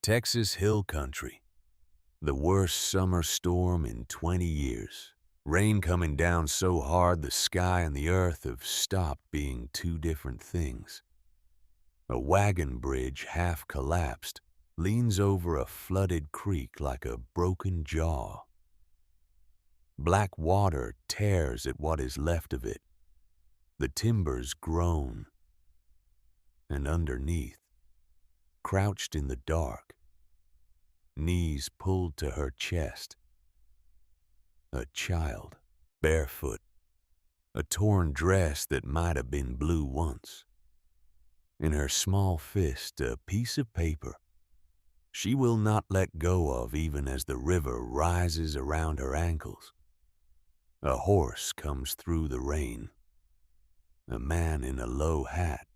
Texas Hill Country. The worst summer storm in 20 years. Rain coming down so hard the sky and the earth have stopped being two different things. A wagon bridge half collapsed leans over a flooded creek like a broken jaw. Black water tears at what is left of it. The timbers groan. And underneath, crouched in the dark, knees pulled to her chest, a child, barefoot, a torn dress that might have been blue once. In her small fist, a piece of paper she will not let go of even as the river rises around her ankles. A horse comes through the rain. A man in a low hat.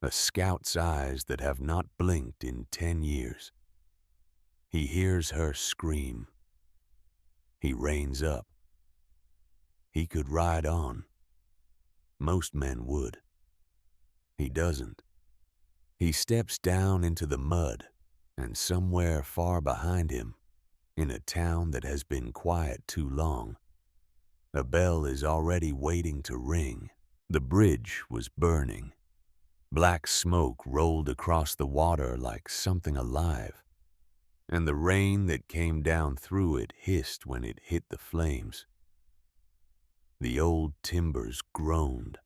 A scout's eyes that have not blinked in 10 years. He hears her scream. He reins up. He could ride on. Most men would. He doesn't. He steps down into the mud, and somewhere far behind him, in a town that has been quiet too long, a bell is already waiting to ring. The bridge was burning. Black smoke rolled across the water like something alive, and the rain that came down through it hissed when it hit the flames. The old timbers groaned.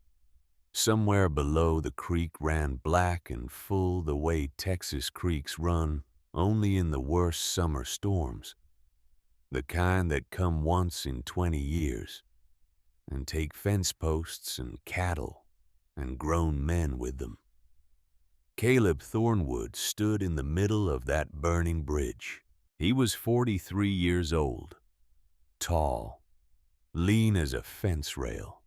Somewhere below, the creek ran black and full the way Texas creeks run only in the worst summer storms, the kind that come once in 20 years and take fence posts and cattle and grown men with them. Caleb Thornwood stood in the middle of that burning bridge. He was 43 years old, tall, lean as a fence rail.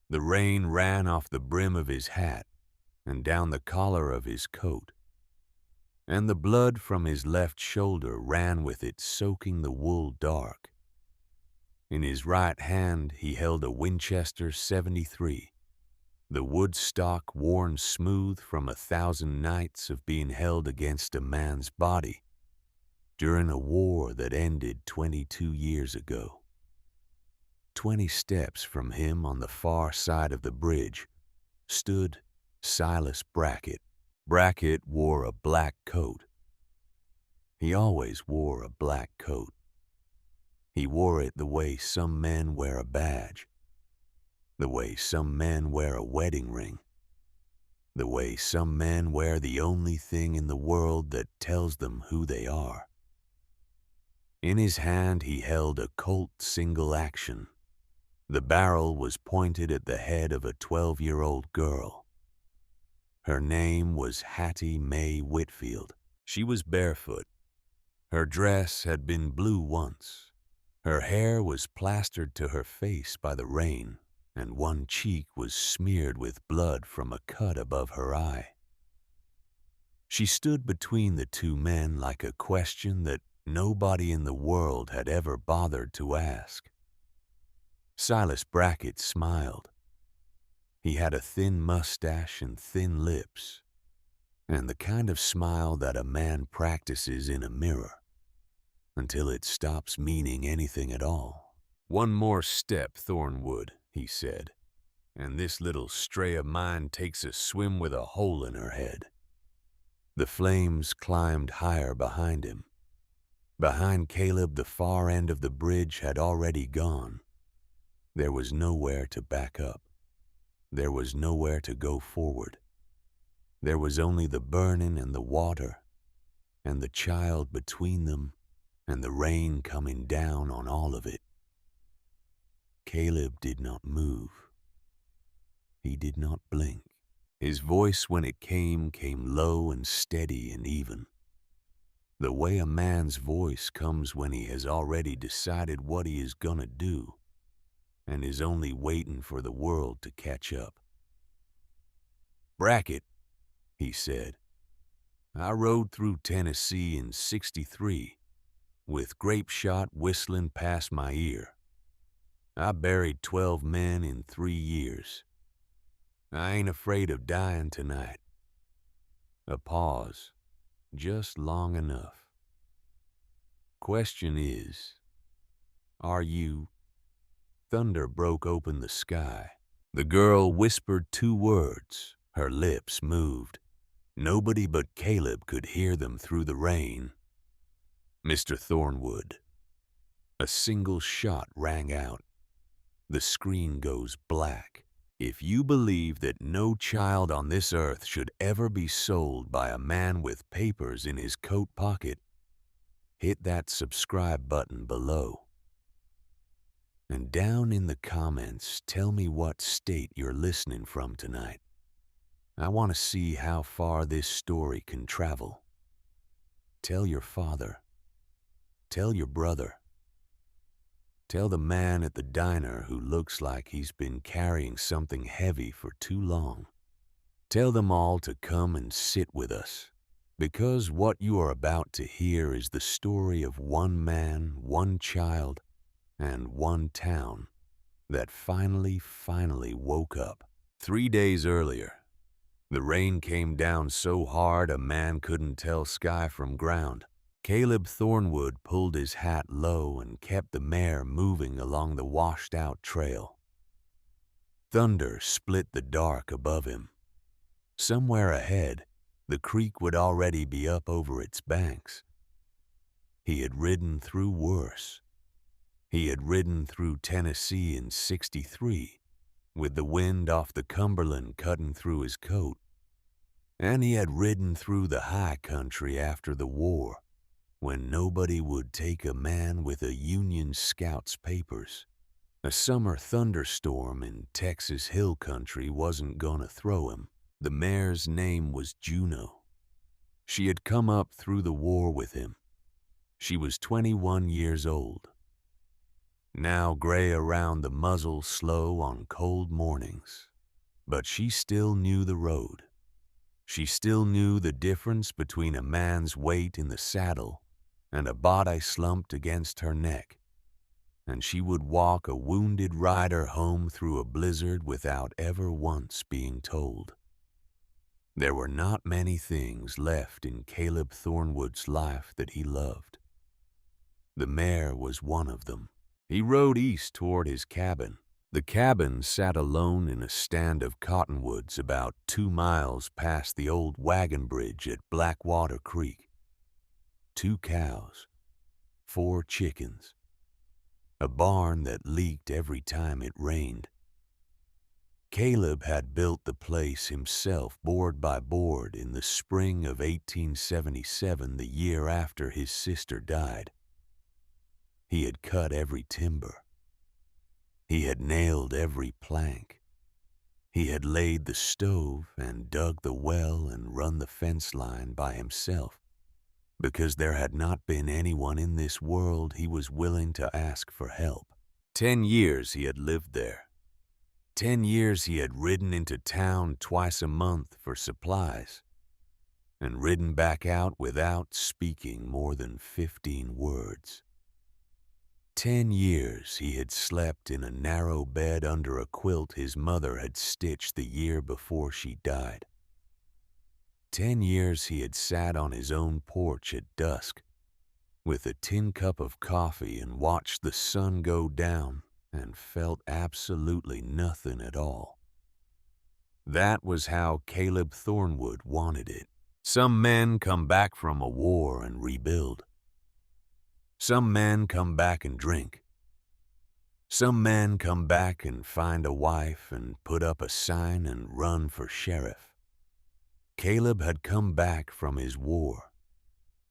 The rain ran off the brim of his hat and down the collar of his coat, and the blood from his left shoulder ran with it, soaking the wool dark. In his right hand he held a Winchester .73, the wood stock worn smooth from 1,000 nights of being held against a man's body during a war that ended 22 years ago. 20 steps from him on the far side of the bridge stood Silas Brackett. Brackett wore a black coat. He always wore a black coat. He wore it the way some men wear a badge, the way some men wear a wedding ring, the way some men wear the only thing in the world that tells them who they are. In his hand he held a Colt single action. The barrel was pointed at the head of a 12-year-old girl. Her name was Hattie Mae Whitfield. She was barefoot. Her dress had been blue once. Her hair was plastered to her face by the rain, and one cheek was smeared with blood from a cut above her eye. She stood between the two men like a question that nobody in the world had ever bothered to ask. Silas Brackett smiled. He had a thin mustache and thin lips, and the kind of smile that a man practices in a mirror until it stops meaning anything at all. "One more step, Thornwood," he said, "and this little stray of mine takes a swim with a hole in her head." The flames climbed higher behind him. Behind Caleb, the far end of the bridge had already gone. There was nowhere to back up. There was nowhere to go forward. There was only the burning and the water, and the child between them, and the rain coming down on all of it. Caleb did not move. He did not blink. His voice, when it came low and steady and even, the way a man's voice comes when he has already decided what he is gonna do and is only waiting for the world to catch up. "Brackett," he said, "I rode through Tennessee in '63 with grape shot whistling past my ear. I buried 12 men in 3 years. I ain't afraid of dying tonight." A pause. just long enough. Question is, are you? Thunder broke open the sky. The girl whispered 2 words. Her lips moved. Nobody but Caleb could hear them through the rain. Mr. Thornwood. A single shot rang out. The screen goes black. If you believe that no child on this earth should ever be sold by a man with papers in his coat pocket, hit that subscribe button below. And down in the comments, tell me what state you're listening from tonight. I want to see how far this story can travel. Tell your father. Tell your brother. Tell the man at the diner who looks like he's been carrying something heavy for too long. Tell them all to come and sit with us, because what you are about to hear is the story of one man, one child, and one town that finally woke up. 3 days earlier, the rain came down so hard a man couldn't tell sky from ground. Caleb Thornwood pulled his hat low and kept the mare moving along the washed-out trail. Thunder split the dark above him. Somewhere ahead, the creek would already be up over its banks. He had ridden through worse. He had ridden through Tennessee in '63, with the wind off the Cumberland cutting through his coat. And he had ridden through the high country after the war, when nobody would take a man with a Union Scout's papers. A summer thunderstorm in Texas Hill Country wasn't gonna throw him. The mare's name was Juno. She had come up through the war with him. She was 21 years old. Now gray around the muzzle, slow on cold mornings. But she still knew the road. She still knew the difference between a man's weight in the saddle and a body slumped against her neck. And she would walk a wounded rider home through a blizzard without ever once being told. There were not many things left in Caleb Thornwood's life that he loved. The mare was one of them. He rode east toward his cabin. The cabin sat alone in a stand of cottonwoods about 2 miles past the old wagon bridge at Blackwater Creek. 2 cows, 4 chickens, a barn that leaked every time it rained. Caleb had built the place himself board by board in the spring of 1877, the year after his sister died. He had cut every timber. He had nailed every plank. He had laid the stove and dug the well and run the fence line by himself, because there had not been anyone in this world he was willing to ask for help. 10 years he had lived there. 10 years he had ridden into town twice a month for supplies, and ridden back out without speaking more than 15 words. 10 years he had slept in a narrow bed under a quilt his mother had stitched the year before she died. 10 years he had sat on his own porch at dusk, with a tin cup of coffee and watched the sun go down and felt absolutely nothing at all. That was how Caleb Thornwood wanted it. Some men come back from a war and rebuild. Some men come back and drink. Some men come back and find a wife and put up a sign and run for sheriff. Caleb had come back from his war,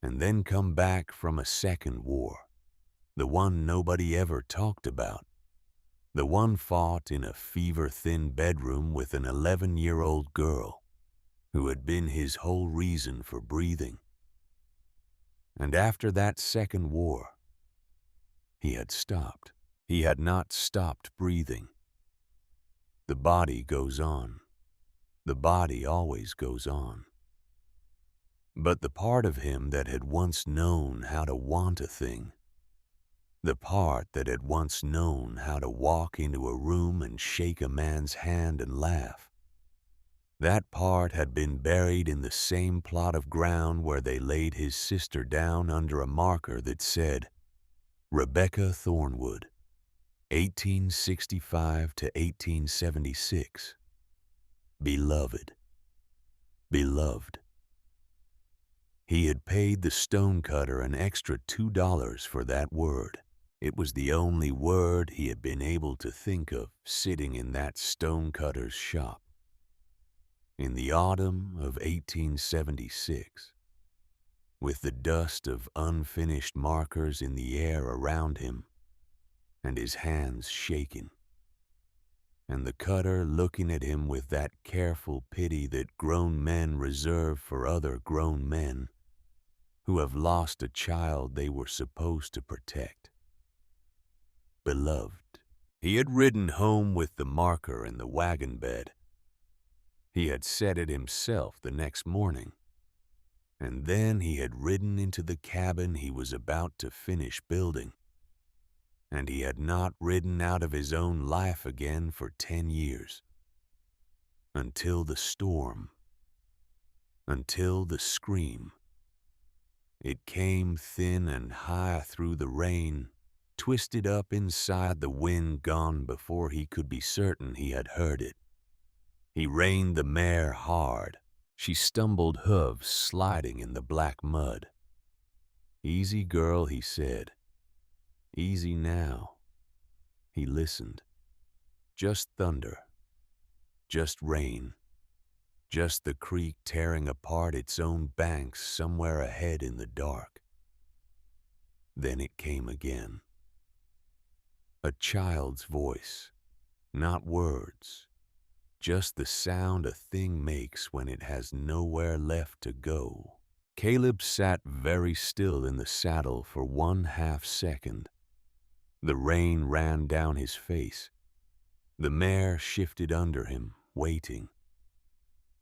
and then come back from a second war, the one nobody ever talked about, the one fought in a fever-thin bedroom with an 11-year-old girl who had been his whole reason for breathing. And after that second war, he had stopped. He had not stopped breathing. The body goes on. The body always goes on. But the part of him that had once known how to want a thing, the part that had once known how to walk into a room and shake a man's hand and laugh, That part had been buried in the same plot of ground where they laid his sister down under a marker that said, Rebecca Thornwood, 1865 to 1876. Beloved. Beloved. He had paid the stonecutter an extra $2 for that word. It was the only word he had been able to think of sitting in that stonecutter's shop. In the autumn of 1876, with the dust of unfinished markers in the air around him, and his hands shaking, and the cutter looking at him with that careful pity that grown men reserve for other grown men who have lost a child they were supposed to protect. Beloved. He had ridden home with the marker in the wagon bed. He had set it himself the next morning, and then he had ridden into the cabin he was about to finish building, and he had not ridden out of his own life again for 10 years. Until the storm, until the scream. It came thin and high through the rain, twisted up inside the wind gone before he could be certain he had heard it. He reined the mare hard. She stumbled hooves sliding in the black mud. Easy, girl, he said. Easy now. He listened. Just thunder. Just rain. Just the creek tearing apart its own banks somewhere ahead in the dark. Then it came again. A child's voice, not words, just the sound a thing makes when it has nowhere left to go. Caleb sat very still in the saddle for 1/2 second. The rain ran down his face. The mare shifted under him, waiting.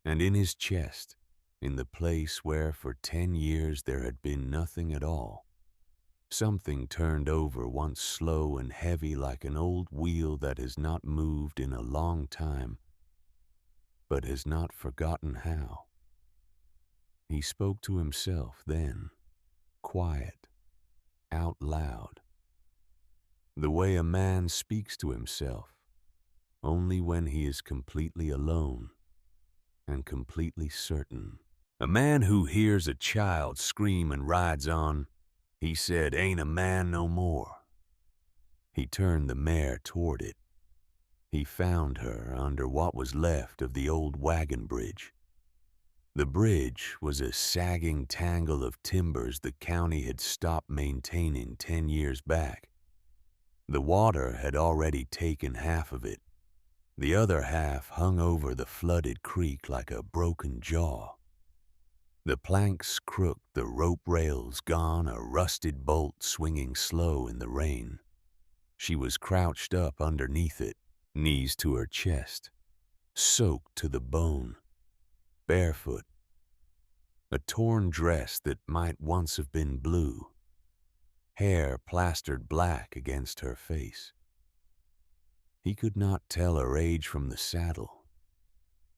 And in his chest, in the place where for 10 years there had been nothing at all, something turned over once slow and heavy like an old wheel that has not moved in a long time, but has not forgotten how. He spoke to himself then, quiet, out loud, the way a man speaks to himself, only when he is completely alone and completely certain. A man who hears a child scream and rides on, he said, ain't a man no more. He turned the mare toward it. He found her under what was left of the old wagon bridge. The bridge was a sagging tangle of timbers the county had stopped maintaining 10 years back. The water had already taken half of it. The other half hung over the flooded creek like a broken jaw. The planks crooked, the rope rails gone, a rusted bolt swinging slow in the rain. She was crouched up underneath it, knees to her chest, soaked to the bone, barefoot. A torn dress that might once have been blue, hair plastered black against her face. He could not tell her age from the saddle.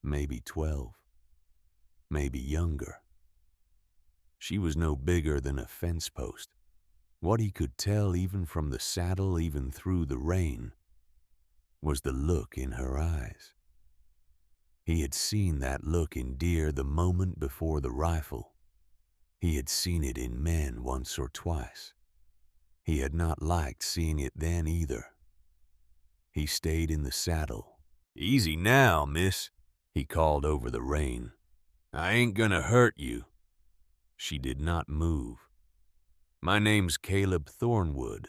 Maybe 12, maybe younger. She was no bigger than a fence post. What he could tell even from the saddle, even through the rain, was the look in her eyes. He had seen that look in deer the moment before the rifle. He had seen it in men once or twice. He had not liked seeing it then either. He stayed in the saddle. Easy now, miss, he called over the rain. I ain't gonna hurt you. She did not move. My name's Caleb Thornwood.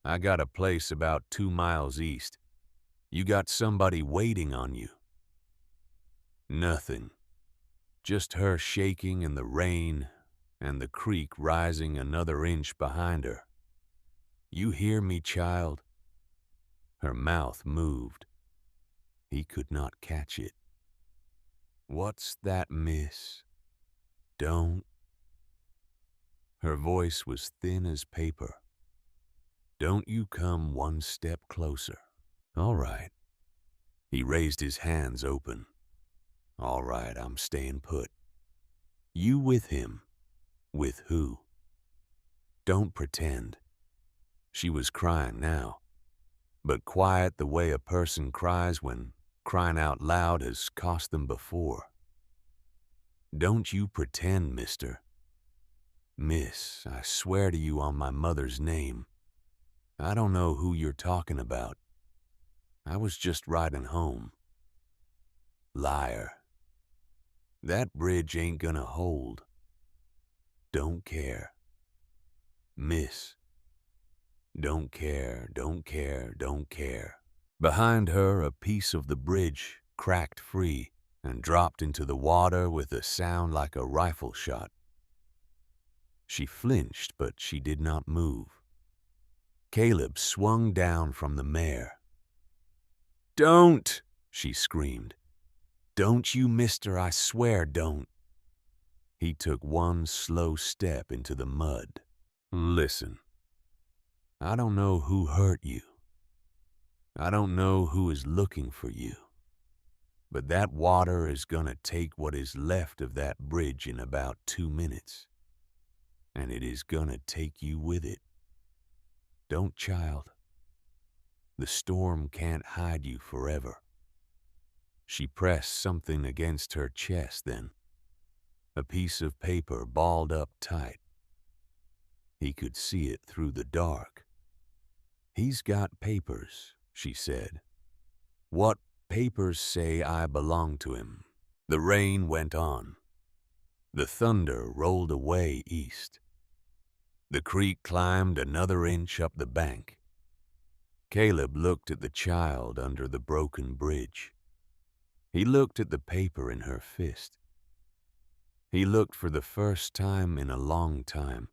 I got a place about 2 miles east. You got somebody waiting on you. Nothing. Just her shaking in the rain and the creek rising another inch behind her. You hear me, child? Her mouth moved. He could not catch it. What's that, miss? Don't. Her voice was thin as paper. Don't you come one step closer. All right. He raised his hands open. All right, I'm staying put. You with him? With who? Don't pretend. She was crying now, but quiet the way a person cries when crying out loud has cost them before. Don't you pretend, mister. Miss, I swear to you on my mother's name, I don't know who you're talking about. I was just riding home. Liar. That bridge ain't gonna hold. Don't care. Miss. Don't care, don't care, don't care. Behind her, a piece of the bridge cracked free and dropped into the water with a sound like a rifle shot. She flinched, but she did not move. Caleb swung down from the mare. Don't, she screamed. Don't you, mister, I swear don't. He took one slow step into the mud. Listen, I don't know who hurt you. I don't know who is looking for you. But that water is gonna take what is left of that bridge in about 2 minutes. And it is gonna take you with it. Don't, child. The storm can't hide you forever. She pressed something against her chest then. A piece of paper balled up tight. He could see it through the dark. He's got papers, she said. What papers say I belong to him? The rain went on. The thunder rolled away east. The creek climbed another inch up the bank. Caleb looked at the child under the broken bridge. He looked at the paper in her fist. He looked for the first time in a long time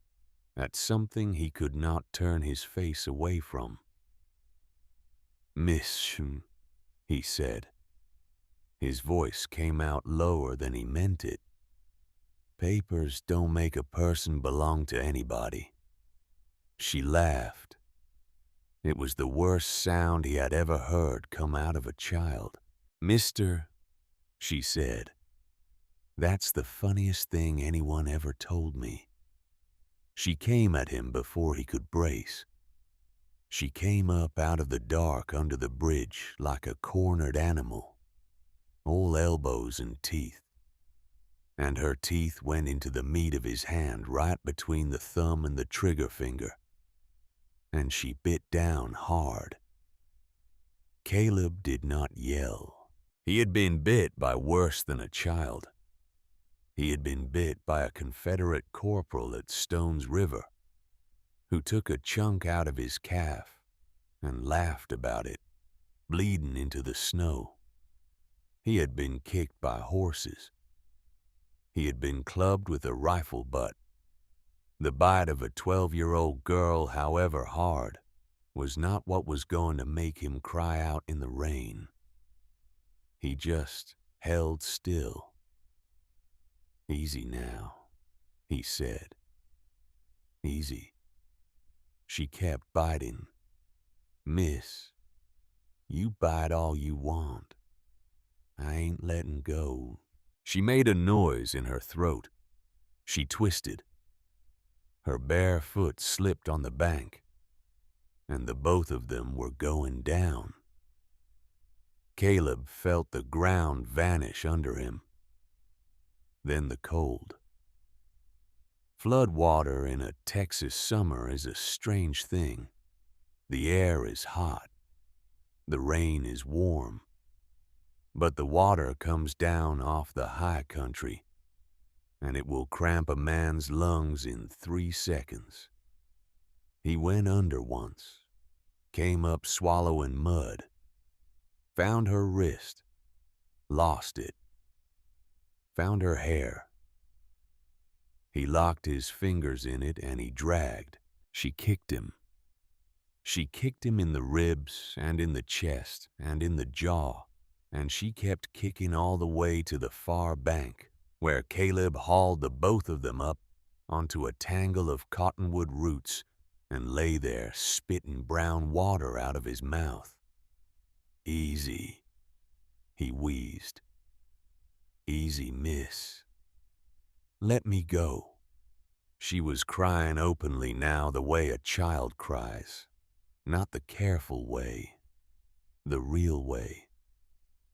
at something he could not turn his face away from. Miss, he said. His voice came out lower than he meant it. Papers don't make a person belong to anybody. She laughed. It was the worst sound he had ever heard come out of a child. Mister, she said, that's the funniest thing anyone ever told me. She came at him before he could brace. She came up out of the dark under the bridge like a cornered animal, all elbows and teeth. And her teeth went into the meat of his hand right between the thumb and the trigger finger. And she bit down hard. Caleb did not yell. He had been bit by worse than a child. He had been bit by a Confederate corporal at Stone's River, who took a chunk out of his calf and laughed about it, bleeding into the snow. He had been kicked by horses. He had been clubbed with a rifle butt. The bite of a 12-year-old girl, however hard, was not what was going to make him cry out in the rain. He just held still. Easy now, he said. Easy. She kept biting. Miss, you bite all you want. I ain't letting go. She made a noise in her throat. She twisted. Her bare foot slipped on the bank, and the both of them were going down. Caleb felt the ground vanish under him. Then the cold. Flood water in a Texas summer is a strange thing. The air is hot. The rain is warm. But the water comes down off the high country, and it will cramp a man's lungs in 3 seconds. He went under once, came up swallowing mud, found her wrist, lost it, found her hair. He locked his fingers in it and he dragged. She kicked him. She kicked him in the ribs and in the chest and in the jaw, and she kept kicking all the way to the far bank, where Caleb hauled the both of them up onto a tangle of cottonwood roots and lay there spitting brown water out of his mouth. Easy, he wheezed. Easy, miss. Let me go. She was crying openly now the way a child cries. Not the careful way, the real way.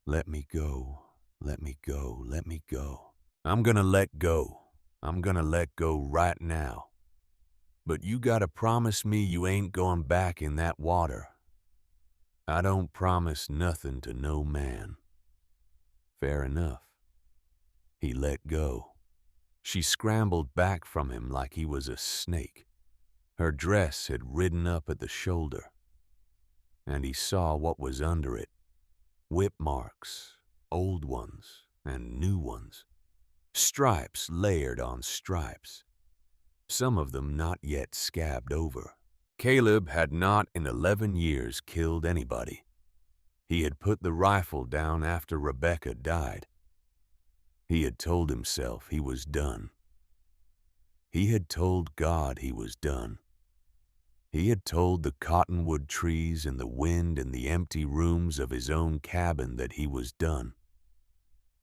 Let me go, let me go, let me go. I'm gonna let go. I'm gonna let go right now. But you gotta promise me you ain't going back in that water. I don't promise nothing to no man. Fair enough. He let go. She scrambled back from him like he was a snake. Her dress had ridden up at the shoulder, and he saw what was under it. Whip marks, old ones and new ones. Stripes layered on stripes, some of them not yet scabbed over. Caleb had not in 11 years killed anybody. He had put the rifle down after Rebecca died. He had told himself he was done. He had told God he was done. He had told the cottonwood trees and the wind and the empty rooms of his own cabin that he was done.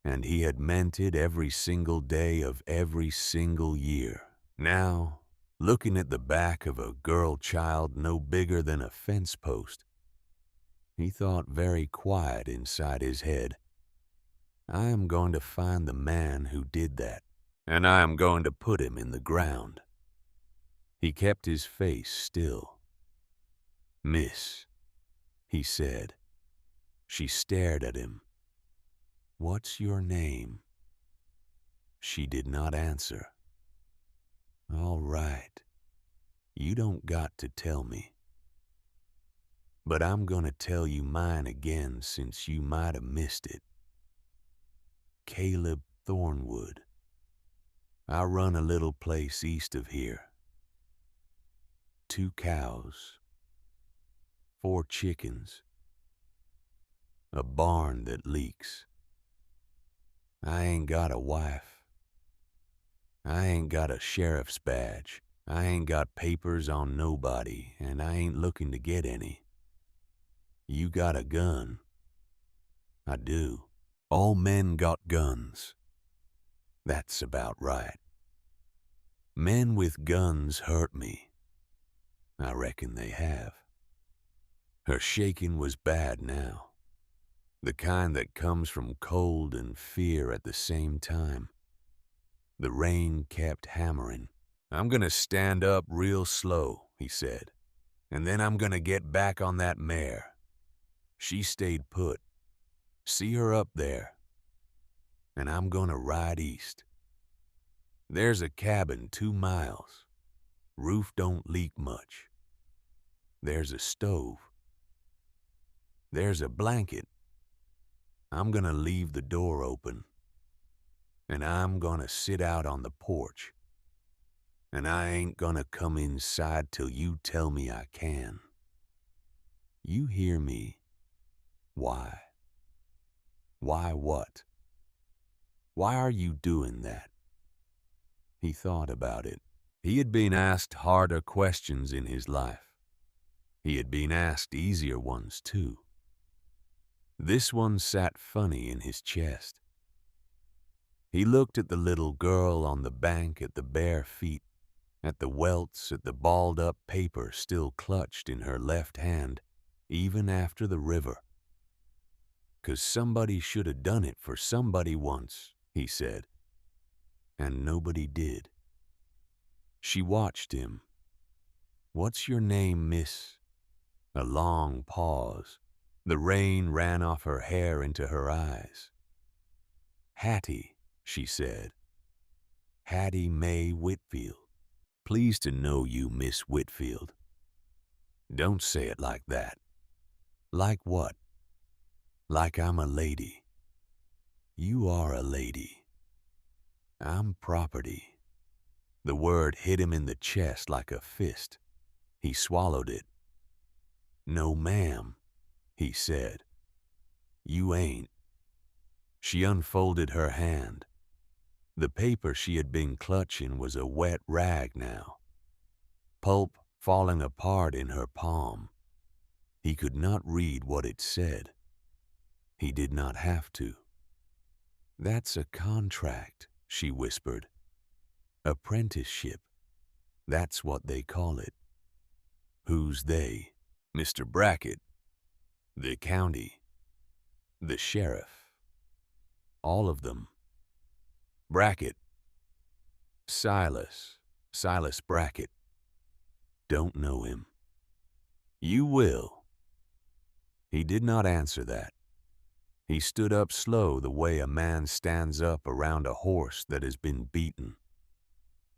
And he had meant it every single day of every single year. Now, looking at the back of a girl child no bigger than a fence post, he thought very quiet inside his head, I am going to find the man who did that, and I am going to put him in the ground. He kept his face still. Miss, he said. She stared at him. What's your name? She did not answer. All right. You don't got to tell me. But I'm gonna tell you mine again since you might have missed it. Caleb Thornwood. I run a little place east of here. 2 cows. 4 chickens. A barn that leaks. I ain't got a wife. I ain't got a sheriff's badge. I ain't got papers on nobody, and I ain't looking to get any. You got a gun. I do. All men got guns. That's about right. Men with guns hurt me. I reckon they have. Her shaking was bad now. The kind that comes from cold and fear at the same time. The rain kept hammering. I'm gonna stand up real slow, he said, and then I'm gonna get back on that mare. She stayed put. See her up there. And I'm gonna ride east. There's a cabin 2 miles. Roof don't leak much. There's a stove. There's a blanket. I'm gonna leave the door open. And I'm gonna sit out on the porch. And I ain't gonna come inside till you tell me I can. You hear me? Why? Why what? Why are you doing that? He thought about it. He had been asked harder questions in his life. He had been asked easier ones too. This one sat funny in his chest. He looked at the little girl on the bank at the bare feet, at the welts, at the balled-up paper still clutched in her left hand, even after the river. 'Cause somebody should have done it for somebody once, he said. And nobody did. She watched him. What's your name, miss? A long pause. The rain ran off her hair into her eyes. Hattie, she said. Hattie Mae Whitfield. Pleased to know you, Miss Whitfield. Don't say it like that. Like what? Like I'm a lady. You are a lady. I'm property. The word hit him in the chest like a fist. He swallowed it. No, ma'am, he said. You ain't. She unfolded her hand. The paper she had been clutching was a wet rag now. Pulp falling apart in her palm. He could not read what it said. He did not have to. That's a contract, she whispered. Apprenticeship. That's what they call it. Who's they? Mr. Brackett, the county, the sheriff, all of them. Brackett. Silas Brackett. Don't know him. You will. He did not answer that. He stood up slow the way a man stands up around a horse that has been beaten.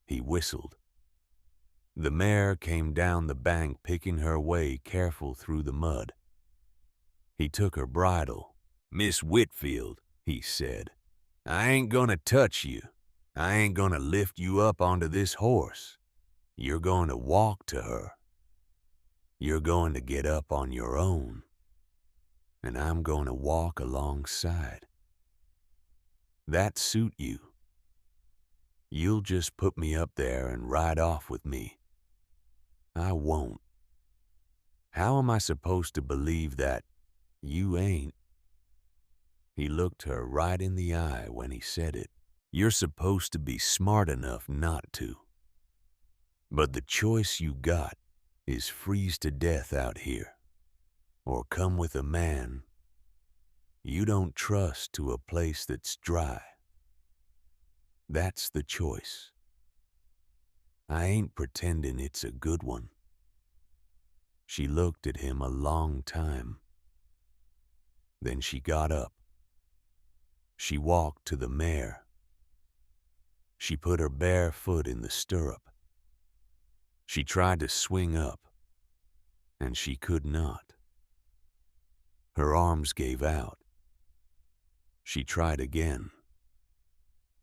He whistled. The mare came down the bank, picking her way careful through the mud. He took her bridle. Miss Whitfield, he said, I ain't gonna touch you. I ain't gonna lift you up onto this horse. You're going to walk to her. You're going to get up on your own. And I'm going to walk alongside. That suit you. You'll just put me up there and ride off with me. I won't. How am I supposed to believe that you ain't? He looked her right in the eye when he said it. You're supposed to be smart enough not to. But the choice you got is freeze to death out here, or come with a man you don't trust to a place that's dry. That's the choice. I ain't pretending it's a good one. She looked at him a long time. Then she got up. She walked to the mare. She put her bare foot in the stirrup. She tried to swing up, and she could not. Her arms gave out. She tried again.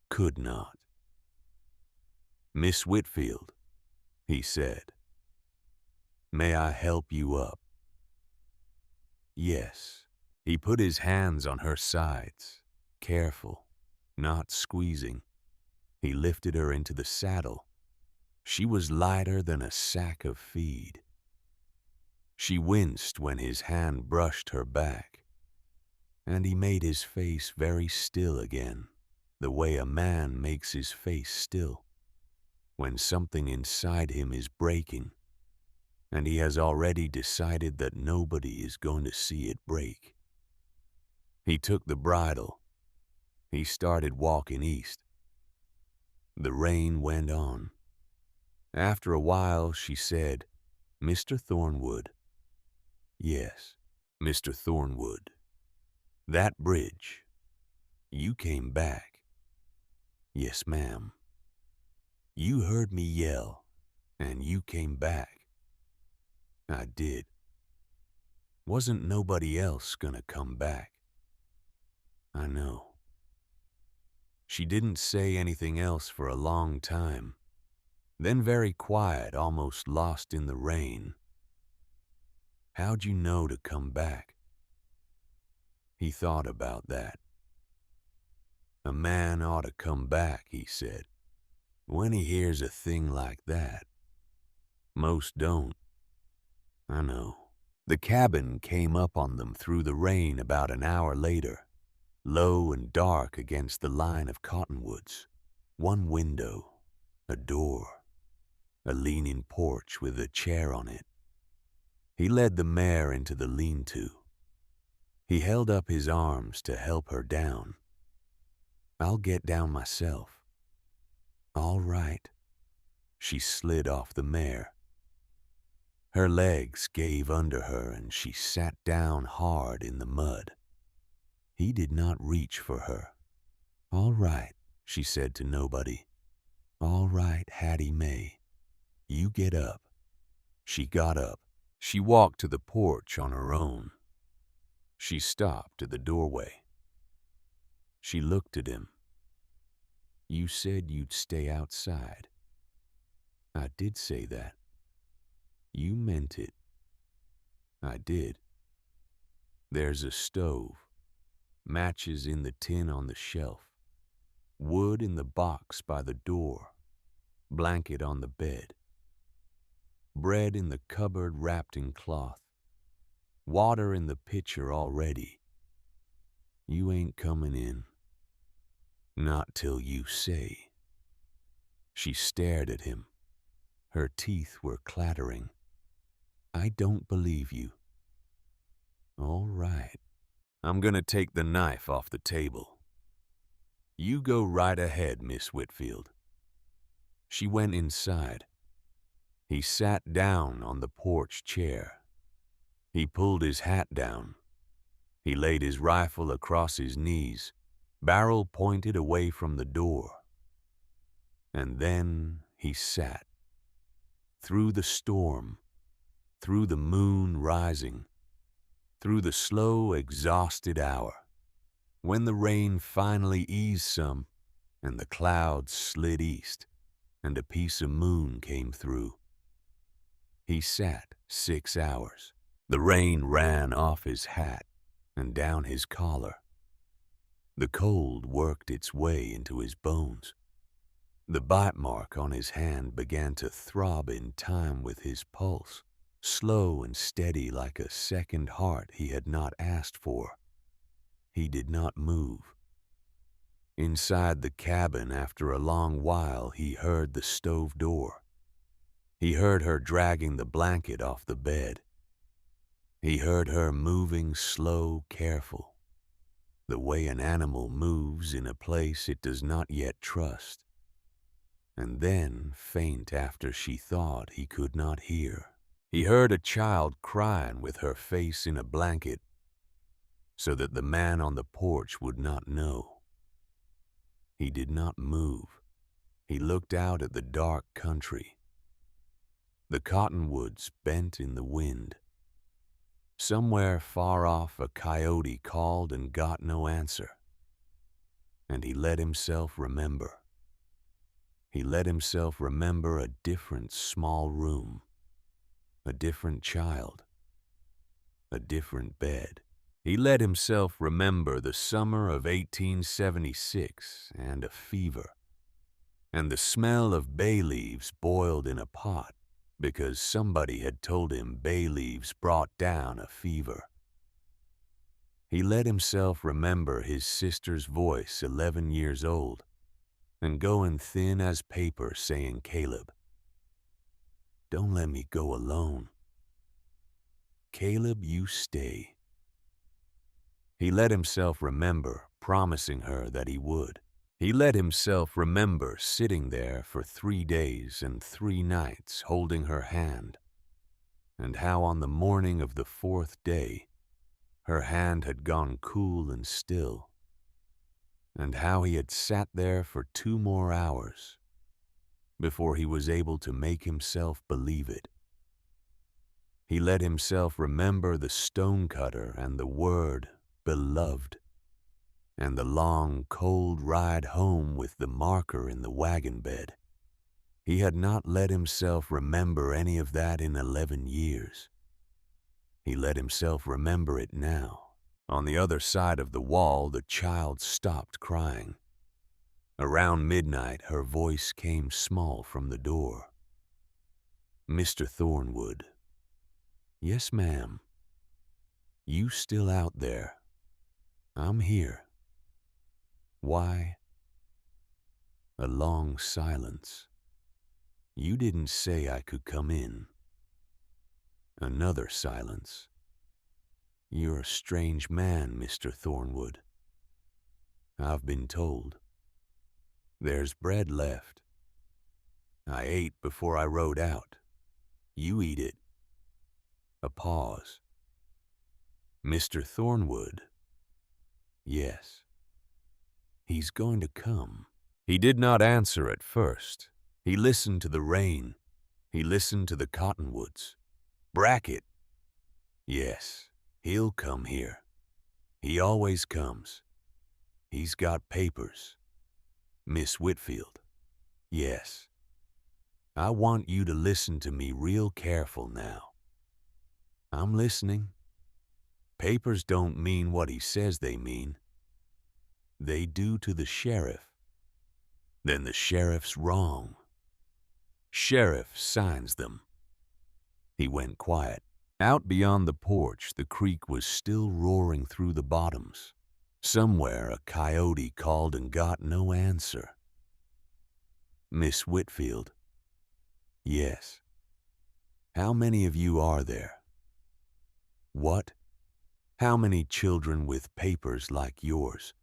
Could not. Miss Whitfield, he said, may I help you up? Yes. He put his hands on her sides, careful, not squeezing. He lifted her into the saddle. She was lighter than a sack of feed. She winced when his hand brushed her back, and he made his face very still again, the way a man makes his face still when something inside him is breaking, and he has already decided that nobody is going to see it break. He took the bridle. He started walking east. The rain went on. After a while, she said, Mr. Thornwood. Yes, Mr. Thornwood. That bridge. You came back. Yes, ma'am. You heard me yell, and you came back. I did. Wasn't nobody else gonna come back. I know. She didn't say anything else for a long time, then very quiet, almost lost in the rain. How'd you know to come back? He thought about that. A man ought to come back, he said, when he hears a thing like that. Most don't. I know. The cabin came up on them through the rain about an hour later, low and dark against the line of cottonwoods. One window, a door, a leaning porch with a chair on it. He led the mare into the lean-to. He held up his arms to help her down. I'll get down myself. All right. She slid off the mare. Her legs gave under her and she sat down hard in the mud. He did not reach for her. All right, she said to nobody. All right, Hattie Mae. You get up. She got up. She walked to the porch on her own. She stopped at the doorway. She looked at him. You said you'd stay outside. I did say that. You meant it. I did. There's a stove, matches in the tin on the shelf, wood in the box by the door, blanket on the bed, bread in the cupboard wrapped in cloth, water in the pitcher already. You ain't coming in. Not till you say. She stared at him. Her teeth were clattering. I don't believe you. All right. I'm gonna take the knife off the table. You go right ahead, Miss Whitfield. She went inside. He sat down on the porch chair. He pulled his hat down. He laid his rifle across his knees, barrel pointed away from the door. And then he sat. Through the storm, through the moon rising, through the slow, exhausted hour, when the rain finally eased some and the clouds slid east and a piece of moon came through. He sat 6 hours. The rain ran off his hat and down his collar. The cold worked its way into his bones. The bite mark on his hand began to throb in time with his pulse, slow and steady like a second heart he had not asked for. He did not move. Inside the cabin, after a long while, he heard the stove door. He heard her dragging the blanket off the bed. He heard her moving slow, careful, the way an animal moves in a place it does not yet trust. And then, faint after she thought he could not hear, he heard a child crying with her face in a blanket so that the man on the porch would not know. He did not move. He looked out at the dark country. The cottonwoods bent in the wind. Somewhere far off a coyote called and got no answer. And he let himself remember. He let himself remember a different small room, a different child, a different bed. He let himself remember the summer of 1876 and a fever, and the smell of bay leaves boiled in a pot because somebody had told him bay leaves brought down a fever. He let himself remember his sister's voice, 11 years old, and going thin as paper saying, Caleb, don't let me go alone. Caleb, you stay. He let himself remember promising her that he would. He let himself remember sitting there for 3 days and 3 nights holding her hand, and how on the morning of the 4th day, her hand had gone cool and still, and how he had sat there for 2 more hours before he was able to make himself believe it. He let himself remember the stonecutter and the word beloved, and the long, cold ride home with the marker in the wagon bed. He had not let himself remember any of that in 11 years. He let himself remember it now. On the other side of the wall, the child stopped crying. Around midnight, her voice came small from the door. Mr. Thornwood. Yes, ma'am. You still out there? I'm here. Why? A long silence. You didn't say I could come in. Another silence. You're a strange man, Mr. Thornwood. I've been told. There's bread left. I ate before I rode out. You eat it. A pause. Mr. Thornwood. Yes. He's going to come. He did not answer at first. He listened to the rain. He listened to the cottonwoods. Brackett. Yes, he'll come here. He always comes. He's got papers. Miss Whitfield. Yes. I want you to listen to me real careful now. I'm listening. Papers don't mean what he says they mean. They do to the sheriff. Then the sheriff's wrong. Sheriff signs them. He went quiet. Out beyond the porch, the creek was still roaring through the bottoms. Somewhere a coyote called and got no answer. Miss Whitfield. Yes. How many of you are there? What? How many children with papers like yours?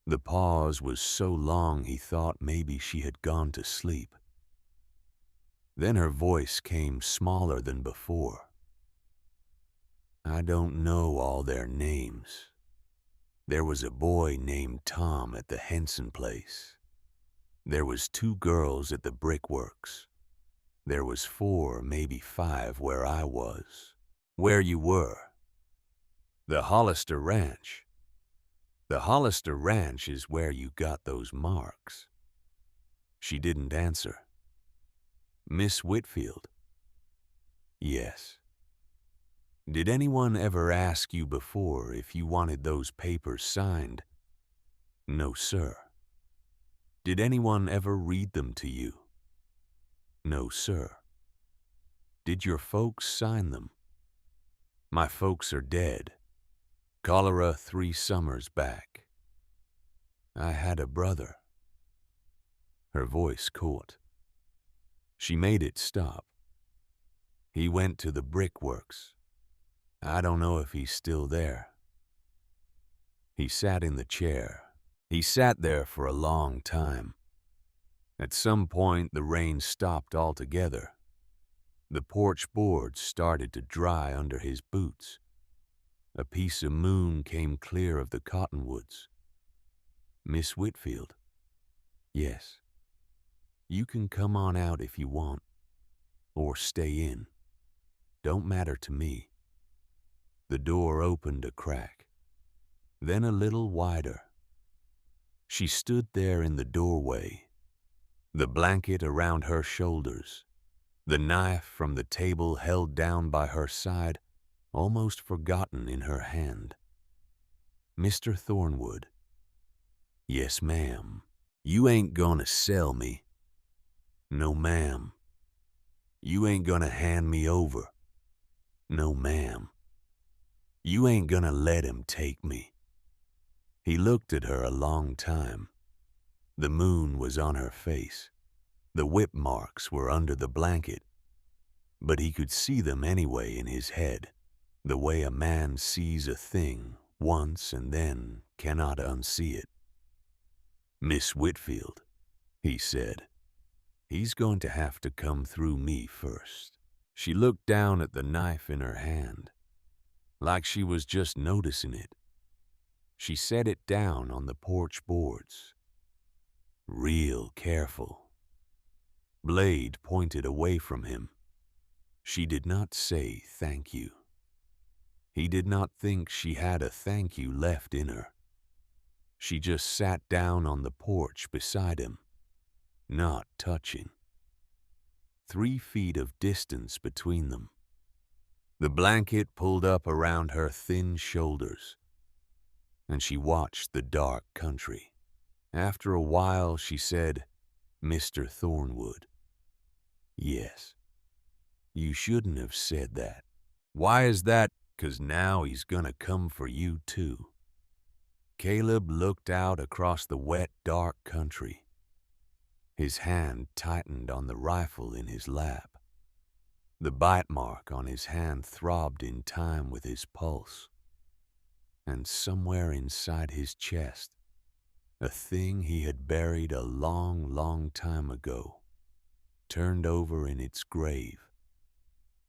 The pause was so long he thought maybe she had gone to sleep. Then her voice came smaller than before. I don't know all their names. There was a boy named Tom at the Henson place. There was 2 girls at the brickworks. There was 4, maybe 5 where I was. Where you were. The Hollister Ranch. The Hollister Ranch is where you got those marks. She didn't answer. Miss Whitfield. Yes. Did anyone ever ask you before if you wanted those papers signed? No, sir. Did anyone ever read them to you? No, sir. Did your folks sign them? My folks are dead. Cholera 3 summers back. I had a brother. Her voice caught. She made it stop. He went to the brickworks. I don't know if he's still there. He sat in the chair. He sat there for a long time. At some point, the rain stopped altogether. The porch boards started to dry under his boots. A piece of moon came clear of the cottonwoods. Miss Whitfield. Yes. You can come on out if you want, or stay in. Don't matter to me. The door opened a crack, then a little wider. She stood there in the doorway, the blanket around her shoulders, the knife from the table held down by her side, almost forgotten in her hand. Mr. Thornwood. Yes, ma'am. You ain't gonna sell me. No, ma'am. You ain't gonna hand me over. No, ma'am. You ain't gonna let him take me. He looked at her a long time. The moon was on her face. The whip marks were under the blanket, but he could see them anyway in his head, the way a man sees a thing once and then cannot unsee it. Miss Whitfield, he said, he's going to have to come through me first. She looked down at the knife in her hand, like she was just noticing it. She set it down on the porch boards. Real careful. Blade pointed away from him. She did not say thank you. He did not think she had a thank you left in her. She just sat down on the porch beside him, not touching. 3 feet of distance between them. The blanket pulled up around her thin shoulders, and she watched the dark country. After a while, she said, Mr. Thornwood. Yes. You shouldn't have said that. Why is that? 'Cause now he's gonna come for you too. Caleb looked out across the wet, dark country. His hand tightened on the rifle in his lap. The bite mark on his hand throbbed in time with his pulse. And somewhere inside his chest, a thing he had buried a long, long time ago, turned over in its grave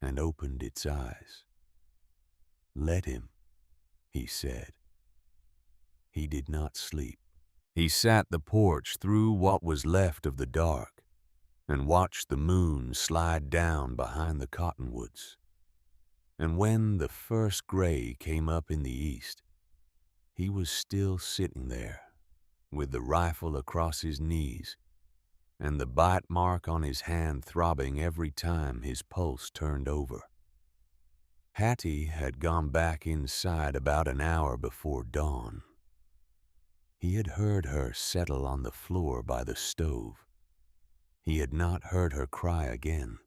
and opened its eyes. Let him, he said. He did not sleep. He sat the porch through what was left of the dark and watched the moon slide down behind the cottonwoods. And when the first gray came up in the east, he was still sitting there with the rifle across his knees and the bite mark on his hand throbbing every time his pulse turned over. Hattie had gone back inside about an hour before dawn. He had heard her settle on the floor by the stove. He had not heard her cry again.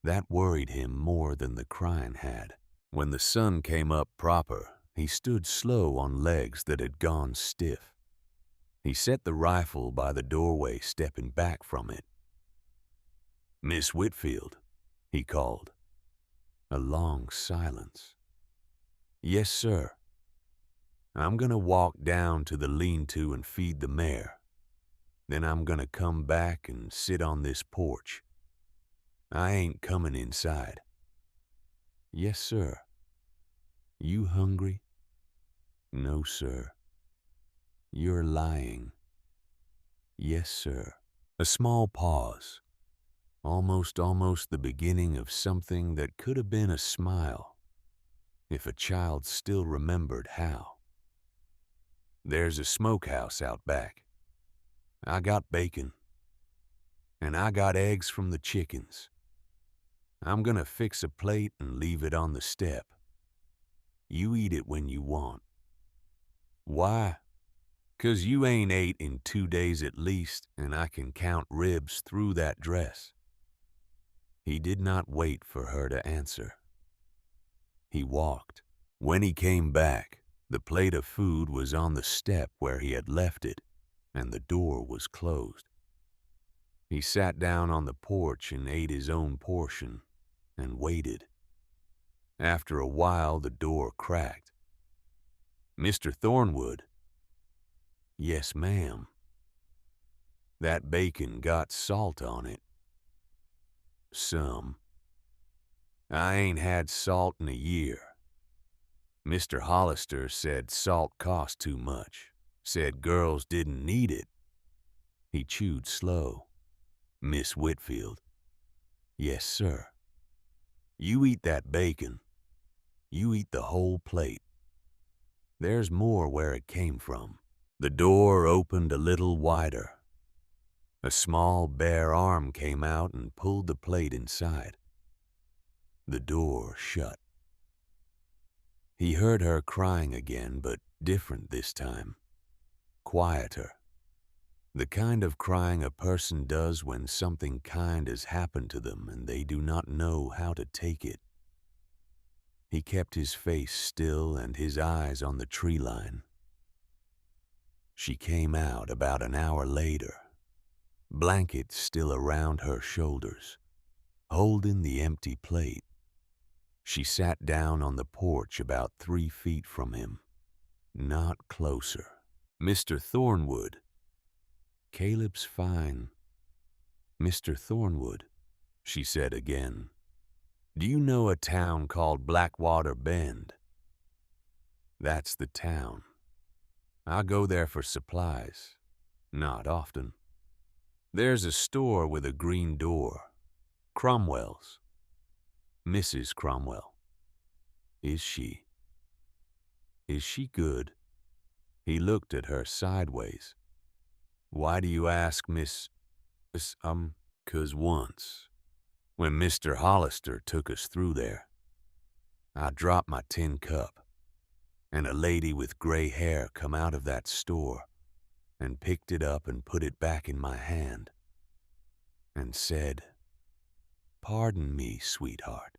That worried him more than the crying had. When the sun came up proper, He stood slow on legs that had gone stiff. He set the rifle by the doorway, stepping back from it. "Miss Whitfield," he called. A long silence. "Yes, sir." "I'm gonna walk down to the lean-to and feed the mare. Then I'm gonna come back and sit on this porch. I ain't coming inside." "Yes, sir." "You hungry?" "No, sir." "You're lying." "Yes, sir." A small pause. Almost the beginning of something that could have been a smile, if a child still remembered how. "There's a smokehouse out back. I got bacon. And I got eggs from the chickens. I'm gonna fix a plate and leave it on the step. You eat it when you want." "Why?" "'Cause you ain't ate in 2 days at least, and I can count ribs through that dress." He did not wait for her to answer. He walked. When he came back, the plate of food was on the step where he had left it, and the door was closed. He sat down on the porch and ate his own portion, and waited. After a while, the door cracked. "Mr. Thornwood." "Yes, ma'am." "That bacon got salt on it." "Some." "I ain't had salt in a year. Mr. Hollister said salt cost too much. Said girls didn't need it." He chewed slow. "Miss Whitfield." "Yes, sir." "You eat that bacon. You eat the whole plate. There's more where it came from." The door opened a little wider. A small bare arm came out and pulled the plate inside. The door shut. He heard her crying again, but different this time. Quieter. The kind of crying a person does when something kind has happened to them and they do not know how to take it. He kept his face still and his eyes on the tree line. She came out about an hour later, blankets still around her shoulders, holding the empty plate. She sat down on the porch about 3 feet from him, not closer. "Mr. Thornwood." "Caleb's fine." "Mr. Thornwood," she said again, "do you know a town called Blackwater Bend?" "That's the town. I go there for supplies. Not often. There's a store with a green door. Cromwell's. Mrs. Cromwell." "Is she? Is she good?" He looked at her sideways. "Why do you ask, Miss... 'Cause once, when Mr. Hollister took us through there, I dropped my tin cup, and a lady with gray hair come out of that store and picked it up and put it back in my hand and said, 'Pardon me, sweetheart.'"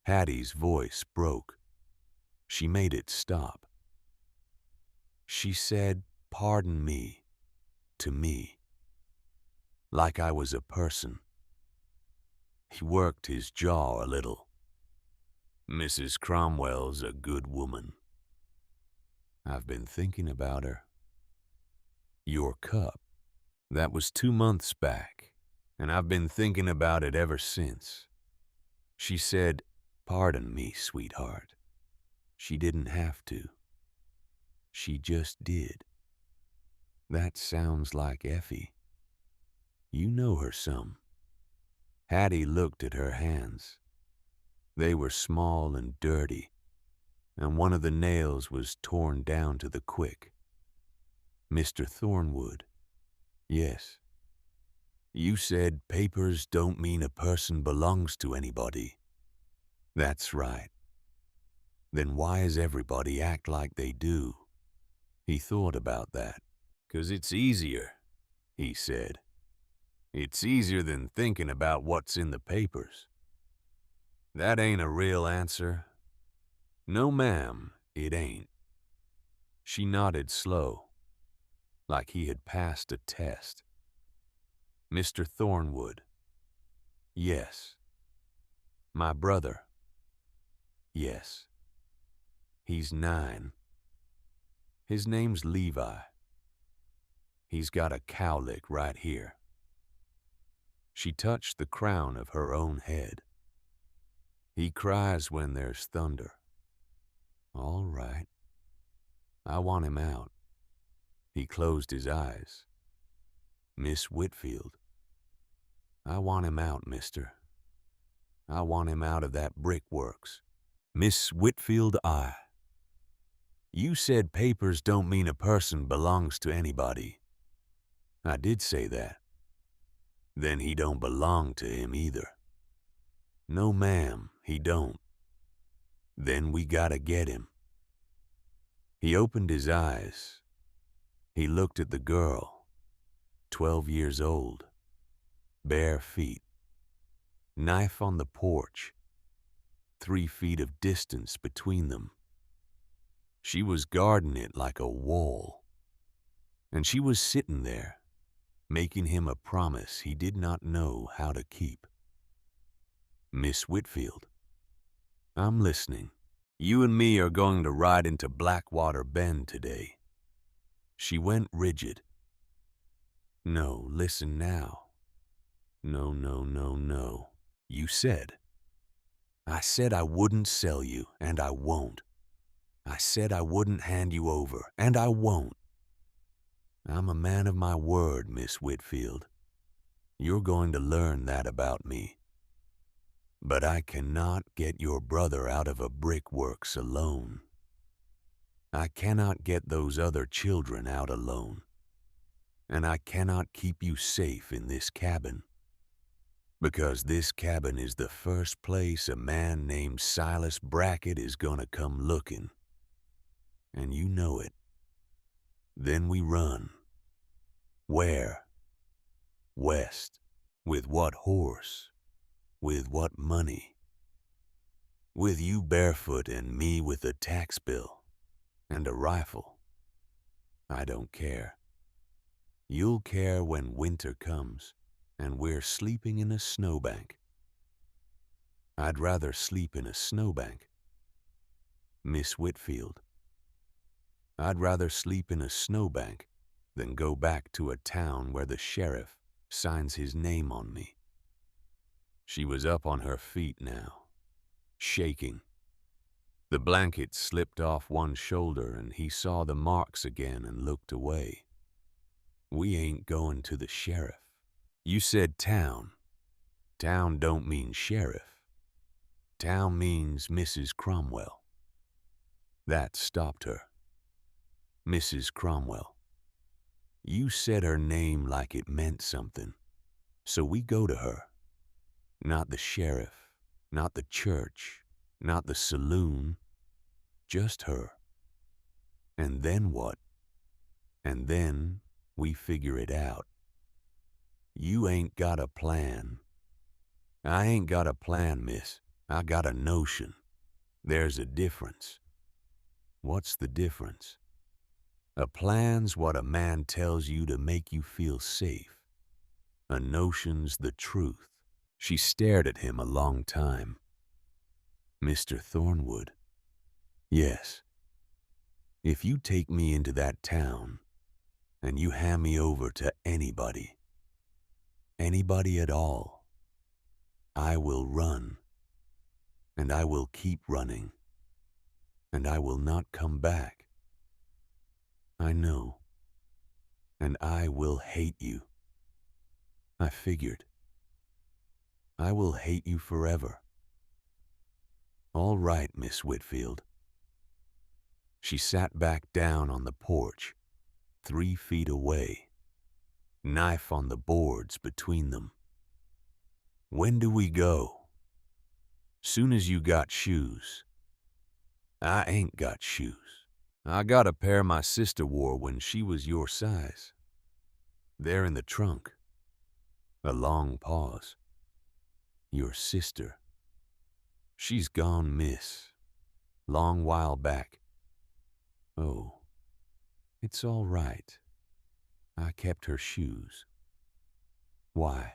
Hattie's voice broke. She made it stop. She said, "Pardon me," to me, like I was a person. He worked his jaw a little. "Mrs. Cromwell's a good woman. I've been thinking about her." "Your cup. That was 2 months back, and I've been thinking about it ever since." She said, "Pardon me, sweetheart." She didn't have to. She just did. That sounds like Effie. You know her some. Hattie looked at her hands. They were small and dirty, and one of the nails was torn down to the quick. "Mr. Thornwood." "Yes." "You said papers don't mean a person belongs to anybody." "That's right." "Then why does everybody act like they do?" He thought about that. "'Cause it's easier," he said. "It's easier than thinking about what's in the papers." "That ain't a real answer." No, ma'am, it ain't. She nodded slow, like he had passed a test. Mr. Thornwood. Yes. My brother. Yes. He's 9. His name's Levi. He's got a cowlick right here. She touched the crown of her own head. He cries when there's thunder. All right. I want him out. He closed his eyes. Miss Whitfield. I want him out, mister. I want him out of that brickworks. Miss Whitfield, You said papers don't mean a person belongs to anybody. I did say that. Then he don't belong to him either. No, ma'am, he don't. Then we gotta get him. He opened his eyes. He looked at the girl, 12 years old, bare feet, knife on the porch, 3 feet of distance between them. She was guarding it like a wall, and she was sitting there, making him a promise he did not know how to keep. Miss Whitfield, I'm listening. You and me are going to ride into Blackwater Bend today. She went rigid. No, listen now. No, no, no, no. You said. I said I wouldn't sell you, and I won't. I said I wouldn't hand you over, and I won't. I'm a man of my word, Miss Whitfield. You're going to learn that about me. But I cannot get your brother out of a brickworks alone. I cannot get those other children out alone. And I cannot keep you safe in this cabin. Because this cabin is the first place a man named Silas Brackett is gonna come looking. And you know it. Then we run. Where? West. With what horse? With what money? With you barefoot and me with a tax bill and a rifle. I don't care. You'll care when winter comes and we're sleeping in a snowbank. I'd rather sleep in a snowbank. Miss Whitfield, I'd rather sleep in a snowbank than go back to a town where the sheriff signs his name on me. She was up on her feet now, shaking. The blanket slipped off one shoulder and he saw the marks again and looked away. We ain't going to the sheriff. You said town. Town don't mean sheriff. Town means Mrs. Cromwell. That stopped her. Mrs. Cromwell. You said her name like it meant something. So we go to her. Not the sheriff, not the church, not the saloon, just her. And then what? And then we figure it out. You ain't got a plan. I ain't got a plan, miss. I got a notion. There's a difference. What's the difference? A plan's what a man tells you to make you feel safe. A notion's the truth. She stared at him a long time. Mr. Thornwood. Yes. If you take me into that town, and you hand me over to anybody at all, I will run, and I will keep running, and I will not come back. I know, and I will hate you. I figured. I will hate you forever. All right, Miss Whitfield. She sat back down on the porch, 3 feet away, knife on the boards between them. When do we go? Soon as you got shoes. I ain't got shoes. I got a pair my sister wore when she was your size. They're in the trunk. A long pause. Your sister. She's gone, miss. long while back. Oh, it's all right. I kept her shoes. Why?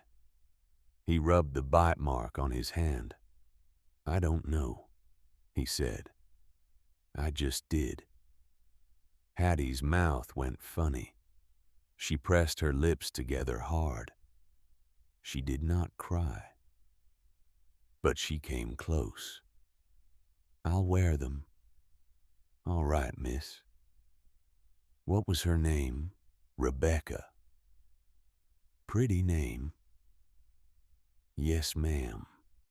He rubbed the bite mark on his hand. I don't know, he said. I just did. Hattie's mouth went funny. She pressed her lips together hard. She did not cry. But she came close. I'll wear them. All right, miss. What was her name? Rebecca. Pretty name. Yes, ma'am.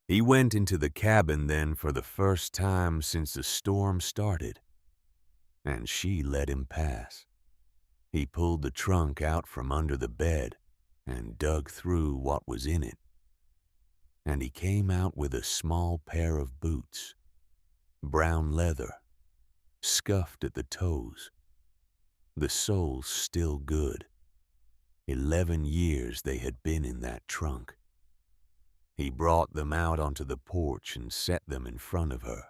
He went into the cabin then for the first time since the storm started, and she let him pass. He pulled the trunk out from under the bed and dug through what was in it, and he came out with a small pair of boots, brown leather, scuffed at the toes, the soles still good. 11 years they had been in that trunk. He brought them out onto the porch and set them in front of her.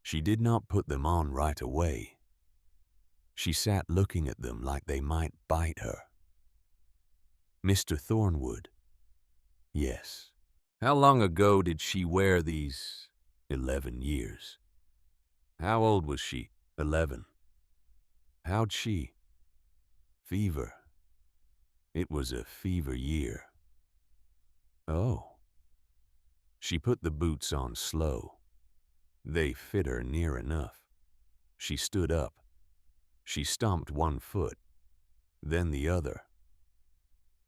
She did not put them on right away. She sat looking at them like they might bite her. Mr. Thornwood. Yes. How long ago did she wear these? 11 years. How old was she? 11. How'd she? Fever. It was a fever year. Oh. She put the boots on slow. They fit her near enough. She stood up. She stomped one foot, then the other.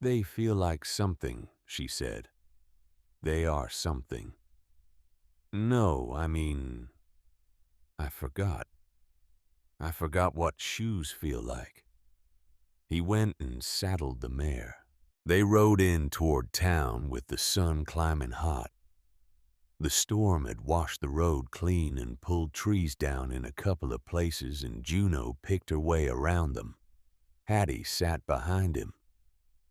They feel like something, she said. They are something. No, I mean, I forgot. I forgot what shoes feel like. He went and saddled the mare. They rode in toward town with the sun climbing hot. The storm had washed the road clean and pulled trees down in a couple of places, and Juno picked her way around them. Hattie sat behind him.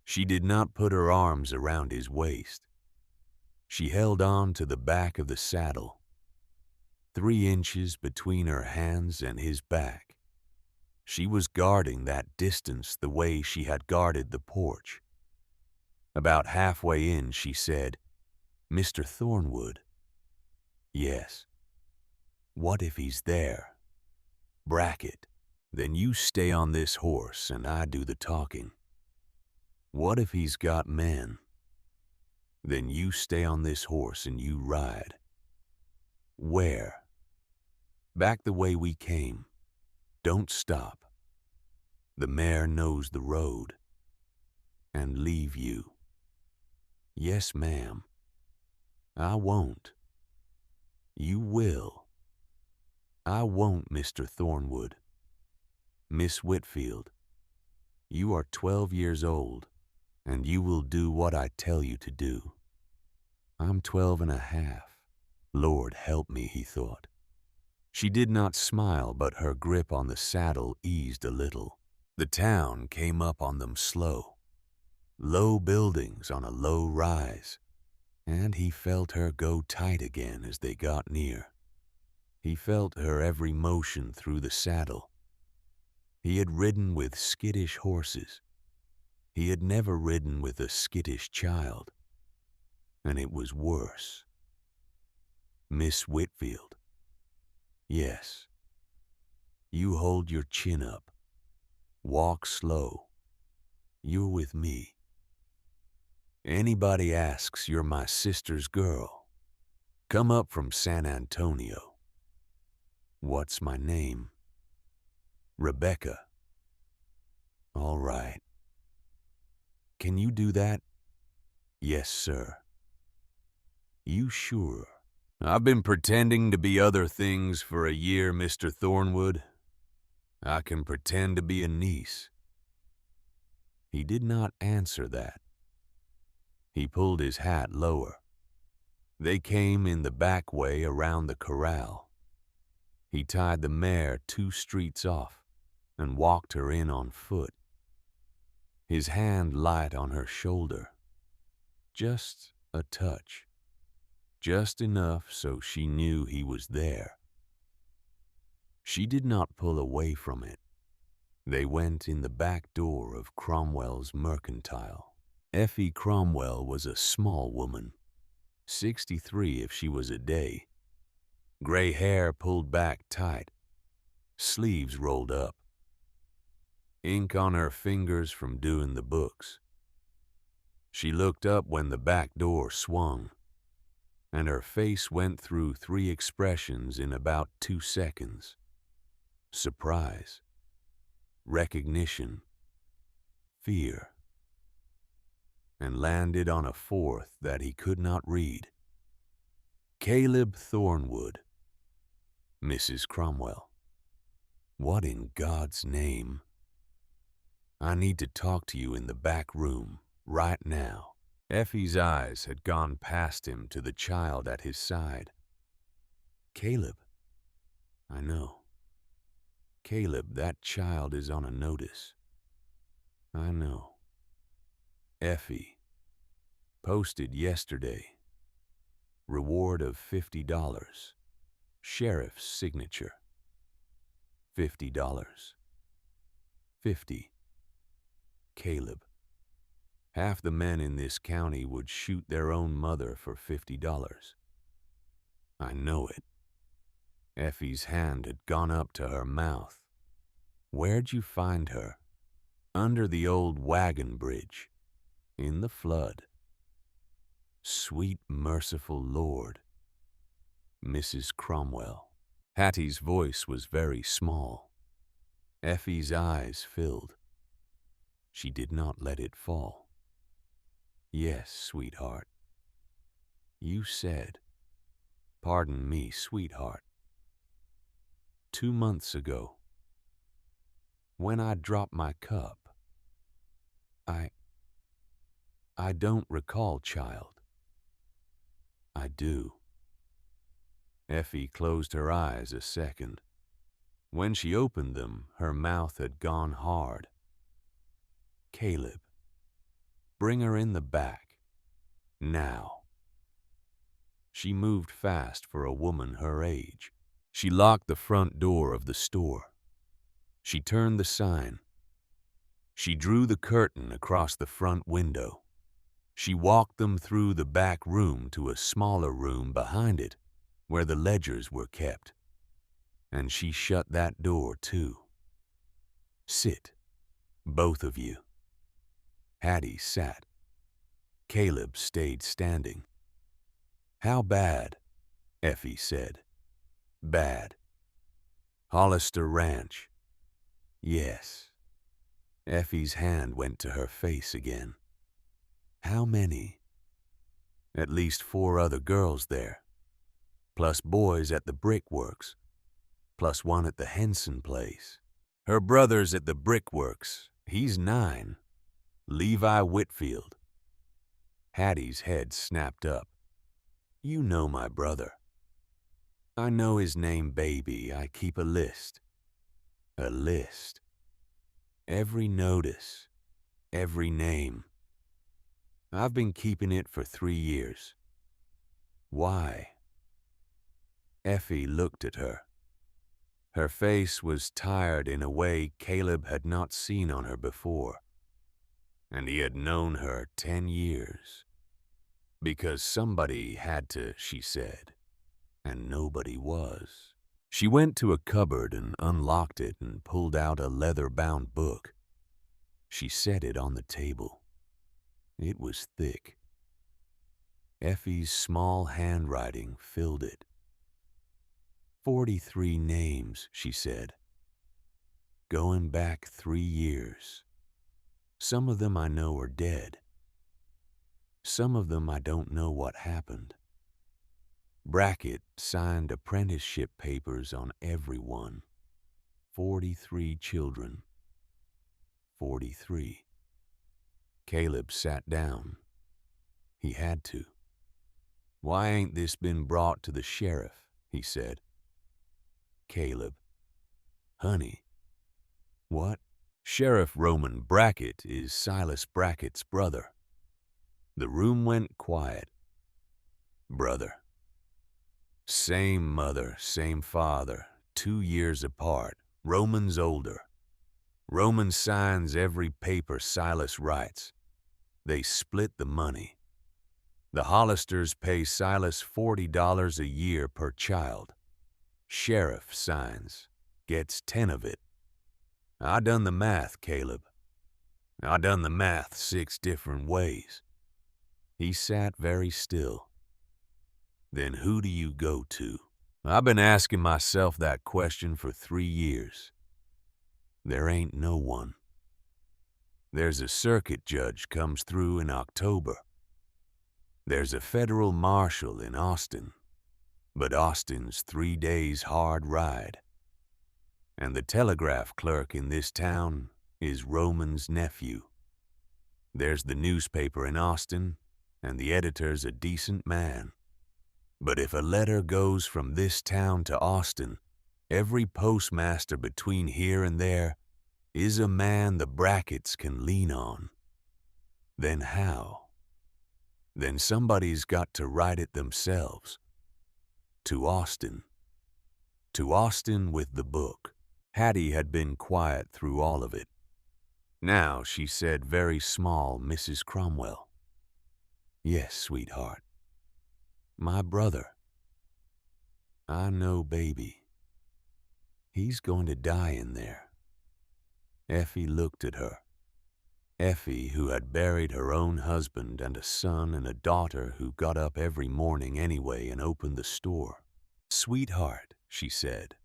She did not put her arms around his waist. She held on to the back of the saddle, 3 inches between her hands and his back. She was guarding that distance the way she had guarded the porch. About halfway in, she said, Mr. Thornwood. Yes. What if he's there? Bracket. Then you stay on this horse and I do the talking. What if he's got men? Then you stay on this horse and you ride. Where? Back the way we came. Don't stop. The mare knows the road. And leave you. Yes, ma'am. I won't. You will. I won't, Mr. Thornwood. Miss Whitfield, you are 12 years old, and you will do what I tell you to do. I'm 12 and a half. Lord help me, he thought. She did not smile, but her grip on the saddle eased a little. The town came up on them slow. Low buildings on a low rise, and he felt her go tight again as they got near. He felt her every motion through the saddle. He had ridden with skittish horses. He had never ridden with a skittish child. And it was worse. Miss Whitfield. Yes. You hold your chin up. Walk slow. You're with me. Anybody asks, you're my sister's girl. Come up from San Antonio. What's my name? Rebecca. All right. Can you do that? Yes, sir. You sure? I've been pretending to be other things for a year, Mr. Thornwood. I can pretend to be a niece. He did not answer that. He pulled his hat lower. They came in the back way around the corral. He tied the mare 2 streets off and walked her in on foot. His hand light on her shoulder. Just a touch. Just enough so she knew he was there. She did not pull away from it. They went in the back door of Cromwell's Mercantile. Effie Cromwell was a small woman, 63 if she was a day. Gray hair pulled back tight, sleeves rolled up. Ink on her fingers from doing the books. She looked up when the back door swung, and her face went through 3 expressions in about 2 seconds. Surprise, recognition, fear, and landed on a 4th that he could not read. Caleb Thornwood, Mrs. Cromwell. What in God's name? I need to talk to you in the back room, right now. Effie's eyes had gone past him to the child at his side. Caleb. I know. Caleb, that child is on a notice. I know. Effie. Posted yesterday. Reward of $50. Sheriff's signature. $50. 50. Caleb. Half the men in this county would shoot their own mother for $50. I know it. Effie's hand had gone up to her mouth. Where'd you find her? Under the old wagon bridge. In the flood. Sweet, merciful Lord. Mrs. Cromwell. Hattie's voice was very small. Effie's eyes filled. She did not let it fall. Yes, sweetheart. You said, pardon me, sweetheart. 2 months ago, when I dropped my cup, I don't recall, child. I do. Effie closed her eyes a second. When she opened them, her mouth had gone hard. Caleb, bring her in the back. Now. She moved fast for a woman her age. She locked the front door of the store. She turned the sign. She drew the curtain across the front window. She walked them through the back room to a smaller room behind it, where the ledgers were kept. And she shut that door too. Sit, both of you. Hattie sat. Caleb stayed standing. How bad? Effie said. Bad. Hollister Ranch. Yes. Effie's hand went to her face again. How many? At least 4 other girls there, plus boys at the brickworks, plus one at the Henson place. Her brother's at the brickworks. He's 9. Levi Whitfield. Hattie's head snapped up. You know my brother. I know his name, baby. I keep a list. A list. Every notice. Every name. I've been keeping it for 3 years. Why? Effie looked at her. Her face was tired in a way Caleb had not seen on her before. And he had known her 10 years. Because somebody had to, she said, and nobody was. She went to a cupboard and unlocked it and pulled out a leather-bound book. She set it on the table. It was thick. Effie's small handwriting filled it. 43 names, she said. Going back 3 years. Some of them I know are dead. Some of them I don't know what happened. Brackett signed apprenticeship papers on everyone. 43 children. 43. Caleb sat down. He had to. Why ain't this been brought to the sheriff? He said. Caleb. Honey. What? Sheriff Roman Brackett is Silas Brackett's brother. The room went quiet. Brother. Same mother, same father, 2 years apart, Roman's older. Roman signs every paper Silas writes. They split the money. The Hollisters pay Silas $40 a year per child. Sheriff signs, gets 10 of it. I done the math, Caleb. I done the math 6 different ways. He sat very still. Then who do you go to? I've been asking myself that question for 3 years. There ain't no one. There's a circuit judge comes through in October. There's a federal marshal in Austin, but Austin's 3 days hard ride. And the telegraph clerk in this town is Roman's nephew. There's the newspaper in Austin, and the editor's a decent man. But if a letter goes from this town to Austin, every postmaster between here and there is a man the Brackets can lean on. Then how? Then somebody's got to write it themselves. To Austin. To Austin with the book. Hattie had been quiet through all of it. Now she said very small, Mrs. Cromwell. Yes, sweetheart. My brother. I know, baby. He's going to die in there. Effie looked at her. Effie, who had buried her own husband and a son and a daughter who got up every morning anyway and opened the store. Sweetheart, she said,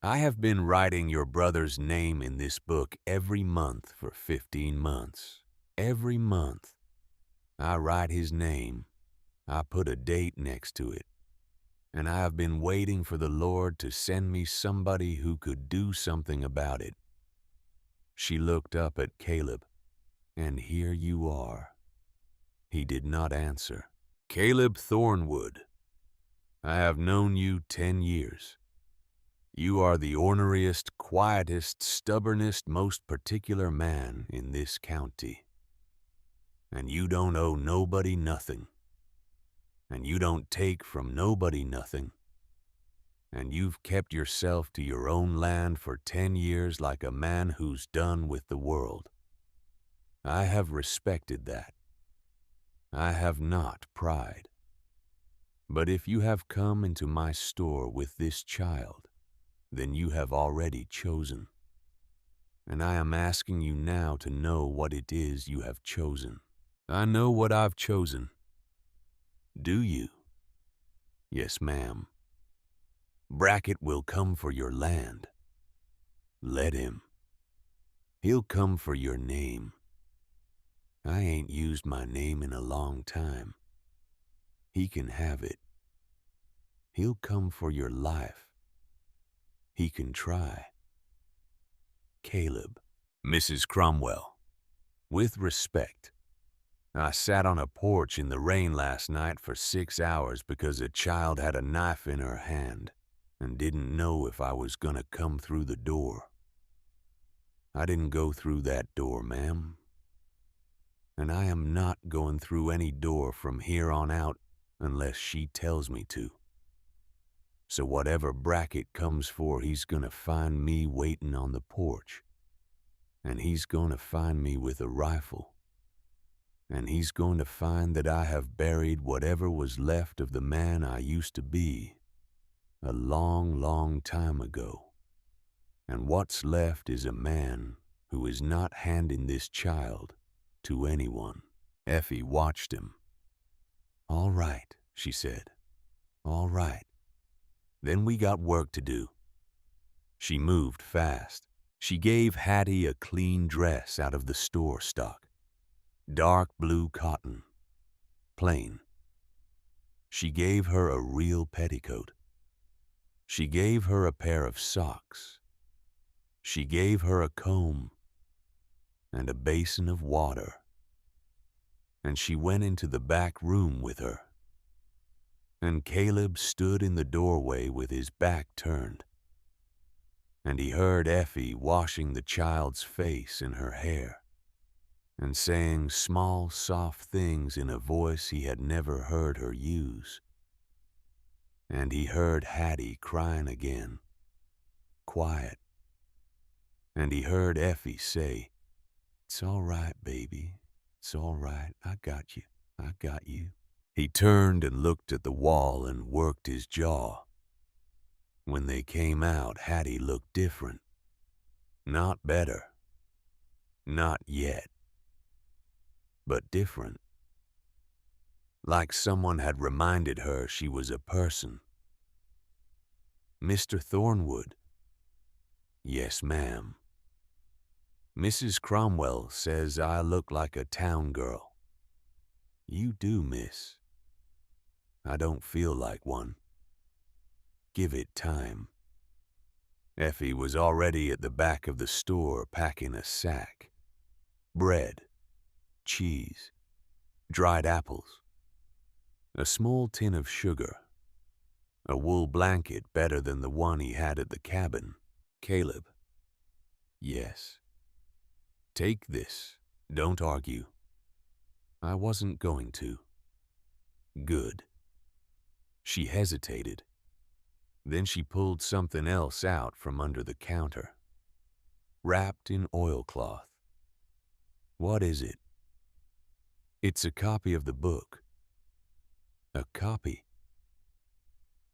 I have been writing your brother's name in this book every month for 15 months. Every month. I write his name. I put a date next to it. And I have been waiting for the Lord to send me somebody who could do something about it. She looked up at Caleb, and here you are. He did not answer. Caleb Thornwood, I have known you 10 years. You are the orneriest, quietest, stubbornest, most particular man in this county. And you don't owe nobody nothing. And you don't take from nobody nothing. And you've kept yourself to your own land for 10 years like a man who's done with the world. I have respected that. I have not pride. But if you have come into my store with this child, then you have already chosen. And I am asking you now to know what it is you have chosen. I know what I've chosen. Do you? Yes, ma'am. Brackett will come for your land. Let him. He'll come for your name. I ain't used my name in a long time. He can have it. He'll come for your life. He can try. Caleb. Mrs. Cromwell. With respect. I sat on a porch in the rain last night for 6 hours because a child had a knife in her hand and didn't know if I was gonna come through the door. I didn't go through that door, ma'am. And I am not going through any door from here on out unless she tells me to. So whatever Brackett comes for, he's gonna find me waiting on the porch. And he's gonna find me with a rifle. And he's going to find that I have buried whatever was left of the man I used to be a long, long time ago. And what's left is a man who is not handing this child to anyone. Effie watched him. All right, she said. All right. Then we got work to do. She moved fast. She gave Hattie a clean dress out of the store stock. Dark blue cotton, plain. She gave her a real petticoat. She gave her a pair of socks. She gave her a comb and a basin of water. And she went into the back room with her. And Caleb stood in the doorway with his back turned. And he heard Effie washing the child's face and her hair, and saying small, soft things in a voice he had never heard her use. And he heard Hattie crying again. quiet, and he heard Effie say, "It's all right, baby. It's all right. I got you. I got you." He turned and looked at the wall and worked his jaw. When they came out, Hattie looked different. Not better. Not yet. But different. Like someone had reminded her she was a person. "Mr. Thornwood." "Yes, ma'am." "Mrs. Cromwell says I look like a town girl." "You do, miss." "I don't feel like one." "Give it time." Effie was already at the back of the store packing a sack. Bread, cheese, dried apples, a small tin of sugar, a wool blanket better than the one he had at the cabin. "Caleb." "Yes." "Take this. Don't argue." "I wasn't going to." "Good." She hesitated. Then she pulled something else out from under the counter, wrapped in oilcloth. "What is it?" "It's a copy of the book." "A copy?"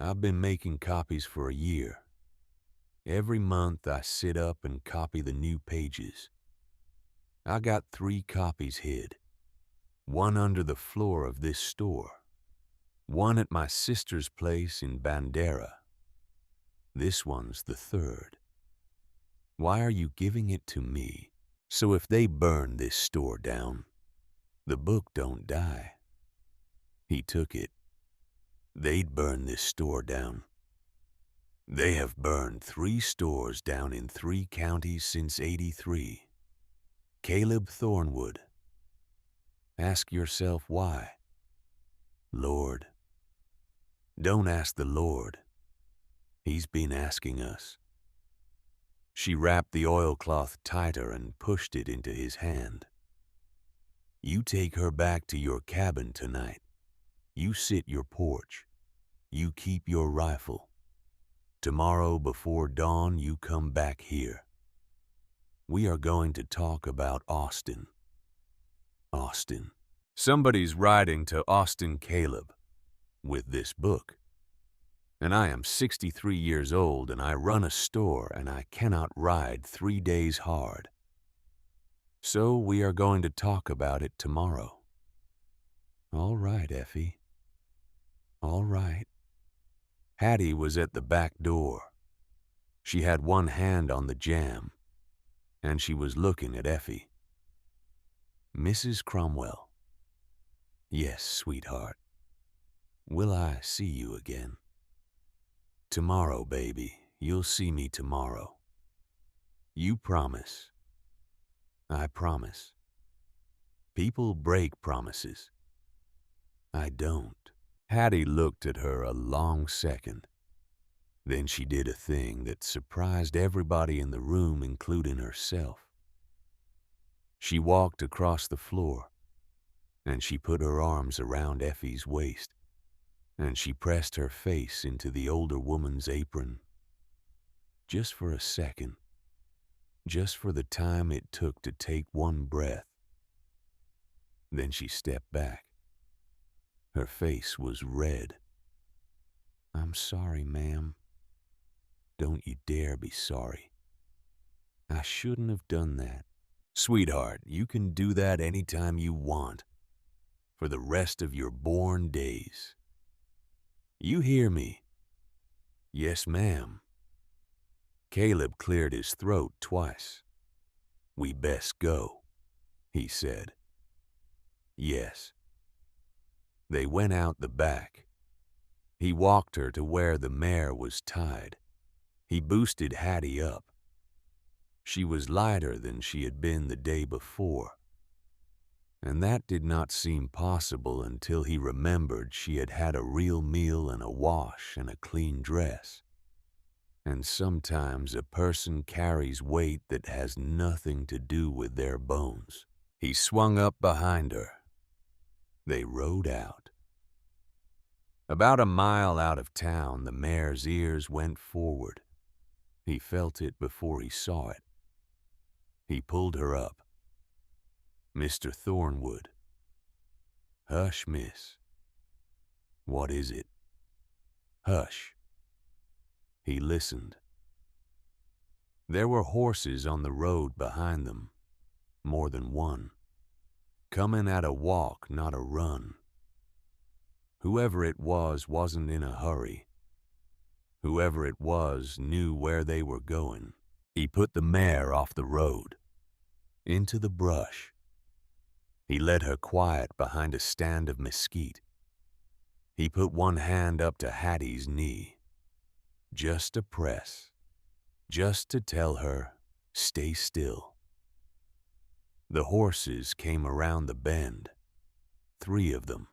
"I've been making copies for a year. Every month I sit up and copy the new pages. I got 3 copies hid. One under the floor of this store. One at my sister's place in Bandera. This one's the 3rd. Why are you giving it to me? So if they burn this store down, the book don't die." He took it. "They'd burn this store down. They have burned 3 stores down in 3 counties since '83. Caleb Thornwood. Ask yourself why." "Lord." "Don't ask the Lord. He's been asking us." She wrapped the oilcloth tighter and pushed it into his hand. "You take her back to your cabin tonight. You sit your porch. You keep your rifle. Tomorrow before dawn you come back here. We are going to talk about Austin." Austin. Somebody's writing to Austin Caleb with this book. And I am 63 years old and I run a store and I cannot ride 3 days hard. So we are going to talk about it tomorrow. "All right, Effie. All right." Hattie was at the back door. She had one hand on the jamb, and she was looking at Effie. "Mrs. Cromwell." "Yes, sweetheart." "Will I see you again?" "Tomorrow, baby. You'll see me tomorrow." "You promise?" "I promise." "People break promises." "I don't." Hattie looked at her a long second. Then she did a thing that surprised everybody in the room, including herself. She walked across the floor, and she put her arms around Effie's waist, and she pressed her face into the older woman's apron. Just for a second. Just for the time it took to take one breath. Then she stepped back. Her face was red. "I'm sorry, ma'am." "Don't you dare be sorry." "I shouldn't have done that." "Sweetheart, you can do that anytime you want. For the rest of your born days. You hear me?" "Yes, ma'am." Caleb cleared his throat twice. "We best go," he said. "Yes." They went out the back. He walked her to where the mare was tied. He boosted Hattie up. She was lighter than she had been the day before. And that did not seem possible until he remembered she had had a real meal and a wash and a clean dress. And sometimes a person carries weight that has nothing to do with their bones. He swung up behind her. They rode out. About a mile out of town, the mare's ears went forward. He felt it before he saw it. He pulled her up. "Mr. Thornwood." "Hush, miss." "What is it?" "Hush." He listened. There were horses on the road behind them, more than one, coming at a walk, not a run. Whoever it was wasn't in a hurry. Whoever it was knew where they were going. He put the mare off the road, into the brush. He led her quiet behind a stand of mesquite. He put one hand up to Hattie's knee, just a press, just to tell her, stay still. The horses came around the bend, 3 of them,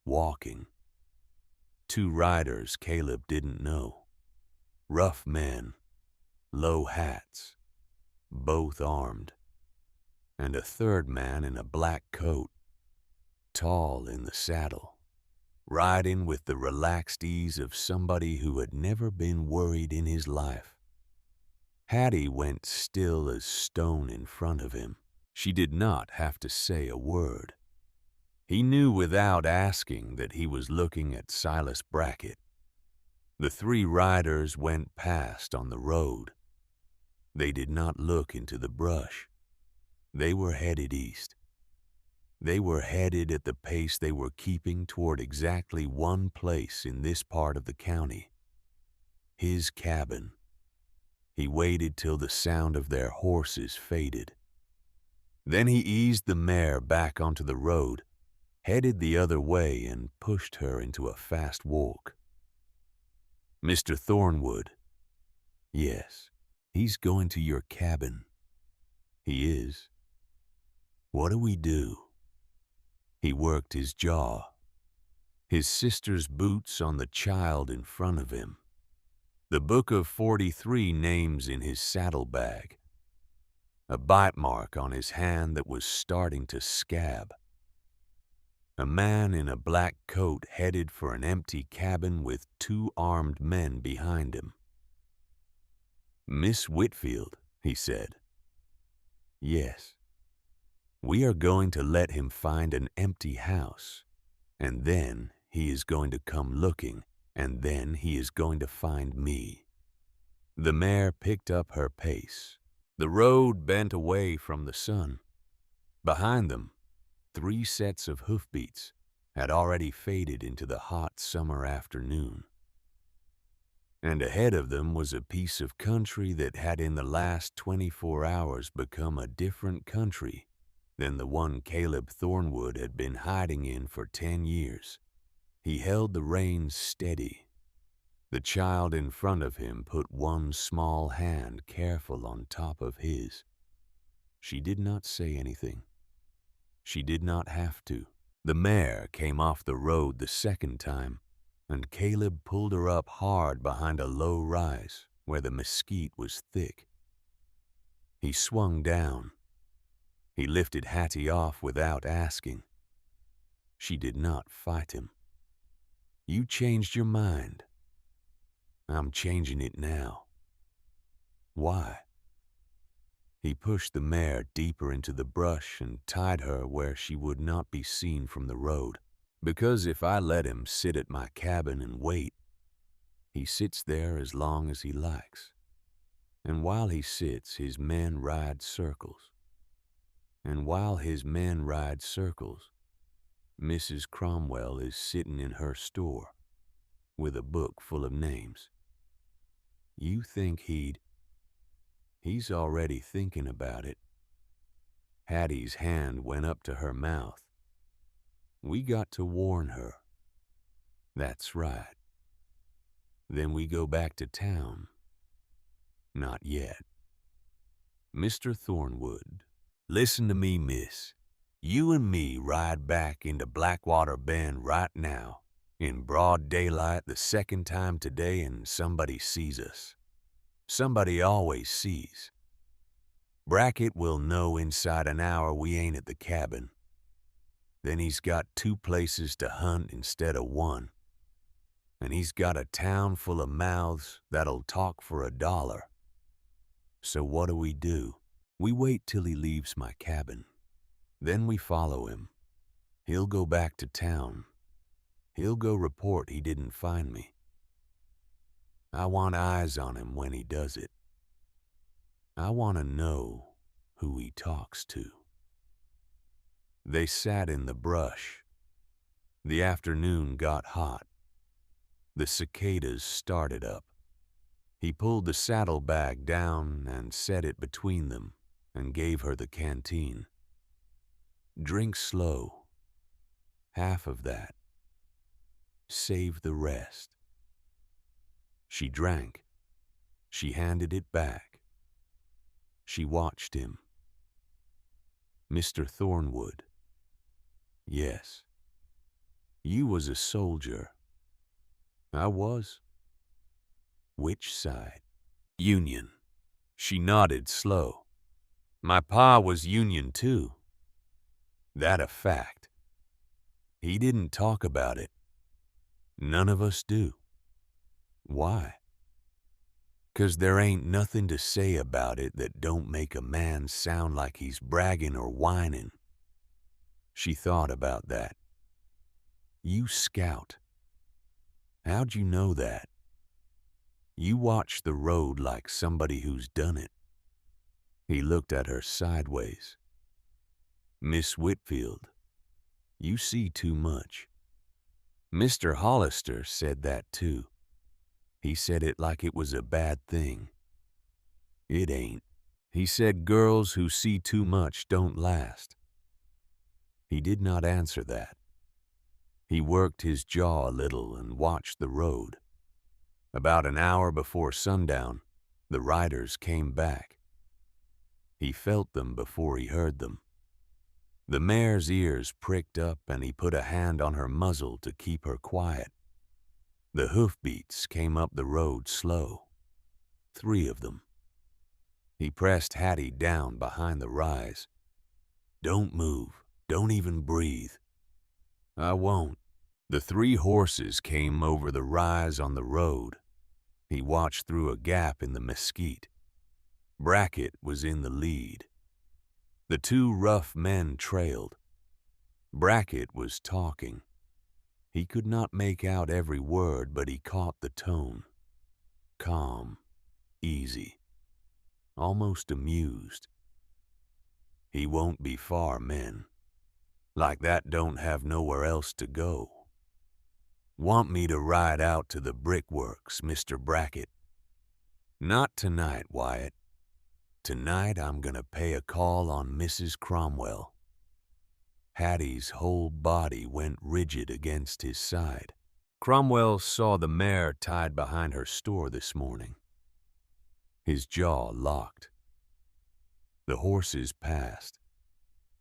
walking. 2 riders Caleb didn't know, rough men, low hats, both armed, and a 3rd man in a black coat, tall in the saddle, riding with the relaxed ease of somebody who had never been worried in his life. Hattie went still as stone in front of him. She did not have to say a word. He knew without asking that he was looking at Silas Brackett. The 3 riders went past on the road. They did not look into the brush. They were headed east. They were headed at the pace they were keeping toward exactly one place in this part of the county. His cabin. He waited till the sound of their horses faded. Then he eased the mare back onto the road, headed the other way, and pushed her into a fast walk. "Mr. Thornwood." "Yes." "He's going to your cabin." "He is." "What do we do?" He worked his jaw. His sister's boots on the child in front of him. The book of 43 names in his saddlebag. A bite mark on his hand that was starting to scab. A man in a black coat headed for an empty cabin with 2 armed men behind him. "Miss Whitfield," he said. "Yes." "We are going to let him find an empty house, and then he is going to come looking, and then he is going to find me." The mare picked up her pace. The road bent away from the sun. Behind them, 3 sets of hoofbeats had already faded into the hot summer afternoon. And ahead of them was a piece of country that had in the last 24 hours become a different country than the one Caleb Thornwood had been hiding in for 10 years. He held the reins steady. The child in front of him put one small hand careful on top of his. She did not say anything. She did not have to. The mare came off the road the second time, and Caleb pulled her up hard behind a low rise where the mesquite was thick. He swung down. He lifted Hattie off without asking. She did not fight him. "You changed your mind." "I'm changing it now." "Why?" He pushed the mare deeper into the brush and tied her where she would not be seen from the road. "Because if I let him sit at my cabin and wait, he sits there as long as he likes. And while he sits, his men ride circles. And while his men ride circles, Mrs. Cromwell is sitting in her store with a book full of names. You think he's already thinking about it." Hattie's hand went up to her mouth. "We got to warn her." "That's right." "Then we go back to town." "Not yet." "Mr. Thornwood, listen to me, miss. You and me ride back into Blackwater Bend right now, in broad daylight the second time today, and somebody sees us. Somebody always sees. Brackett will know inside an hour we ain't at the cabin. Then he's got 2 places to hunt instead of 1. and he's got a town full of mouths that'll talk for $1. So what do? We wait till he leaves my cabin. Then we follow him. He'll go back to town. He'll go report he didn't find me. I want eyes on him when he does it. I want to know who he talks to. They sat in the brush. The afternoon got hot. The cicadas started up. He pulled the saddlebag down and set it between them and gave her the canteen. Drink slow. Half of that. Save the rest. She drank. She handed it back. She watched him. Mr. Thornwood. Yes. You was a soldier. I was. Which side? Union. She nodded slow. My pa was Union too. That a fact. He didn't talk about it. None of us do. Why? 'Cause there ain't nothing to say about it that don't make a man sound like he's bragging or whining. She thought about that. You scout. How'd you know that? You watch the road like somebody who's done it. He looked at her sideways. Miss Whitfield, you see too much. Mr. Hollister said that too. He said it like it was a bad thing. It ain't. He said girls who see too much don't last. He did not answer that. He worked his jaw a little and watched the road. About an hour before sundown, the riders came back. He felt them before he heard them. The mare's ears pricked up and he put a hand on her muzzle to keep her quiet. The hoofbeats came up the road slow. 3 of them. He pressed Hattie down behind the rise. Don't move. Don't even breathe. I won't. The 3 horses came over the rise on the road. He watched through a gap in the mesquite. Brackett was in the lead. The 2 rough men trailed. Brackett was talking. He could not make out every word, but he caught the tone. Calm, easy, almost amused. He won't be far, men. Like that don't have nowhere else to go. Want me to ride out to the brickworks, Mr. Brackett? Not tonight, Wyatt. Tonight I'm gonna pay a call on Mrs. Cromwell. Hattie's whole body went rigid against his side. Cromwell saw the mare tied behind her store this morning. His jaw locked. The horses passed.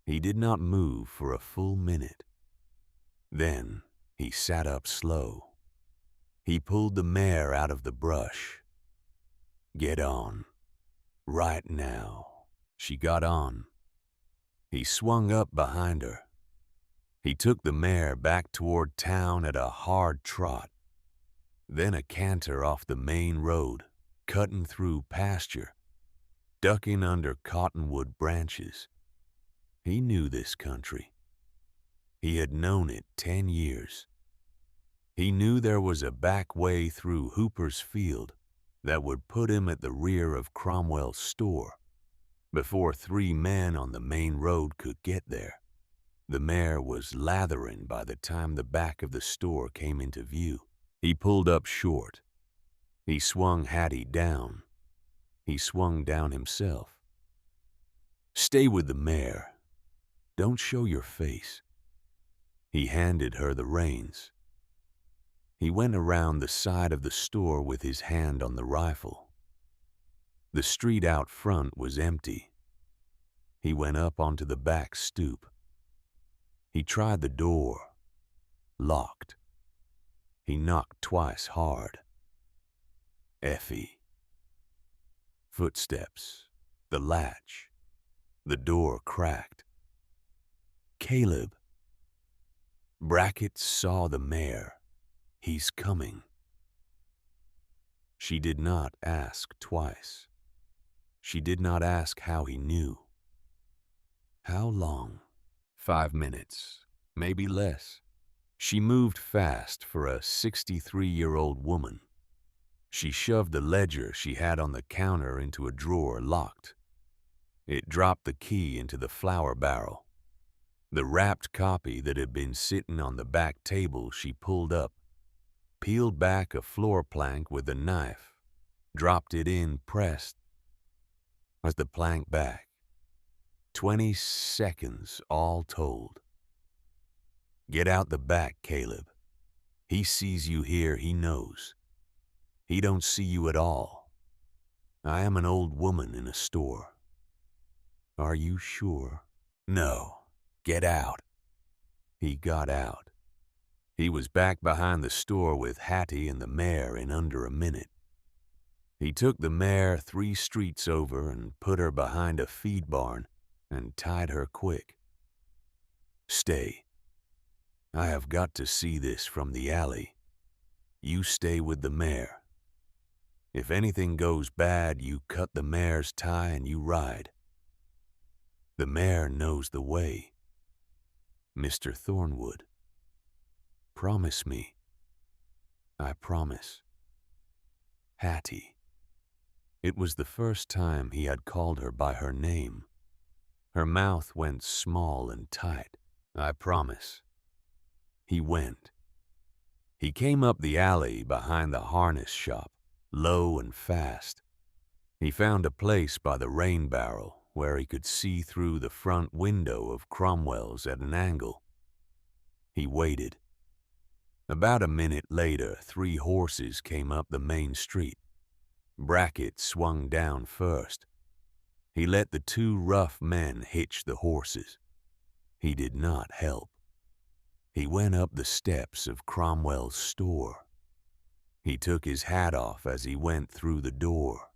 He did not move for a full minute. Then he sat up slow. He pulled the mare out of the brush. Get on. Right now. She got on. He swung up behind her. He took the mare back toward town at a hard trot, then a canter off the main road, cutting through pasture, ducking under cottonwood branches. He knew this country. He had known it 10 years. He knew there was a back way through Hooper's field that would put him at the rear of Cromwell's store before 3 men on the main road could get there. The mare was lathering by the time the back of the store came into view. He pulled up short. He swung Hattie down. He swung down himself. Stay with the mare. Don't show your face. He handed her the reins. He went around the side of the store with his hand on the rifle. The street out front was empty. He went up onto the back stoop. He tried the door. Locked. He knocked twice hard. Effie. Footsteps. The latch. The door cracked. Caleb. Brackett saw the mare. He's coming. She did not ask twice. She did not ask how he knew. How long? 5 minutes, maybe less. She moved fast for a 63-year-old woman. She shoved the ledger she had on the counter into a drawer locked. It dropped the key into the flour barrel. The wrapped copy that had been sitting on the back table she pulled up, peeled back a floor plank with a knife, dropped it in, pressed as the plank back. 20 seconds all told. Get out the back, Caleb. He sees you here, he knows. He don't see you at all. I am an old woman in a store. Are you sure? No. Get out. He got out. He was back behind the store with Hattie and the mare in under a minute. He took the mare 3 streets over and put her behind a feed barn and tied her quick. Stay. I have got to see this from the alley. You stay with the mare. If anything goes bad, you cut the mare's tie and you ride. The mare knows the way. Mr. Thornwood. Promise me. I promise. Hattie. It was the first time he had called her by her name. Her mouth went small and tight. I promise. He went. He came up the alley behind the harness shop, low and fast. He found a place by the rain barrel where he could see through the front window of Cromwell's at an angle. He waited. About a minute later, 3 horses came up the main street. Brackett swung down first. He let the 2 rough men hitch the horses. He did not help. He went up the steps of Cromwell's store. He took his hat off as he went through the door.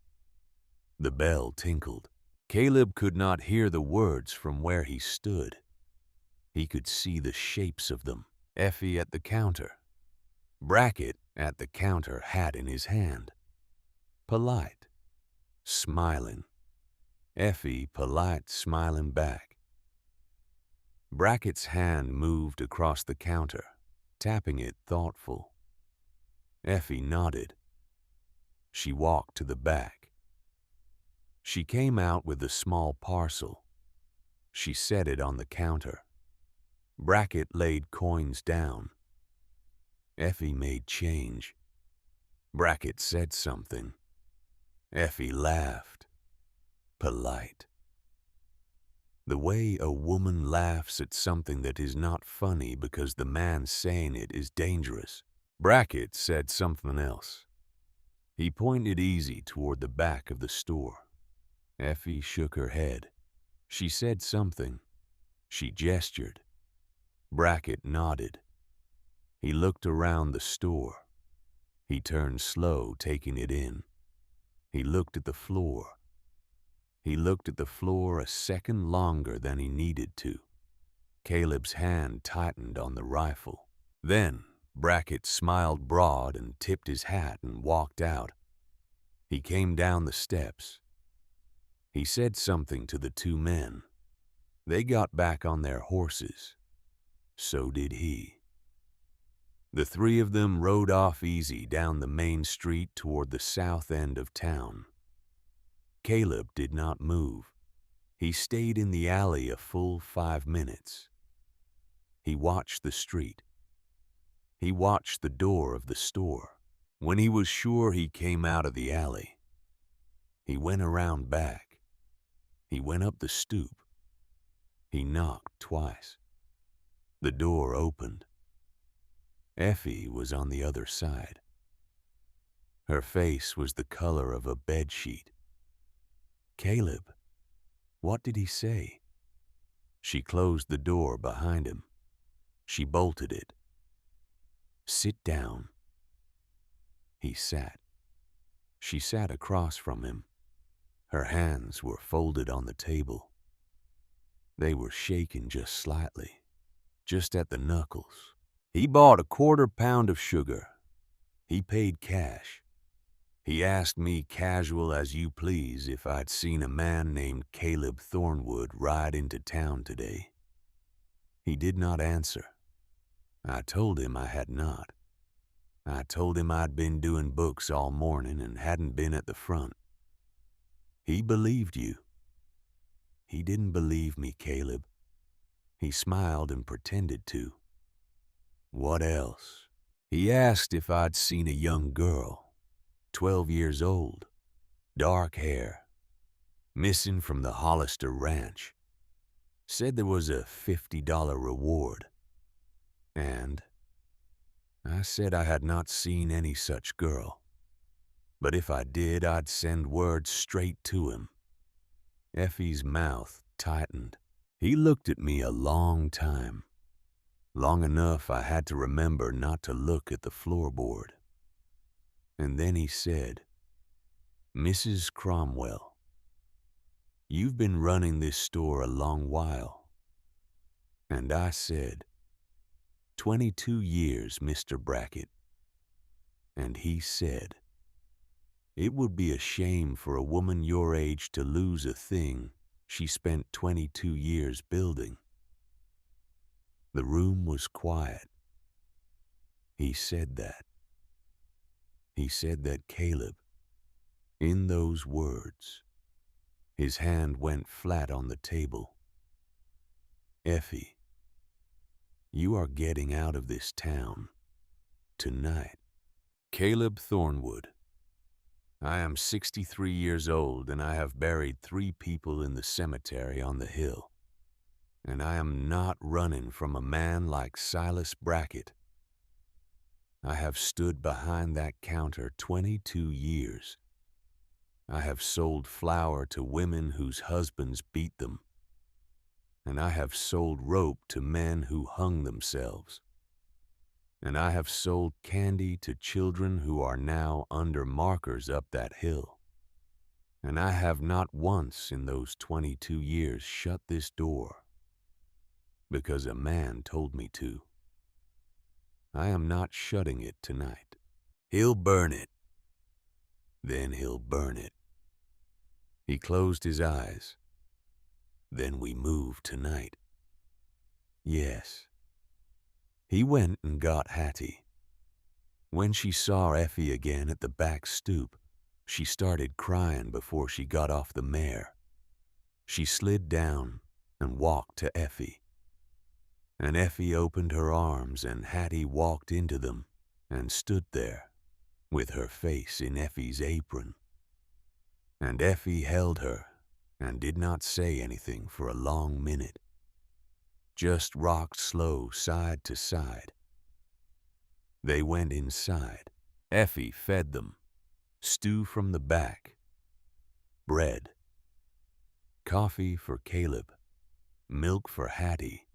The bell tinkled. Caleb could not hear the words from where he stood. He could see the shapes of them. Effie at the counter. Brackett at the counter, hat in his hand. Polite. Smiling. Effie polite, smiling back. Brackett's hand moved across the counter, tapping it thoughtful. Effie nodded. She walked to the back. She came out with a small parcel. She set it on the counter. Brackett laid coins down. Effie made change. Brackett said something. Effie laughed. Polite. The way a woman laughs at something that is not funny because the man saying it is dangerous. Brackett said something else. He pointed easy toward the back of the store. Effie shook her head. She said something. She gestured. Brackett nodded. He looked around the store. He turned slow, taking it in. He looked at the floor. He looked at the floor a second longer than he needed to. Caleb's hand tightened on the rifle. Then Brackett smiled broad and tipped his hat and walked out. He came down the steps. He said something to the 2 men. They got back on their horses. So did he. The 3 of them rode off easy down the main street toward the south end of town. Caleb did not move. He stayed in the alley a full 5 minutes. He watched the street. He watched the door of the store. When he was sure he came out of the alley, he went around back. He went up the stoop. He knocked twice. The door opened. Effie was on the other side. Her face was the color of a bedsheet. Caleb, what did he say? She closed the door behind him. She bolted it. Sit down. He sat. She sat across from him. Her hands were folded on the table. They were shaking just slightly, just at the knuckles. He bought a 1/4 pound of sugar, He paid cash. He asked me casual as you please if I'd seen a man named Caleb Thornwood ride into town today. He did not answer. I told him I had not. I told him I'd been doing books all morning and hadn't been at the front. He believed you. He didn't believe me, Caleb. He smiled and pretended to. What else? He asked if I'd seen a young girl, 12 years old, dark hair, missing from the Hollister Ranch. Said there was a $50 reward. And I said I had not seen any such girl. But if I did, I'd send word straight to him. Effie's mouth tightened. He looked at me a long time. Long enough I had to remember not to look at the floorboard. And then he said, Mrs. Cromwell, you've been running this store a long while. And I said, 22 years, Mr. Brackett. And he said, it would be a shame for a woman your age to lose a thing she spent 22 years building. The room was quiet. He said that. He said that Caleb, in those words, his hand went flat on the table. Effie, you are getting out of this town tonight. Caleb Thornwood. I am 63 years old and I have buried 3 people in the cemetery on the hill. And I am not running from a man like Silas Brackett. I have stood behind that counter 22 years. I have sold flour to women whose husbands beat them. And I have sold rope to men who hung themselves. And I have sold candy to children who are now under markers up that hill. And I have not once in those 22 years shut this door because a man told me to. I am not shutting it tonight. He'll burn it. Then he'll burn it. He closed his eyes. Then we move tonight. Yes. He went and got Hattie. When she saw Effie again at the back stoop, she started crying before she got off the mare. She slid down and walked to Effie. And Effie opened her arms and Hattie walked into them and stood there with her face in Effie's apron. And Effie held her and did not say anything for a long minute. Just rocked slow side to side. They went inside. Effie fed them. Stew from the back. Bread. Coffee for Caleb. Milk for Hattie.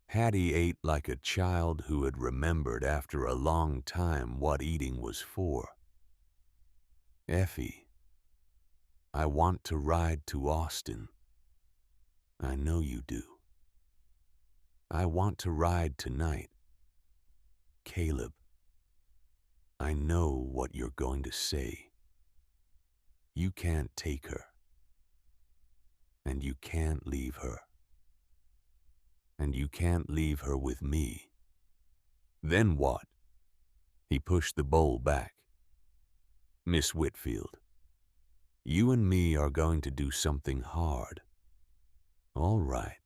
Hattie ate like a child who had remembered after a long time what eating was for. Effie, I want to ride to Austin. I know you do. I want to ride tonight. Caleb, I know what you're going to say. You can't take her. And you can't leave her. And you can't leave her with me. Then what? He pushed the bowl back. Miss Whitfield, you and me are going to do something hard. All right.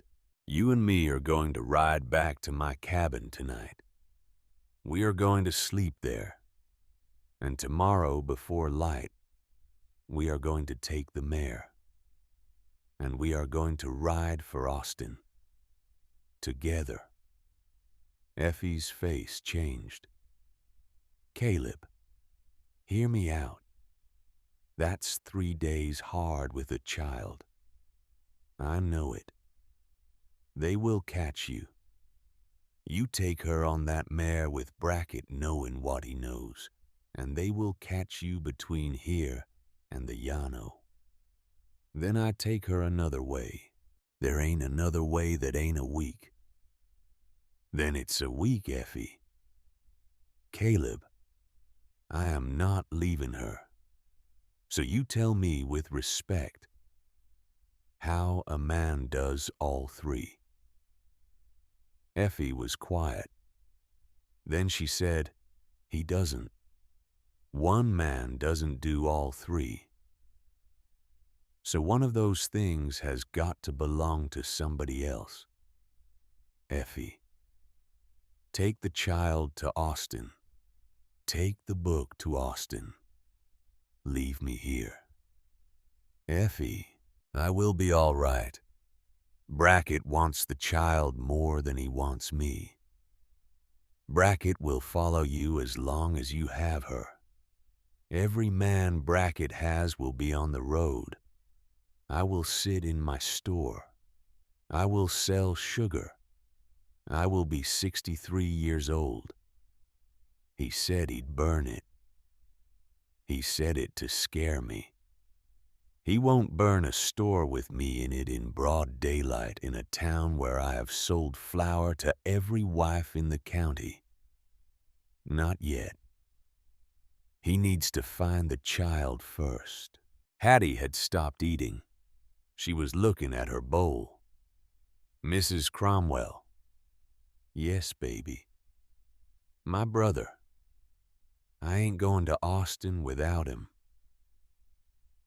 You and me are going to ride back to my cabin tonight. We are going to sleep there. And tomorrow before light, we are going to take the mare. And we are going to ride for Austin. Together. Effie's face changed. Caleb, hear me out. That's 3 days hard with a child. I know it. They will catch you. You take her on that mare with Brackett knowing what he knows, and they will catch you between here and the Llano. Then I take her another way. There ain't another way that ain't a week. Then it's a week, Effie. Caleb, I am not leaving her. So you tell me with respect how a man does all three." Effie was quiet. Then she said, "He doesn't. One man doesn't do all three. So one of those things has got to belong to somebody else. Effie, take the child to Austin. Take the book to Austin. Leave me here." "Effie, I will be all right. Brackett wants the child more than he wants me. Brackett will follow you as long as you have her. Every man Brackett has will be on the road. I will sit in my store. I will sell sugar. I will be 63 years old. He said he'd burn it. He said it to scare me. He won't burn a store with me in it in broad daylight in a town where I have sold flour to every wife in the county. Not yet. He needs to find the child first." Hattie had stopped eating. She was looking at her bowl. "Mrs. Cromwell." "Yes, baby." "My brother. I ain't going to Austin without him."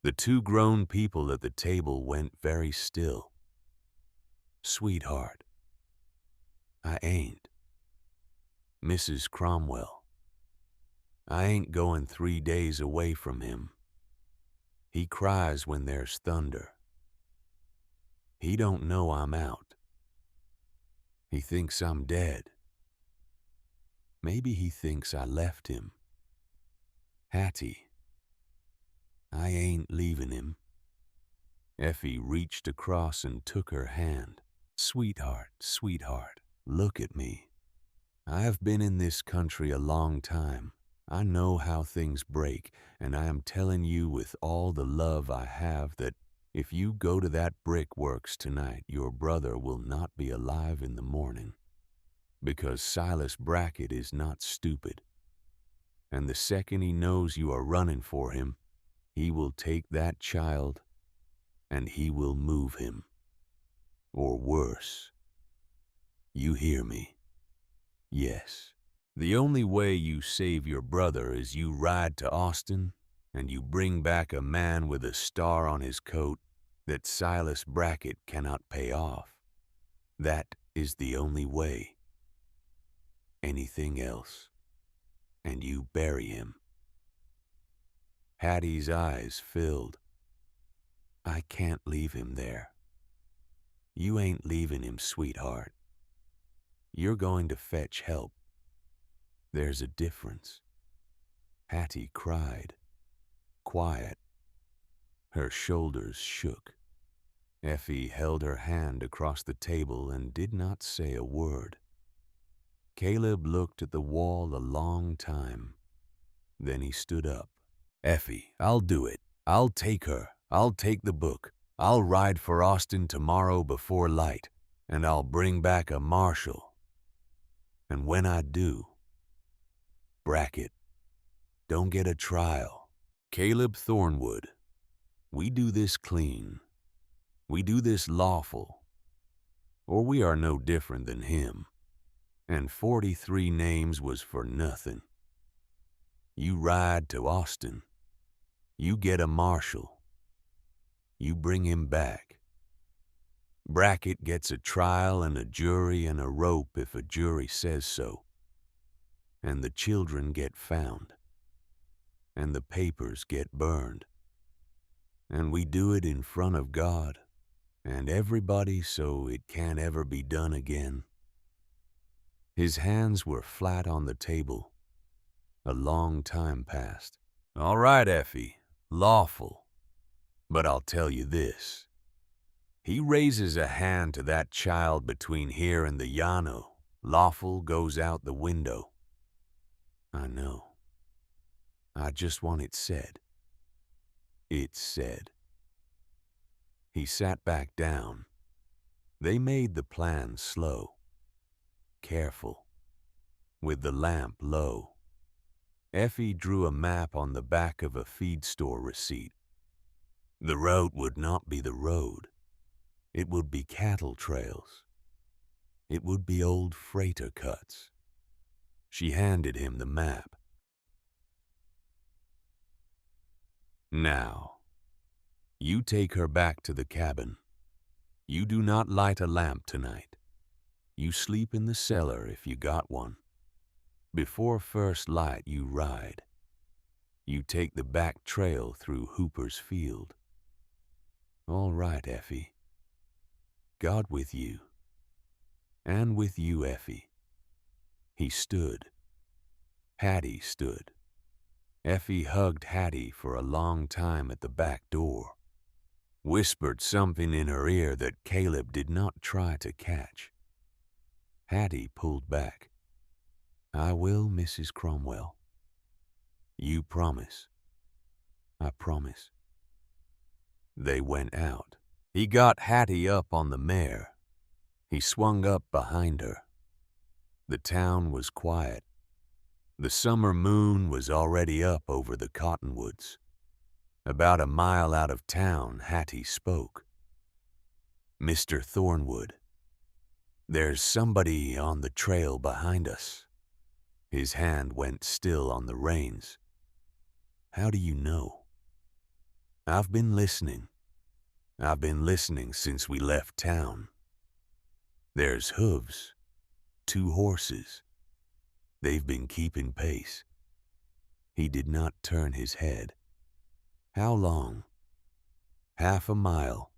The two grown people at the table went very still. "Sweetheart, I ain't. Mrs. Cromwell, I ain't going 3 days away from him. He cries when there's thunder. He don't know I'm out. He thinks I'm dead. Maybe he thinks I left him. Hattie, I ain't leaving him." Effie reached across and took her hand. "Sweetheart, sweetheart, look at me. I have been in this country a long time. I know how things break, and I am telling you with all the love I have that if you go to that brick works tonight, your brother will not be alive in the morning. Because Silas Brackett is not stupid. And the second he knows you are running for him, he will take that child and he will move him. Or worse. You hear me? Yes. The only way you save your brother is you ride to Austin and you bring back a man with a star on his coat that Silas Brackett cannot pay off. That is the only way. Anything else, and you bury him." Hattie's eyes filled. "I can't leave him there." "You ain't leaving him, sweetheart. You're going to fetch help. There's a difference." Hattie cried. Quiet. Her shoulders shook. Effie held her hand across the table and did not say a word. Caleb looked at the wall a long time. Then he stood up. "Effie, I'll do it. I'll take her. I'll take the book. I'll ride for Austin tomorrow before light, and I'll bring back a marshal. And when I do, Brackett, don't get a trial. Caleb Thornwood, we do this clean. We do this lawful, or we are no different than him. And 43 names was for nothing. You ride to Austin. You get a marshal. You bring him back. Brackett gets a trial and a jury and a rope if a jury says so. And the children get found. And the papers get burned. And we do it in front of God and everybody so it can't ever be done again." His hands were flat on the table. A long time passed. "All right, Effie, lawful. But I'll tell you this. He raises a hand to that child between here and the Llano. Lawful goes out the window." "I know. I just want it said." "It's said." He sat back down. They made the plan slow, careful, with the lamp low. Effie drew a map on the back of a feed store receipt. The road would not be the road. It would be cattle trails. It would be old freighter cuts. She handed him the map. Now, you take her back to the cabin. You do not light a lamp tonight. You sleep in the cellar if you got one. Before first light, you ride. You take the back trail through Hooper's field. All right, Effie. God with you. And with you, Effie. He stood. Hattie stood. Effie hugged Hattie for a long time at the back door, whispered something in her ear that Caleb did not try to catch. Hattie pulled back. I will, Mrs. Cromwell. You promise. I promise. They went out. He got Hattie up on the mare. He swung up behind her. The town was quiet. The summer moon was already up over the cottonwoods. About a mile out of town, Hattie spoke. Mr. Thornwood, there's somebody on the trail behind us. His hand went still on the reins. How do you know? I've been listening. I've been listening since we left town. There's hooves, 2 horses. They've been keeping pace. He did not turn his head. How long? Half a mile.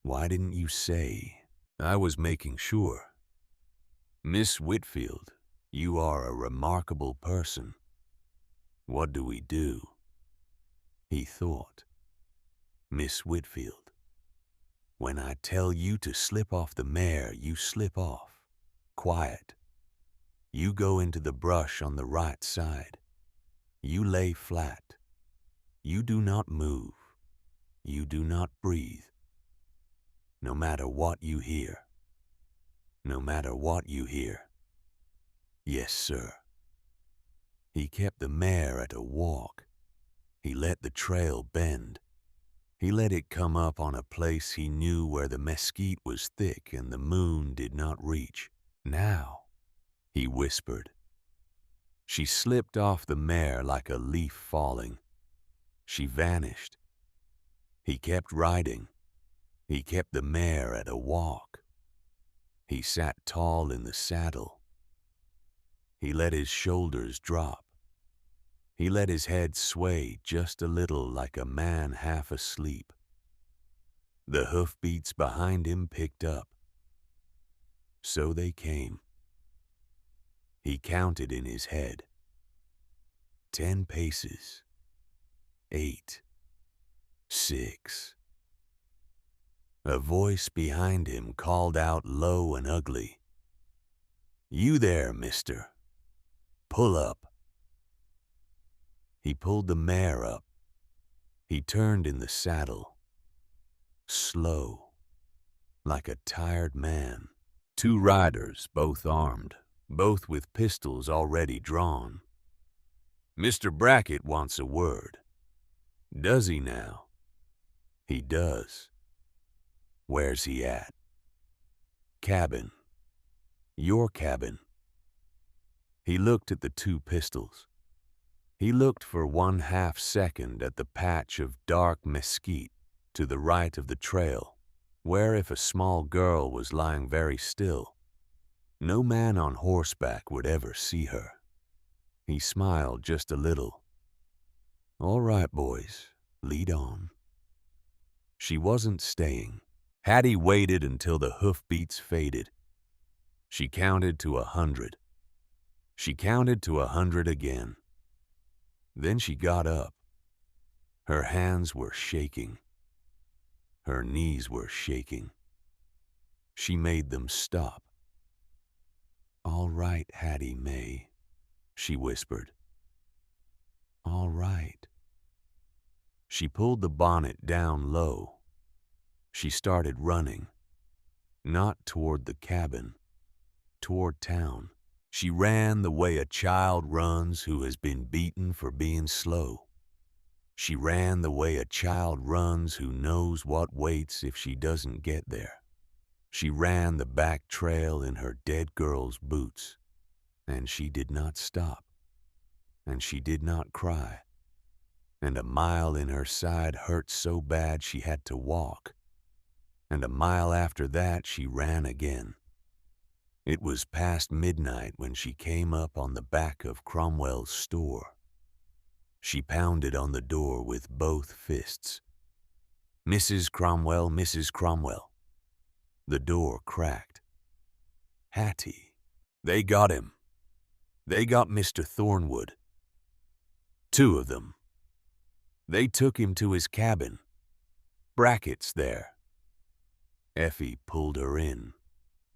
Why didn't you say? I was making sure. Miss Whitfield, you are a remarkable person. What do we do? He thought. Miss Whitfield, when I tell you to slip off the mare, you slip off. Quiet. You go into the brush on the right side. You lay flat. You do not move. You do not breathe. No matter what you hear. No matter what you hear. Yes, sir. He kept the mare at a walk. He let the trail bend. He let it come up on a place he knew where the mesquite was thick and the moon did not reach. Now, he whispered. She slipped off the mare like a leaf falling. She vanished. He kept riding. He kept the mare at a walk. He sat tall in the saddle. He let his shoulders drop. He let his head sway just a little like a man half asleep. The hoofbeats behind him picked up. So they came. He counted in his head. 10 paces. 8. 6. A voice behind him called out low and ugly. You there, mister. Pull up. He pulled the mare up. He turned in the saddle. Slow, like a tired man. 2 riders, both armed, both with pistols already drawn. Mr. Brackett wants a word. Does he now? He does. Where's he at? Cabin. Your cabin. He looked at the 2 pistols. He looked for 1/2 second at the patch of dark mesquite to the right of the trail, where if a small girl was lying very still, no man on horseback would ever see her. He smiled just a little. All right, boys, lead on. She wasn't staying. Hattie waited until the hoofbeats faded. She counted to 100. She counted to 100 again. Then she got up. Her hands were shaking. Her knees were shaking. She made them stop. All right, Hattie Mae, she whispered. All right. She pulled the bonnet down low. She started running, not toward the cabin, toward town. She ran the way a child runs who has been beaten for being slow. She ran the way a child runs who knows what waits if she doesn't get there. She ran the back trail in her dead girl's boots, and she did not stop, and she did not cry, and a mile in her side hurt so bad she had to walk, and a mile after that she ran again. It was past midnight when she came up on the back of Cromwell's store. She pounded on the door with both fists. "Mrs. Cromwell, Mrs. Cromwell." The door cracked. "Hattie, they got him. They got Mr. Thornwood. 2 of them. They took him to his cabin. Brackett's there." Effie pulled her in,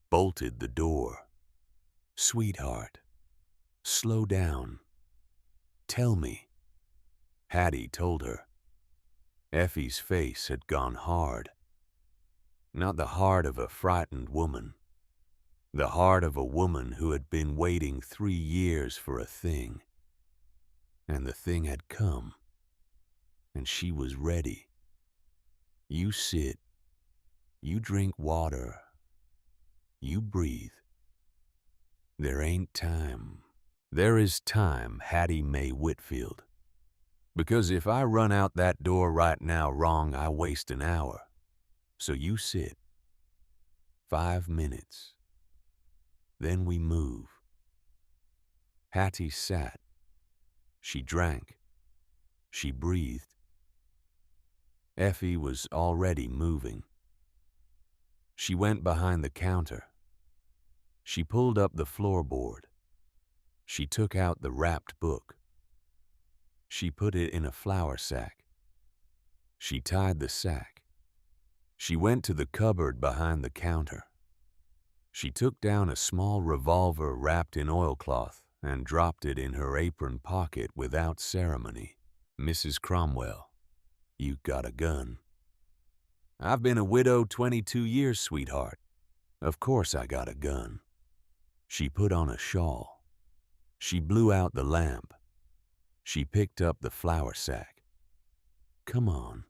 bolted the door. "Sweetheart, slow down. Tell me." Hattie told her. Effie's face had gone hard. Not the heart of a frightened woman. The heart of a woman who had been waiting 3 years for a thing. And the thing had come. And she was ready. "You sit. You drink water. You breathe. There ain't time." "There is time, Hattie Mae Whitfield. Because if I run out that door right now wrong, I waste an hour. So you sit. 5 minutes. Then we move." Hattie sat. She drank. She breathed. Effie was already moving. She went behind the counter. She pulled up the floorboard. She took out the wrapped book. She put it in a flour sack. She tied the sack. She went to the cupboard behind the counter. She took down a small revolver wrapped in oilcloth and dropped it in her apron pocket without ceremony. "Mrs. Cromwell, you got a gun." "I've been a widow 22 years, sweetheart. Of course I got a gun." She put on a shawl. She blew out the lamp. She picked up the flour sack. "Come on."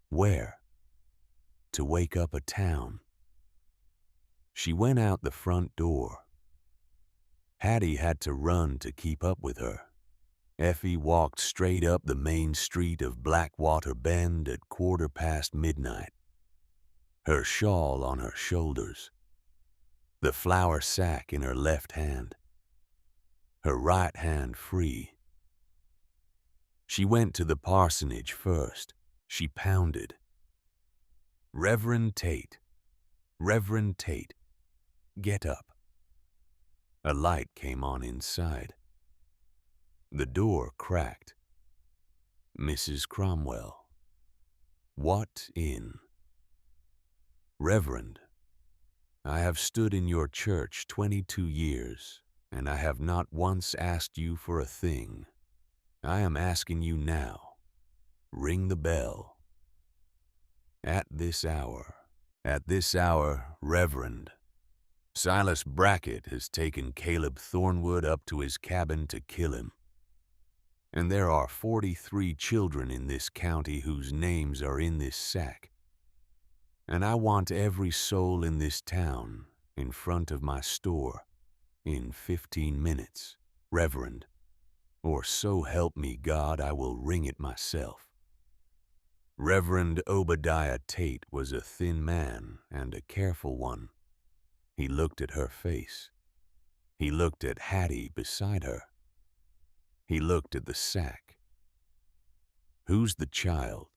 "Where?" "To wake up a town." She went out the front door. Hattie had to run to keep up with her. Effie walked straight up the main street of Blackwater Bend at midnight, her shawl on her shoulders, the flour sack in her left hand, her right hand free. She went to the parsonage first. She pounded. "Reverend Tate, Reverend Tate, get up." A light came on inside. The door cracked. "Mrs. Cromwell." "What in?" "Reverend, I have stood in your church 22 years, and I have not once asked you for a thing. I am asking you now. Ring the bell." At this hour, Reverend, Silas Brackett has taken Caleb Thornwood up to his cabin to kill him. And there are 43 children in this county whose names are in this sack. And I want every soul in this town in front of my store in 15 minutes, Reverend, or so help me God, I will ring it myself. Reverend Obadiah Tate was a thin man and a careful one. He looked at her face. He looked at Hattie beside her. He looked at the sack. "Who's the child?"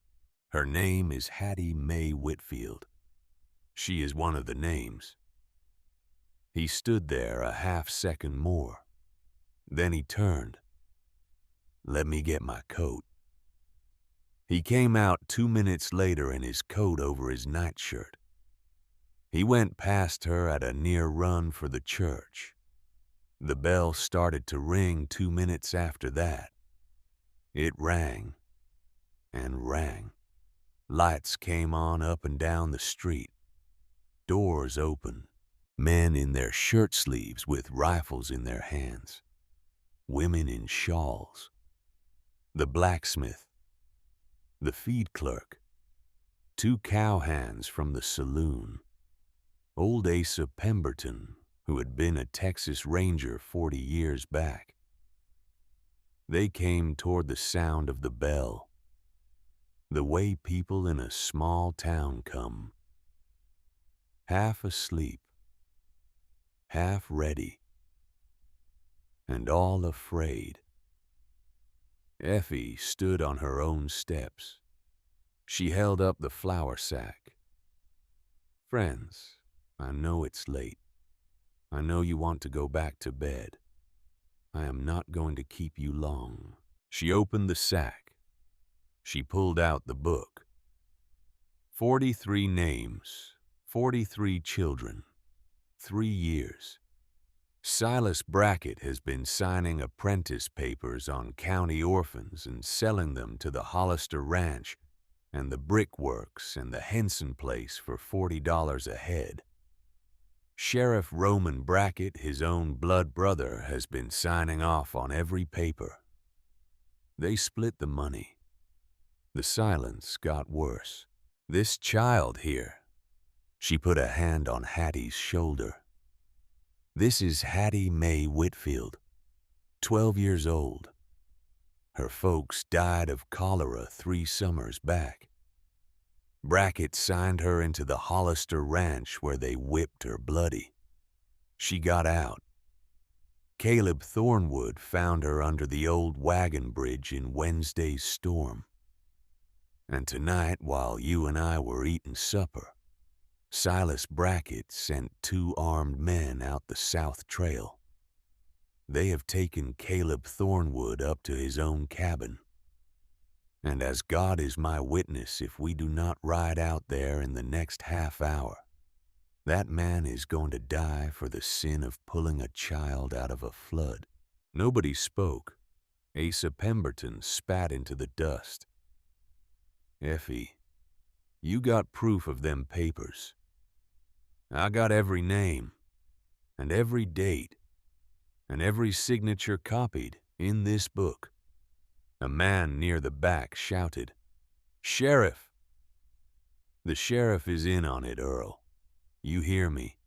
"Her name is Hattie Mae Whitfield. She is one of the names." He stood there a half-second more. Then he turned. "Let me get my coat." He came out 2 minutes later in his coat over his nightshirt. He went past her at a near run for the church. The bell started to ring 2 minutes after that. It rang and rang. Lights came on up and down the street. Doors opened. Men in their shirt sleeves with rifles in their hands. Women in shawls. The blacksmith. The feed clerk. 2 cowhands from the saloon. Old Asa Pemberton, who had been a Texas Ranger 40 years back. They came toward the sound of the bell, the way people in a small town come, half asleep, half ready, and all afraid. Effie stood on her own steps. She held up the flour sack. "Friends, I know it's late. I know you want to go back to bed. I am not going to keep you long." She opened the sack. She pulled out the book. 43 names, 43 children, 3 years. Silas Brackett has been signing apprentice papers on county orphans and selling them to the Hollister Ranch and the Brickworks and the Henson Place for $40 a head. Sheriff Roman Brackett, his own blood brother, has been signing off on every paper. They split the money. The silence got worse. "This child here," she put a hand on Hattie's shoulder. "This is Hattie Mae Whitfield, 12 years old. Her folks died of cholera 3 summers back. Brackett signed her into the Hollister Ranch where they whipped her bloody. She got out. Caleb Thornwood found her under the old wagon bridge in Wednesday's storm. And tonight, while you and I were eating supper, Silas Brackett sent 2 armed men out the South Trail. They have taken Caleb Thornwood up to his own cabin. And as God is my witness, if we do not ride out there in the next half hour, that man is going to die for the sin of pulling a child out of a flood." Nobody spoke. Asa Pemberton spat into the dust. "Effie, you got proof of them papers. I got every name, and every date, and every signature copied in this book." A man near the back shouted, "Sheriff!" "The sheriff is in on it, Earl. You hear me?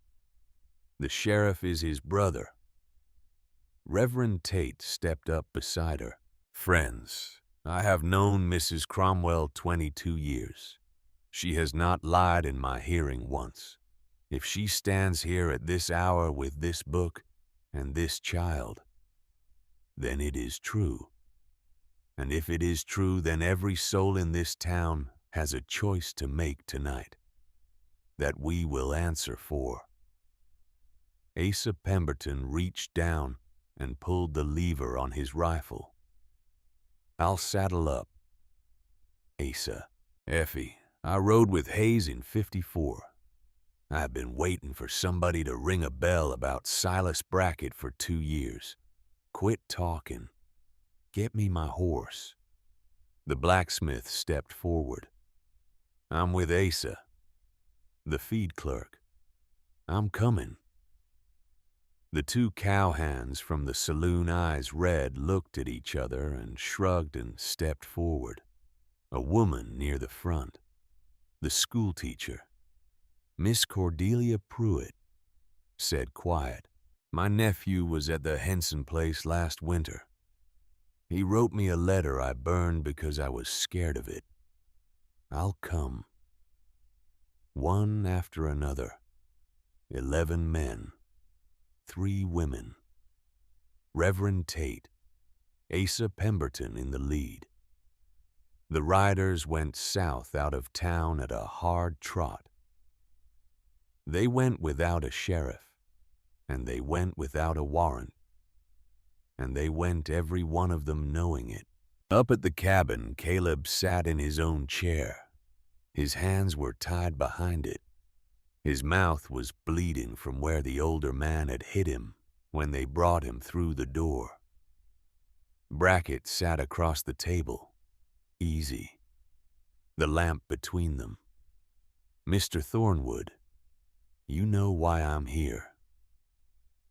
The sheriff is his brother." Reverend Tate stepped up beside her. "Friends, I have known Mrs. Cromwell 22 years. She has not lied in my hearing once. If she stands here at this hour with this book and this child, then it is true. And if it is true, then every soul in this town has a choice to make tonight that we will answer for." Asa Pemberton reached down and pulled the lever on his rifle. "I'll saddle up." "Asa." "Effie, I rode with Hayes in '54. I've been waiting for somebody to ring a bell about Silas Brackett for 2 years. Quit talking. Get me my horse." The blacksmith stepped forward. "I'm with Asa." The feed clerk. "I'm coming." The 2 cowhands from the saloon, eyes red, looked at each other and shrugged and stepped forward. A woman near the front. The schoolteacher. Miss Cordelia Pruitt said quiet, "My nephew was at the Henson place last winter. He wrote me a letter I burned because I was scared of it. I'll come." One after another. 11 men. 3 women. Reverend Tate. Asa Pemberton in the lead. The riders went south out of town at a hard trot. They went without a sheriff, and they went without a warrant, and they went every one of them knowing it. Up at the cabin, Caleb sat in his own chair. His hands were tied behind it. His mouth was bleeding from where the older man had hit him when they brought him through the door. Brackett sat across the table, easy, the lamp between them. Mr. Thornwood, You know why I'm here.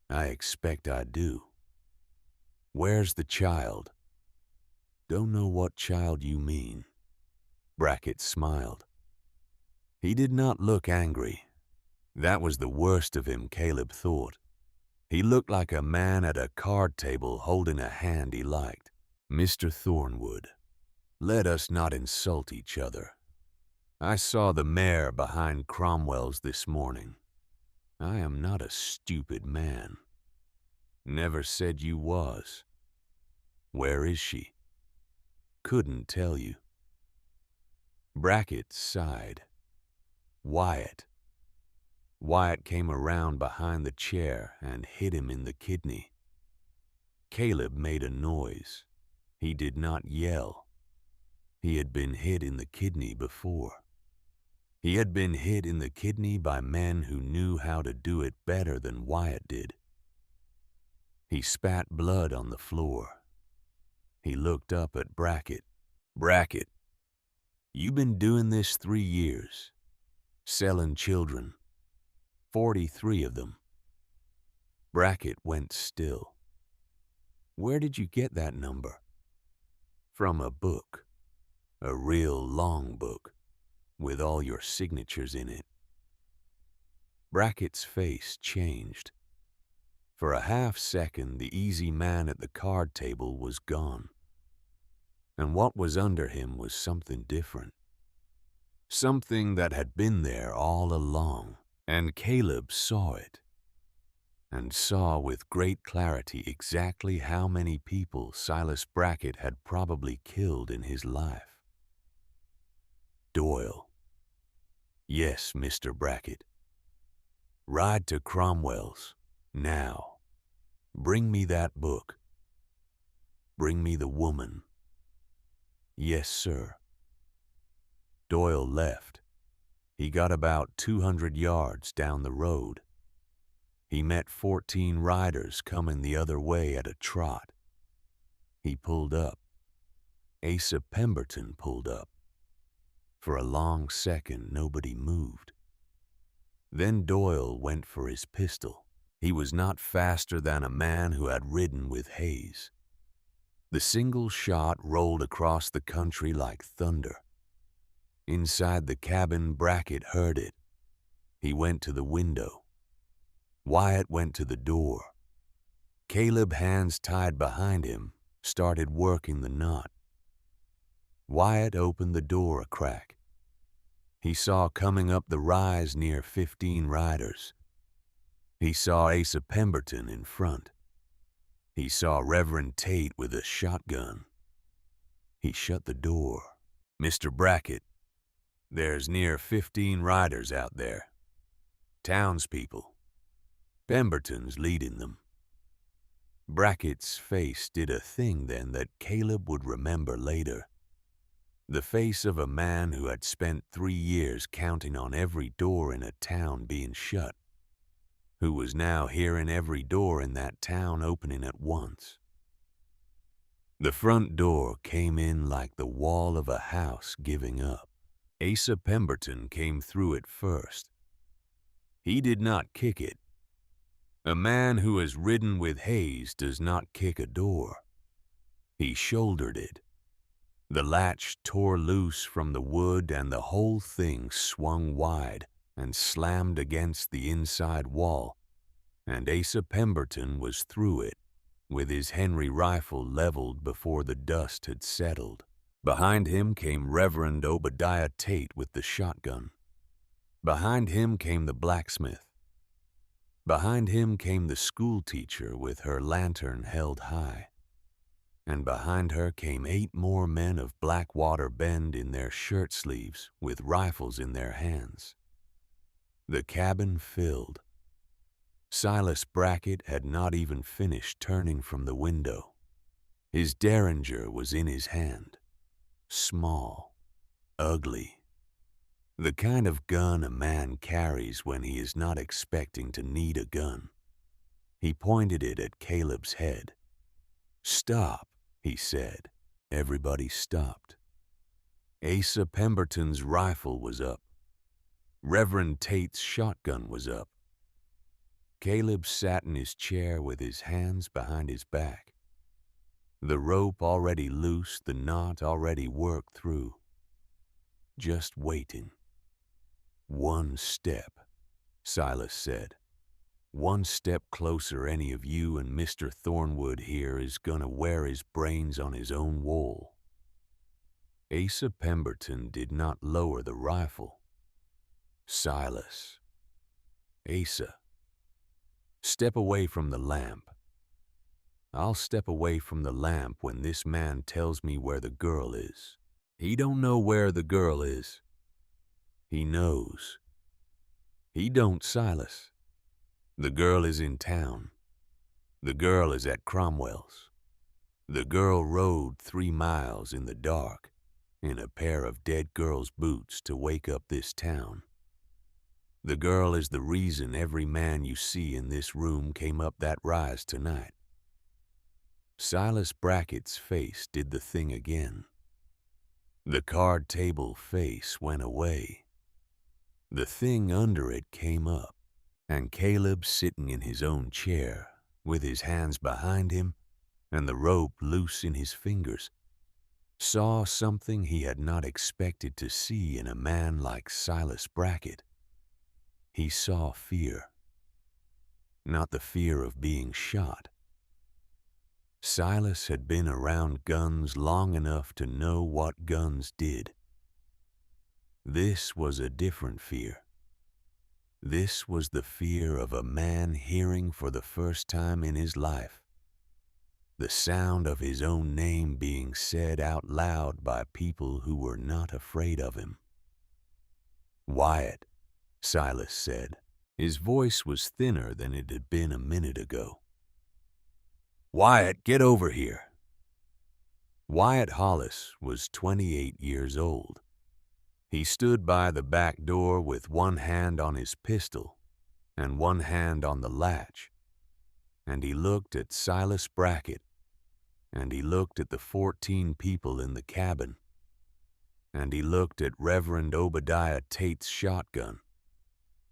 I expect I do. Where's the child? Don't know what child you mean. Brackett smiled. He did not look angry. That was the worst of him, Caleb thought. He looked like a man at a card table holding a hand he liked. Mr. Thornwood, let us not insult each other. I saw the mare behind Cromwell's this morning. I am not a stupid man. Never said you was. Where is she? Couldn't tell you. Brackett sighed. Wyatt. Wyatt came around behind the chair and hit him in the kidney. Caleb made a noise. He did not yell. He had been hit in the kidney before. He had been hit in the kidney by men who knew how to do it better than Wyatt did. He spat blood on the floor. He looked up at Brackett. Brackett, you been doing this 3 years, selling children, 43 of them. Brackett went still. Where did you get that number? From a book, a real long book, with all your signatures in it. Brackett's face changed. For a half-second, the easy man at the card table was gone. And what was under him was something different. Something that had been there all along, and Caleb saw it. And saw with great clarity exactly how many people Silas Brackett had probably killed in his life. Doyle. Yes, Mr. Brackett. Ride to Cromwell's, now. Bring me that book. Bring me the woman. Yes, sir. Doyle left. He got about 200 yards down the road. He met 14 riders coming the other way at a trot. He pulled up. Asa Pemberton pulled up. For a long second, nobody moved. Then Doyle went for his pistol. He was not faster than a man who had ridden with Hayes. The single shot rolled across the country like thunder. Inside the cabin, Brackett heard it. He went to the window. Wyatt went to the door. Caleb, hands tied behind him, started working the knot. Wyatt opened the door a crack. He saw coming up the rise near 15 riders. He saw Asa Pemberton in front. He saw Reverend Tate with a shotgun. He shut the door. Mr. Brackett, there's near 15 riders out there. Townspeople. Pemberton's leading them. Brackett's face did a thing then that Caleb would remember later. The face of a man who had spent 3 years counting on every door in a town being shut, who was now hearing every door in that town opening at once. The front door came in like the wall of a house giving up. Asa Pemberton came through it first. He did not kick it. A man who has ridden with Hayes does not kick a door. He shouldered it. The latch tore loose from the wood and the whole thing swung wide and slammed against the inside wall, and Asa Pemberton was through it, with his Henry rifle leveled before the dust had settled. Behind him came Reverend Obadiah Tate with the shotgun. Behind him came the blacksmith. Behind him came the schoolteacher with her lantern held high. And behind her came 8 more men of Blackwater Bend in their shirt sleeves with rifles in their hands. The cabin filled. Silas Brackett had not even finished turning from the window. His derringer was in his hand. Small, ugly. The kind of gun a man carries when he is not expecting to need a gun. He pointed it at Caleb's head. "Stop," he said. Everybody stopped. Asa Pemberton's rifle was up. Reverend Tate's shotgun was up. Caleb sat in his chair with his hands behind his back. The rope already loose, the knot already worked through. Just waiting. "One step," Silas said. "One step closer any of you and Mr. Thornwood here is gonna wear his brains on his own wool." Asa Pemberton did not lower the rifle. "Silas. Asa. Step away from the lamp. I'll step away from the lamp when this man tells me where the girl is. He don't know where the girl is. He knows. He don't, Silas. The girl is in town. The girl is at Cromwell's. The girl rode 3 miles in the dark in a pair of dead girl's boots to wake up this town. The girl is the reason every man you see in this room came up that rise tonight." Silas Brackett's face did the thing again. The card table face went away. The thing under it came up, and Caleb, sitting in his own chair, with his hands behind him and the rope loose in his fingers, saw something he had not expected to see in a man like Silas Brackett. He saw fear. Not the fear of being shot. Silas had been around guns long enough to know what guns did. This was a different fear. This was the fear of a man hearing for the first time in his life the sound of his own name being said out loud by people who were not afraid of him. "Wyatt," Silas said. His voice was thinner than it had been a minute ago. "Wyatt, get over here." Wyatt Hollis was 28 years old. He stood by the back door with one hand on his pistol and one hand on the latch, and he looked at Silas Brackett, and he looked at the 14 people in the cabin, and he looked at Reverend Obadiah Tate's shotgun,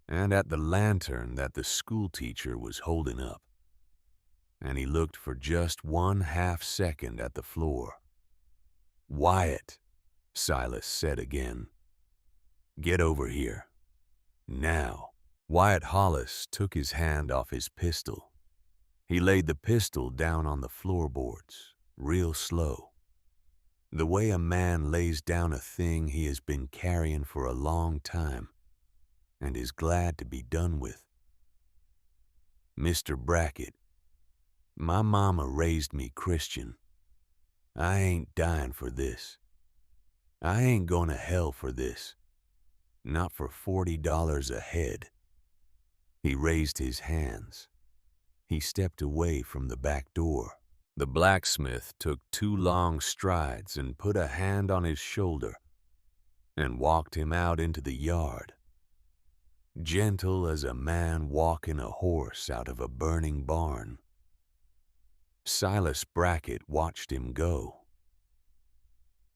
and at the lantern that the schoolteacher was holding up, and he looked for just 1/2 second at the floor. "Wyatt," Silas said again. "Get over here. Now." Wyatt Hollis took his hand off his pistol. He laid the pistol down on the floorboards, real slow, the way a man lays down a thing he has been carrying for a long time and is glad to be done with. "Mr. Brackett, my mama raised me Christian. I ain't dying for this. I ain't going to hell for this. Not for $40 a head." He raised his hands. He stepped away from the back door. The blacksmith took 2 long strides and put a hand on his shoulder and walked him out into the yard, gentle as a man walking a horse out of a burning barn. Silas Brackett watched him go.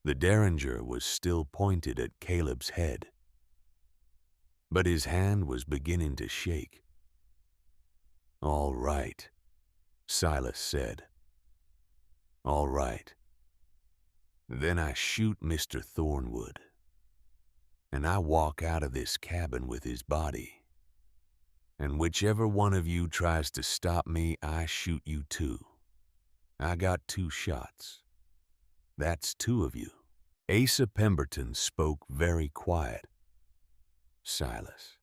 The derringer was still pointed at Caleb's head, but his hand was beginning to shake. "All right," Silas said. "All right. Then I shoot Mr. Thornwood, and I walk out of this cabin with his body. And whichever one of you tries to stop me, I shoot you too. I got 2 shots. That's 2 of you." Asa Pemberton spoke very quiet. "Silas,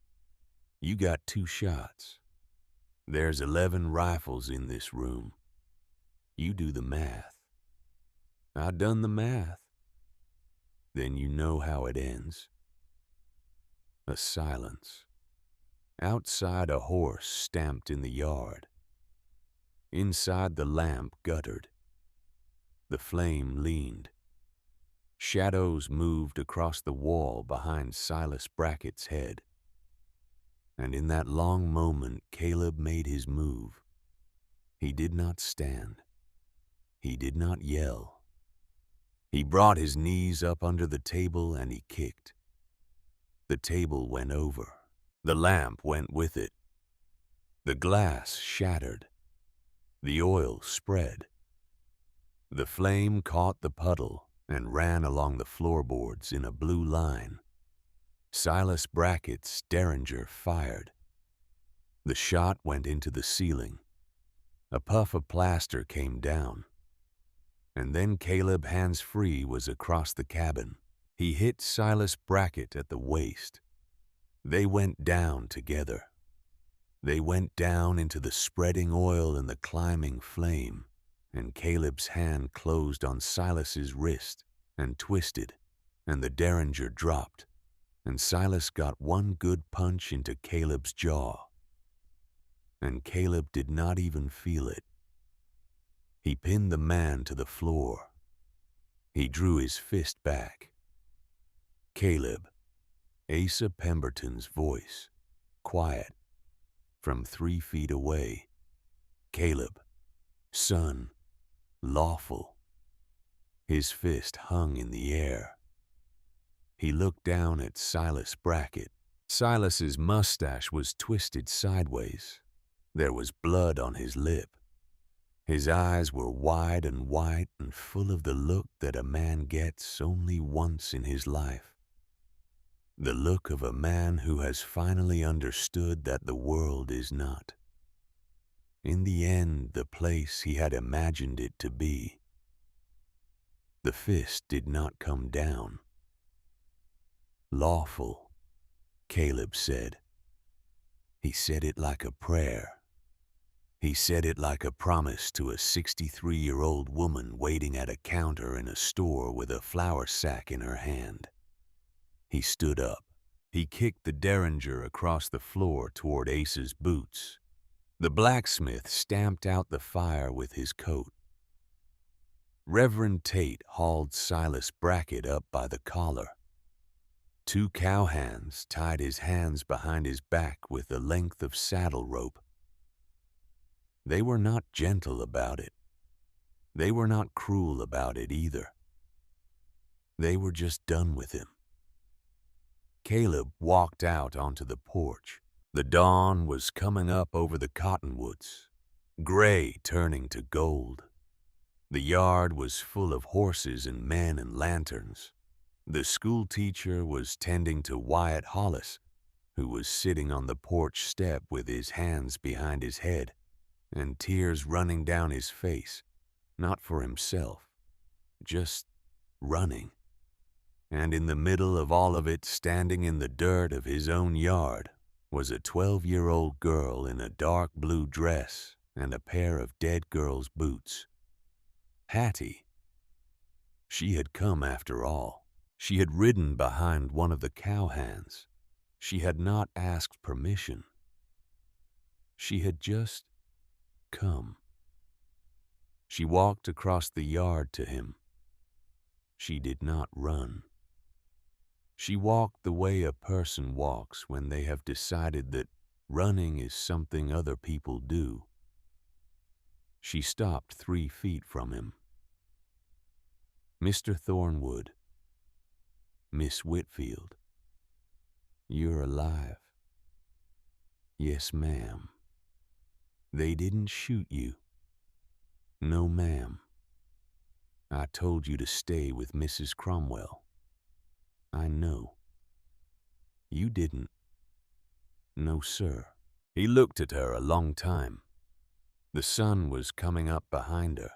you got 2 shots. There's 11 rifles in this room. You do the math." "I done the math." "Then you know how it ends." A silence. Outside, a horse stamped in the yard. Inside, the lamp guttered. The flame leaned. Shadows moved across the wall behind Silas Brackett's head. And in that long moment, Caleb made his move. He did not stand. He did not yell. He brought his knees up under the table and he kicked. The table went over. The lamp went with it. The glass shattered. The oil spread. The flame caught the puddle and ran along the floorboards in a blue line. Silas Brackett's Derringer fired. The shot went into the ceiling. A puff of plaster came down. And then Caleb, hands free, was across the cabin. He hit Silas Brackett at the waist. They went down together. They went down into the spreading oil and the climbing flame, and Caleb's hand closed on Silas's wrist and twisted, and the Derringer dropped, and Silas got one good punch into Caleb's jaw. And Caleb did not even feel it. He pinned the man to the floor. He drew his fist back. Caleb, Asa Pemberton's voice, quiet, from 3 feet away. Caleb, son, lawful. His fist hung in the air. He looked down at Silas Brackett. Silas's mustache was twisted sideways. There was blood on his lip. His eyes were wide and white and full of the look that a man gets only once in his life. The look of a man who has finally understood that the world is not, in the end, the place he had imagined it to be. The fist did not come down. Lawful, Caleb said. He said it like a prayer. He said it like a promise to a 63-year-old woman waiting at a counter in a store with a flour sack in her hand. He stood up. He kicked the Derringer across the floor toward Asa's boots. The blacksmith stamped out the fire with his coat. Reverend Tate hauled Silas Brackett up by the collar. 2 cowhands tied his hands behind his back with a length of saddle rope. They were not gentle about it. They were not cruel about it either. They were just done with him. Caleb walked out onto the porch. The dawn was coming up over the cottonwoods, gray turning to gold. The yard was full of horses and men and lanterns. The school teacher was tending to Wyatt Hollis, who was sitting on the porch step with his hands behind his head and tears running down his face, not for himself, just running. And in the middle of all of it, standing in the dirt of his own yard, was a 12-year-old girl in a dark blue dress and a pair of dead girl's boots. Hattie. She had come after all. She had ridden behind one of the cowhands. She had not asked permission. She had just come. She walked across the yard to him. She did not run. She walked the way a person walks when they have decided that running is something other people do. She stopped 3 feet from him. Mr. Thornwood, Miss Whitfield, you're alive. Yes, ma'am. They didn't shoot you. No, ma'am. I told you to stay with Mrs. Cromwell. I know. You didn't. No, sir. He looked at her a long time. The sun was coming up behind her.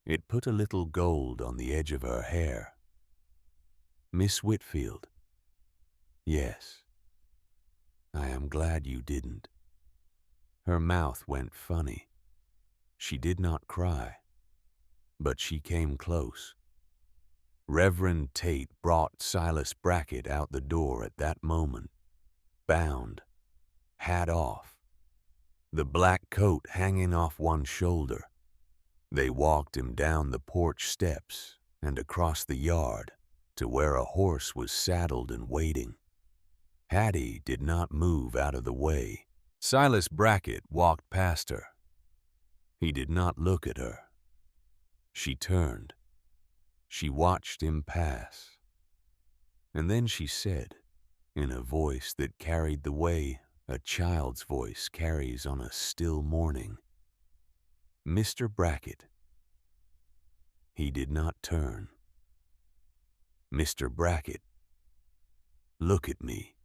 It put a little gold on the edge of her hair. Miss Whitfield. Yes. I am glad you didn't. Her mouth went funny. She did not cry, but she came close. Reverend Tate brought Silas Brackett out the door at that moment, bound, hat off, the black coat hanging off one shoulder. They walked him down the porch steps and across the yard to where a horse was saddled and waiting. Hattie did not move out of the way. Silas Brackett walked past her. He did not look at her. She turned. She watched him pass. And then she said, in a voice that carried the way a child's voice carries on a still morning. "Mr. Brackett." He did not turn. "Mr. Brackett, look at me."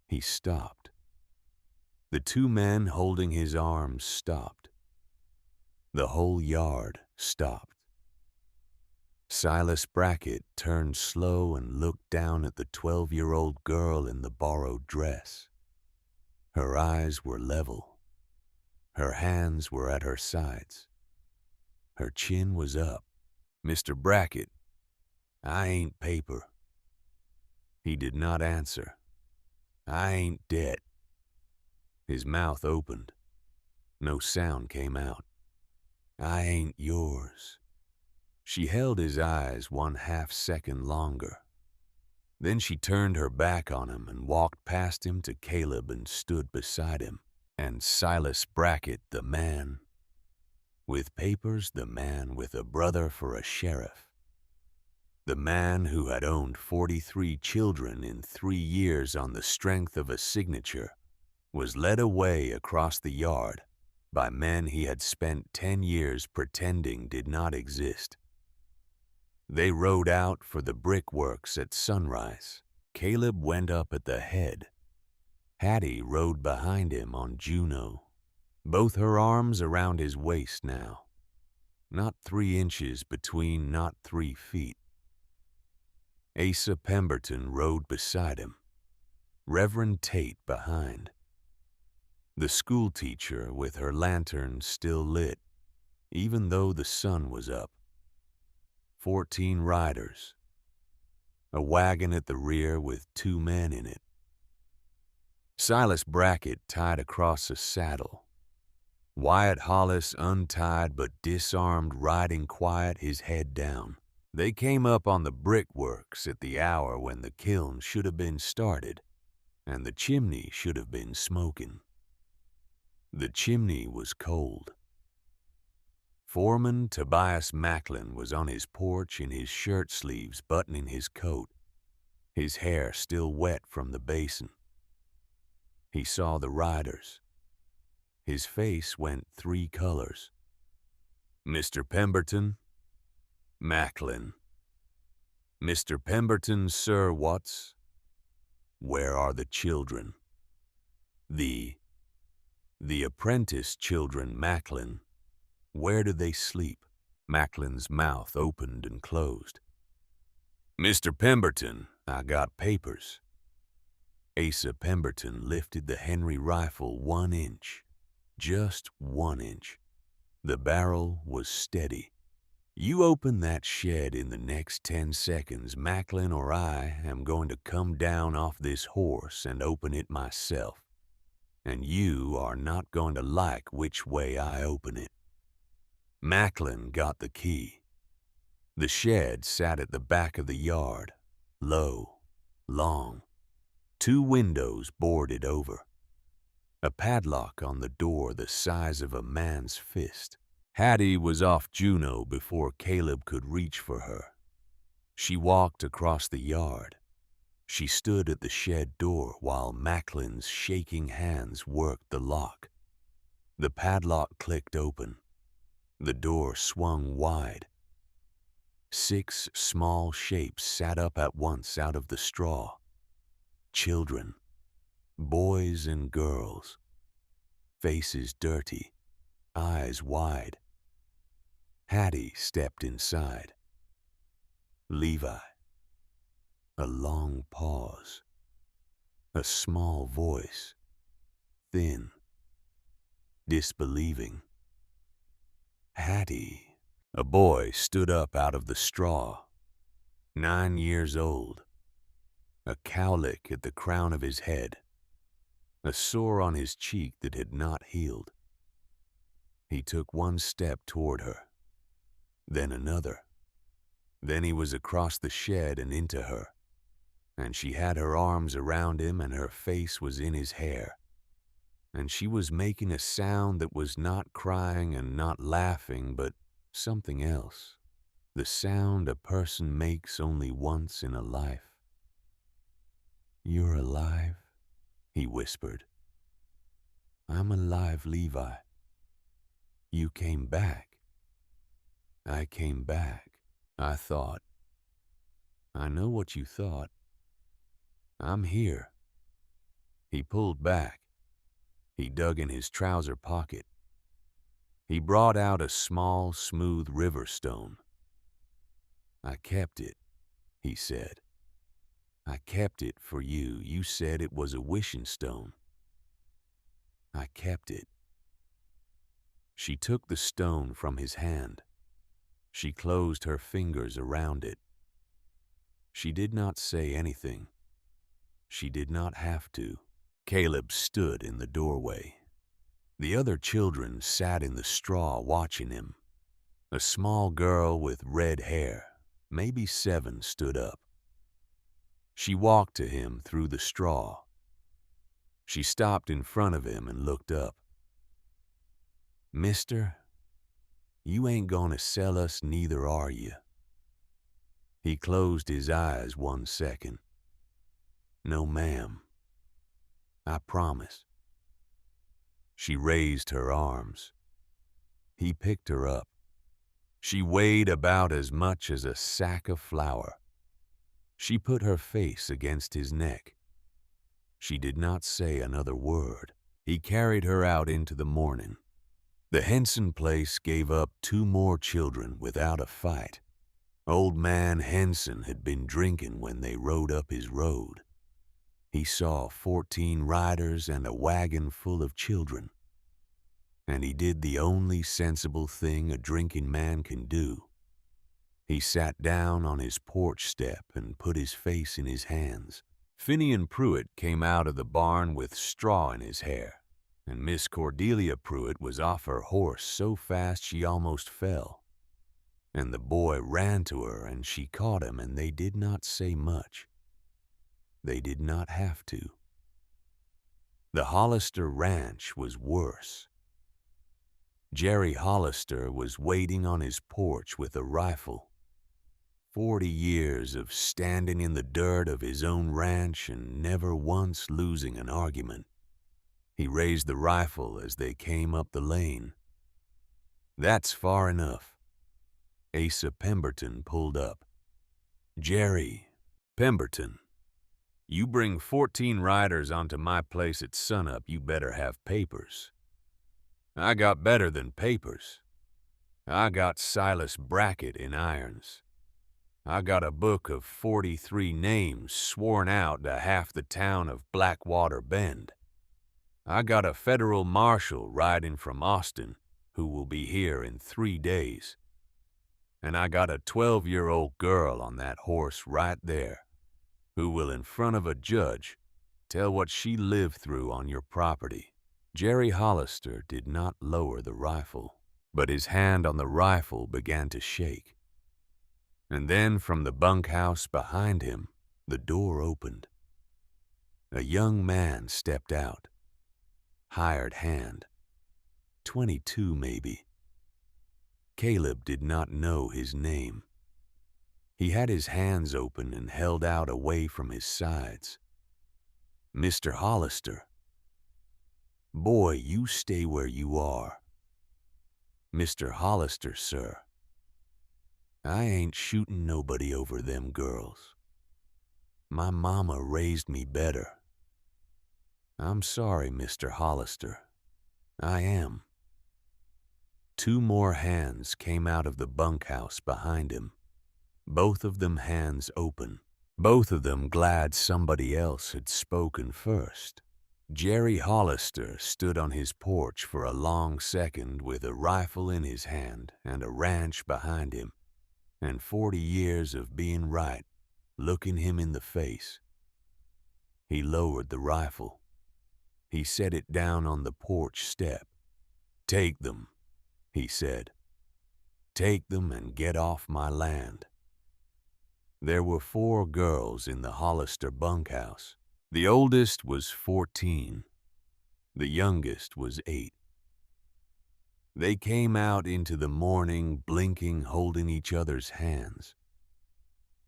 He stopped. The two men holding his arms stopped. The whole yard stopped. Silas Brackett turned slow and looked down at the 12-year-old girl in the borrowed dress. Her eyes were level. Her hands were at her sides. Her chin was up. "Mr. Brackett, I ain't paper." He did not answer. "I ain't debt." His mouth opened. No sound came out. "I ain't yours." She held his eyes 1/2 second longer. Then she turned her back on him and walked past him to Caleb and stood beside him. And Silas Brackett, the man with papers, the man with a brother for a sheriff, the man who had owned 43 children in 3 years on the strength of a signature, was led away across the yard by men he had spent 10 years pretending did not exist. They rode out for the brickworks at sunrise. Caleb went up at the head. Hattie rode behind him on Juno, both her arms around his waist now. Not 3 inches between, not 3 feet. Asa Pemberton rode beside him, Reverend Tate behind. The schoolteacher with her lantern still lit, even though the sun was up. 14 riders. A wagon at the rear with 2 men in it. Silas Brackett tied across a saddle. Wyatt Hollis untied but disarmed, riding quiet, his head down. They came up on the brickworks at the hour when the kiln should have been started and the chimney should have been smoking. The chimney was cold. Foreman Tobias Macklin was on his porch in his shirt sleeves buttoning his coat, his hair still wet from the basin. He saw the riders. His face went 3 colors. "Mr. Pemberton?" "Macklin." "Mr. Pemberton, sir, what's?" "Where are the children?" The apprentice children, Macklin. Where do they sleep?" Macklin's mouth opened and closed. "Mr. Pemberton, I got papers." Asa Pemberton lifted the Henry rifle 1 inch, just 1 inch. The barrel was steady. "You open that shed in the next 10 seconds, Macklin, or I am going to come down off this horse and open it myself. And you are not going to like which way I open it." Macklin got the key. The shed sat at the back of the yard, low, long. 2 windows boarded over. A padlock on the door the size of a man's fist. Hattie was off Juno before Caleb could reach for her. She walked across the yard. She stood at the shed door while Macklin's shaking hands worked the lock. The padlock clicked open. The door swung wide. 6 small shapes sat up at once out of the straw. Children, boys and girls, faces dirty, eyes wide. Hattie stepped inside. Levi. A long pause. A small voice, thin, disbelieving. "Hattie." A boy stood up out of the straw, 9 years old. A cowlick at the crown of his head, a sore on his cheek that had not healed. He took 1 step toward her, then another. Then he was across the shed and into her, and she had her arms around him and her face was in his hair. And she was making a sound that was not crying and not laughing, but something else. The sound a person makes only once in a life. "You're alive?" he whispered. "I'm alive, Levi. You came back." "I came back," I thought. "I know what you thought. I'm here." He pulled back. He dug in his trouser pocket. He brought out a small, smooth river stone. "I kept it," he said. "I kept it for you. You said it was a wishing stone. I kept it." She took the stone from his hand. She closed her fingers around it. She did not say anything. She did not have to. Caleb stood in the doorway. The other children sat in the straw watching him. A small girl with red hair, maybe 7, stood up. She walked to him through the straw. She stopped in front of him and looked up. "Mister, you ain't gonna sell us, neither are you." He closed his eyes 1 second. "No, ma'am. I promise." She raised her arms. He picked her up. She weighed about as much as a sack of flour. She put her face against his neck. She did not say another word. He carried her out into the morning. The Henson place gave up 2 more children without a fight. Old man Henson had been drinking when they rode up his road. He saw 14 riders and a wagon full of children. And he did the only sensible thing a drinking man can do. He sat down on his porch step and put his face in his hands. Finian Pruitt came out of the barn with straw in his hair, and Miss Cordelia Pruitt was off her horse so fast she almost fell. And the boy ran to her and she caught him, and they did not say much. They did not have to. The Hollister Ranch was worse. Jerry Hollister was waiting on his porch with a rifle. 40 years of standing in the dirt of his own ranch and never once losing an argument. He raised the rifle as they came up the lane. "That's far enough." Asa Pemberton pulled up. "Jerry, Pemberton, you bring 14 riders onto my place at sunup, you better have papers." "I got better than papers. I got Silas Brackett in irons. I got a book of 43 names sworn out to half the town of Blackwater Bend. I got a federal marshal riding from Austin who will be here in 3 days. And I got a 12-year-old girl on that horse right there who will, in front of a judge, tell what she lived through on your property." Jerry Hollister did not lower the rifle, but his hand on the rifle began to shake. And then from the bunkhouse behind him, the door opened. A young man stepped out. Hired hand. 22 maybe. Caleb did not know his name. He had his hands open and held out away from his sides. "Mr. Hollister." "Boy, you stay where you are." "Mr. Hollister, sir. I ain't shooting nobody over them girls. My mama raised me better. I'm sorry, Mr. Hollister. I am." 2 more hands came out of the bunkhouse behind him. Both of them hands open. Both of them glad somebody else had spoken first. Jerry Hollister stood on his porch for a long second with a rifle in his hand and a ranch behind him, and 40 years of being right looking him in the face. He lowered the rifle. He set it down on the porch step. "Take them," he said. "Take them and get off my land." There were 4 girls in the Hollister bunkhouse. The oldest was 14. The youngest was 8. They came out into the morning blinking, holding each other's hands.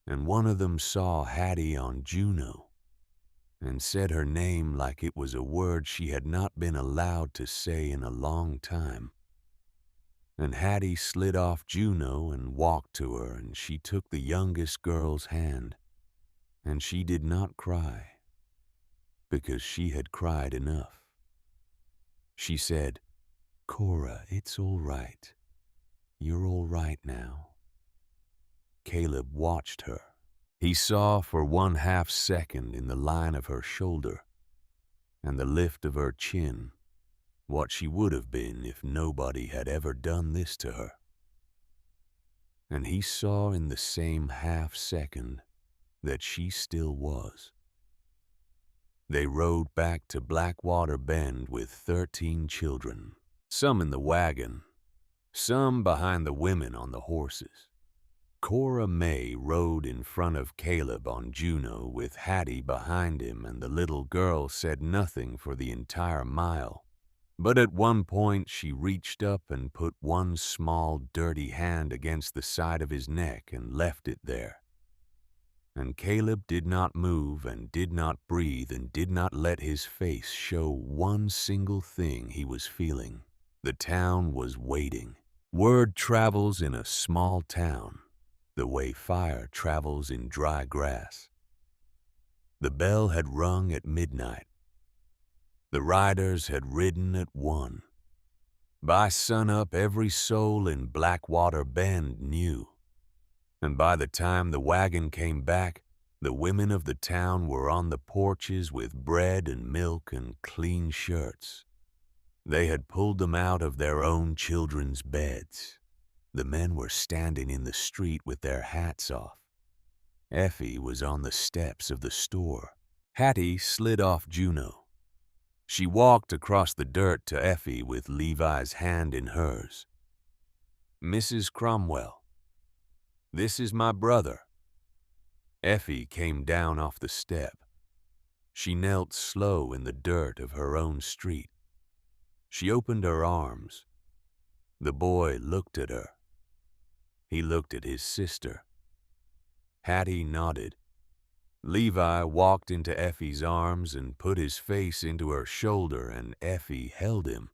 And one of them saw Hattie on Juneau. and said her name like it was a word she had not been allowed to say in a long time. And Hattie slid off Juno and walked to her, and she took the youngest girl's hand, and she did not cry, because she had cried enough. She said, "Cora, it's all right. You're all right now." Caleb watched her. He saw for 1/2 second in the line of her shoulder and the lift of her chin what she would have been if nobody had ever done this to her. And he saw in the same 1/2 second that she still was. They rode back to Blackwater Bend with 13 children, some in the wagon, some behind the women on the horses. Cora May rode in front of Caleb on Juno with Hattie behind him, and the little girl said nothing for the entire mile. But at one point she reached up and put one small, dirty hand against the side of his neck and left it there. And Caleb did not move and did not breathe and did not let his face show one single thing he was feeling. The town was waiting. Word travels in a small town the way fire travels in dry grass. The bell had rung at midnight. The riders had ridden at 1. By sunup, every soul in Blackwater Bend knew. And by the time the wagon came back, the women of the town were on the porches with bread and milk and clean shirts. They had pulled them out of their own children's beds. The men were standing in the street with their hats off. Effie was on the steps of the store. Hattie slid off Juno. She walked across the dirt to Effie with Levi's hand in hers. "Mrs. Cromwell, this is my brother." Effie came down off the step. She knelt slow in the dirt of her own street. She opened her arms. The boy looked at her. He looked at his sister. Hattie nodded. Levi walked into Effie's arms and put his face into her shoulder, and Effie held him,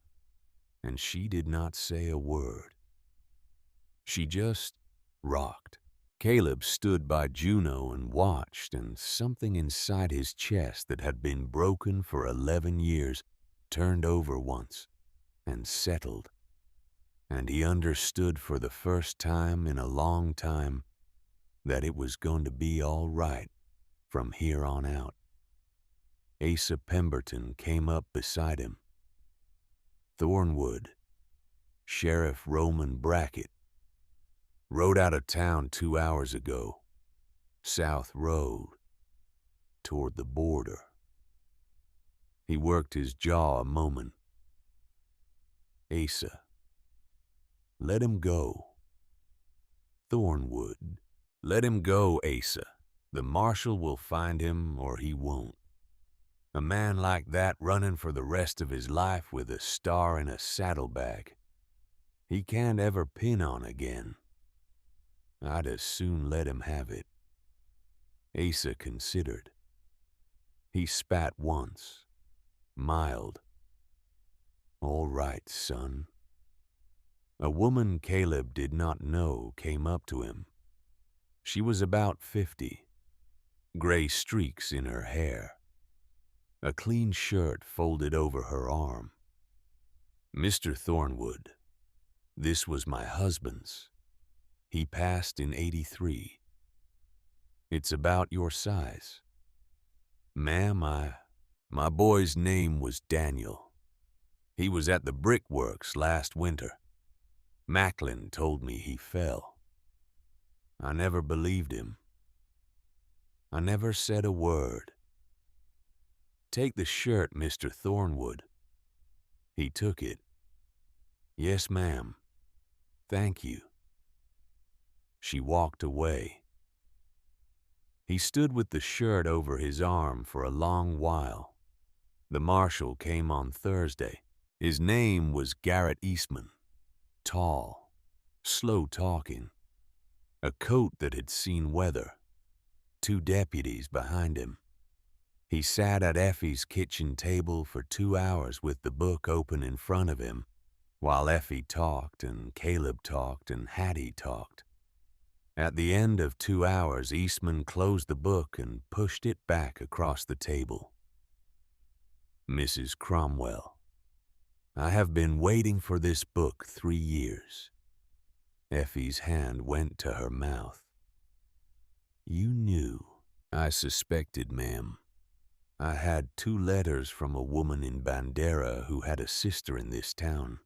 and she did not say a word. She just rocked. Caleb stood by Juno and watched, and something inside his chest that had been broken for 11 years turned over once and settled. And he understood for the first time in a long time that it was going to be all right from here on out. Asa Pemberton came up beside him. Thornwood, Sheriff Roman Brackett, rode out of town 2 hours ago, South Road, toward the border. He worked his jaw a moment. "Asa, let him go." "Thornwood, let him go, Asa. The marshal will find him or he won't. A man like that running for the rest of his life with a star in a saddlebag, he can't ever pin on again. I'd as soon let him have it." Asa considered. He spat once, mild. "All right, son." A woman Caleb did not know came up to him. She was about 50, gray streaks in her hair, a clean shirt folded over her arm. "Mr. Thornwood, this was my husband's. He passed in 83. It's about your size. Ma'am, my boy's name was Daniel. He was at the brickworks last winter. Macklin told me he fell. I never believed him. I never said a word. Take the shirt, Mr. Thornwood." He took it. "Yes, ma'am. Thank you." She walked away. He stood with the shirt over his arm for a long while. The marshal came on Thursday. His name was Garrett Eastman. Tall, slow-talking, a coat that had seen weather, 2 deputies behind him. He sat at Effie's kitchen table for 2 hours with the book open in front of him, while Effie talked and Caleb talked and Hattie talked. At the end of 2 hours, Eastman closed the book and pushed it back across the table. "Mrs. Cromwell, I have been waiting for this book 3 years. Effie's hand went to her mouth. "You knew." "I suspected, ma'am. I had 2 letters from a woman in Bandera who had a sister in this town.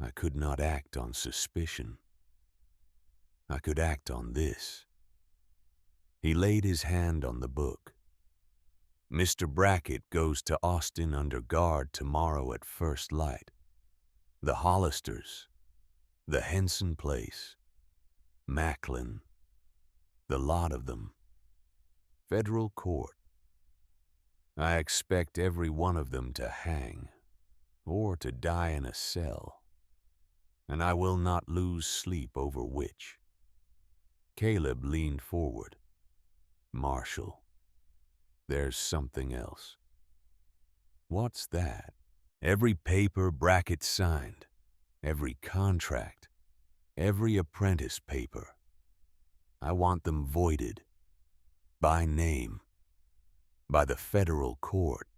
I could not act on suspicion. I could act on this." He laid his hand on the book. "Mr. Brackett goes to Austin under guard tomorrow at first light. The Hollisters, the Henson place, Macklin, the lot of them. Federal court. I expect every one of them to hang, or to die in a cell, and I will not lose sleep over which." Caleb leaned forward. "Marshal, there's something else." "What's that?" "Every paper Brackett signed, every contract, every apprentice paper. I want them voided, by name, by the federal court.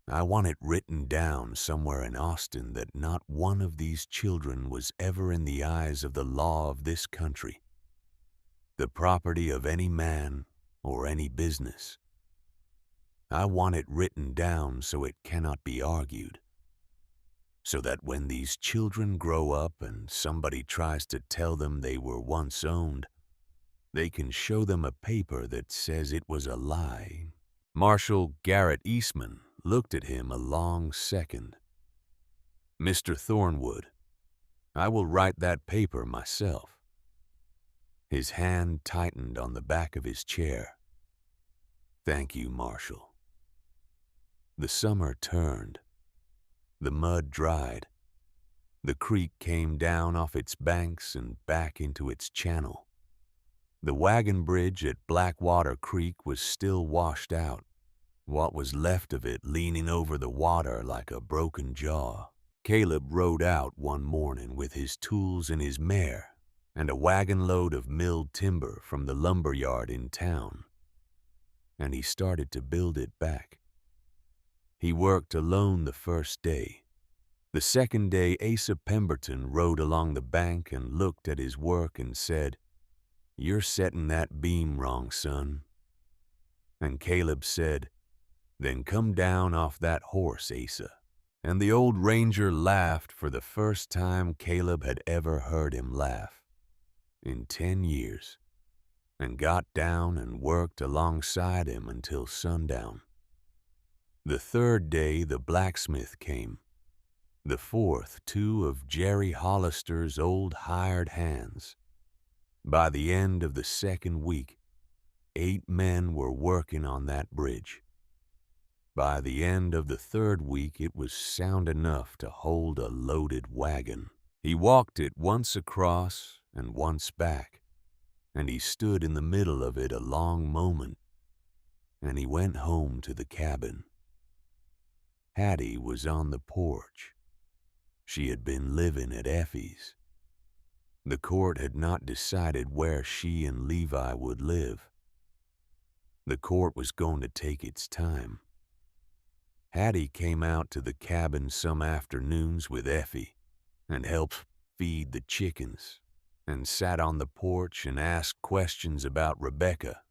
I want it written down somewhere in Austin that not one of these children was ever in the eyes of the law of this country, the property of any man or any business. I want it written down so it cannot be argued, so that when these children grow up and somebody tries to tell them they were once owned, they can show them a paper that says it was a lie." Marshal Garrett Eastman looked at him a long second. "Mr. Thornwood, I will write that paper myself." His hand tightened on the back of his chair. "Thank you, Marshal." The summer turned. The mud dried. The creek came down off its banks and back into its channel. The wagon bridge at Blackwater Creek was still washed out, what was left of it leaning over the water like a broken jaw. Caleb rode out one morning with his tools and his mare and a wagon load of milled timber from the lumber yard in town, and he started to build it back. He worked alone the first day. The second day, Asa Pemberton rode along the bank and looked at his work and said, "You're setting that beam wrong, son." And Caleb said, "Then come down off that horse, Asa." And the old ranger laughed for the first time Caleb had ever heard him laugh in 10 years, and got down and worked alongside him until sundown. The third day the blacksmith came. The fourth, 2 of Jerry Hollister's old hired hands. By the end of the second week, 8 men were working on that bridge. By the end of the third week, it was sound enough to hold a loaded wagon. He walked it once across and once back, and he stood in the middle of it a long moment, and he went home to the cabin. Hattie was on the porch. She had been living at Effie's. The court had not decided where she and Levi would live. The court was going to take its time. Hattie came out to the cabin some afternoons with Effie and helped feed the chickens, and sat on the porch and asked questions about Rebecca.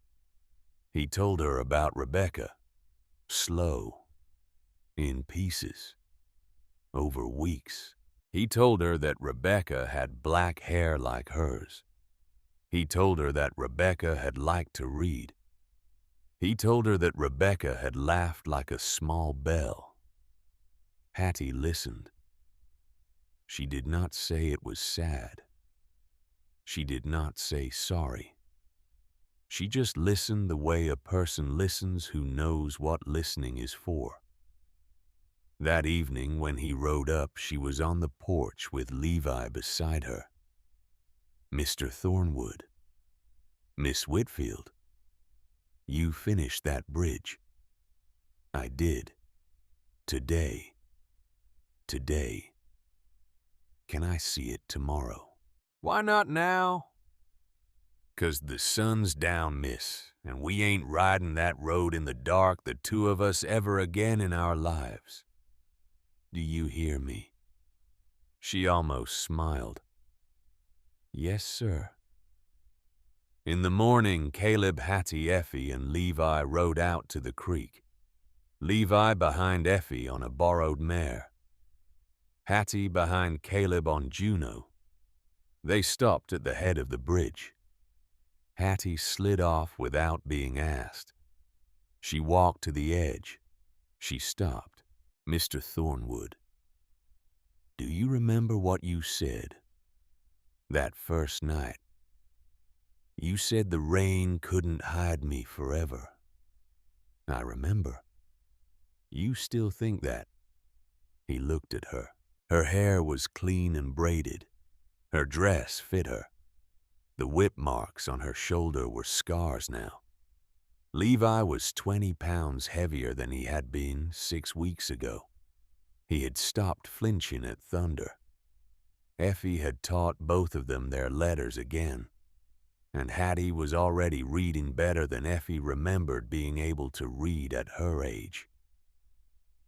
He told her about Rebecca, slow, in pieces, over weeks. He told her that Rebecca had black hair like hers. He told her that Rebecca had liked to read. He told her that Rebecca had laughed like a small bell. Hattie listened. She did not say it was sad. She did not say sorry. She just listened the way a person listens who knows what listening is for. That evening, when he rode up, she was on the porch with Levi beside her. "Mr. Thornwood." "Miss Whitfield." You finished that bridge. I did. Today. Today. Can I see it tomorrow? Why not now? 'Cause the sun's down, miss, and we ain't riding that road in the dark, the two of us, ever again in our lives. Do you hear me? She almost smiled. Yes, sir. In the morning, Caleb, Hattie, Effie, and Levi rode out to the creek. Levi behind Effie on a borrowed mare. Hattie behind Caleb on Juno. They stopped at the head of the bridge. Hattie slid off without being asked. She walked to the edge. She stopped. Mr. Thornwood, do you remember what you said that first night? You said the rain couldn't hide me forever. I remember. You still think that? He looked at her. Her hair was clean and braided. Her dress fit her. The whip marks on her shoulder were scars now. Levi was 20 pounds heavier than he had been 6 weeks ago. He had stopped flinching at thunder. Effie had taught both of them their letters again, and Hattie was already reading better than Effie remembered being able to read at her age.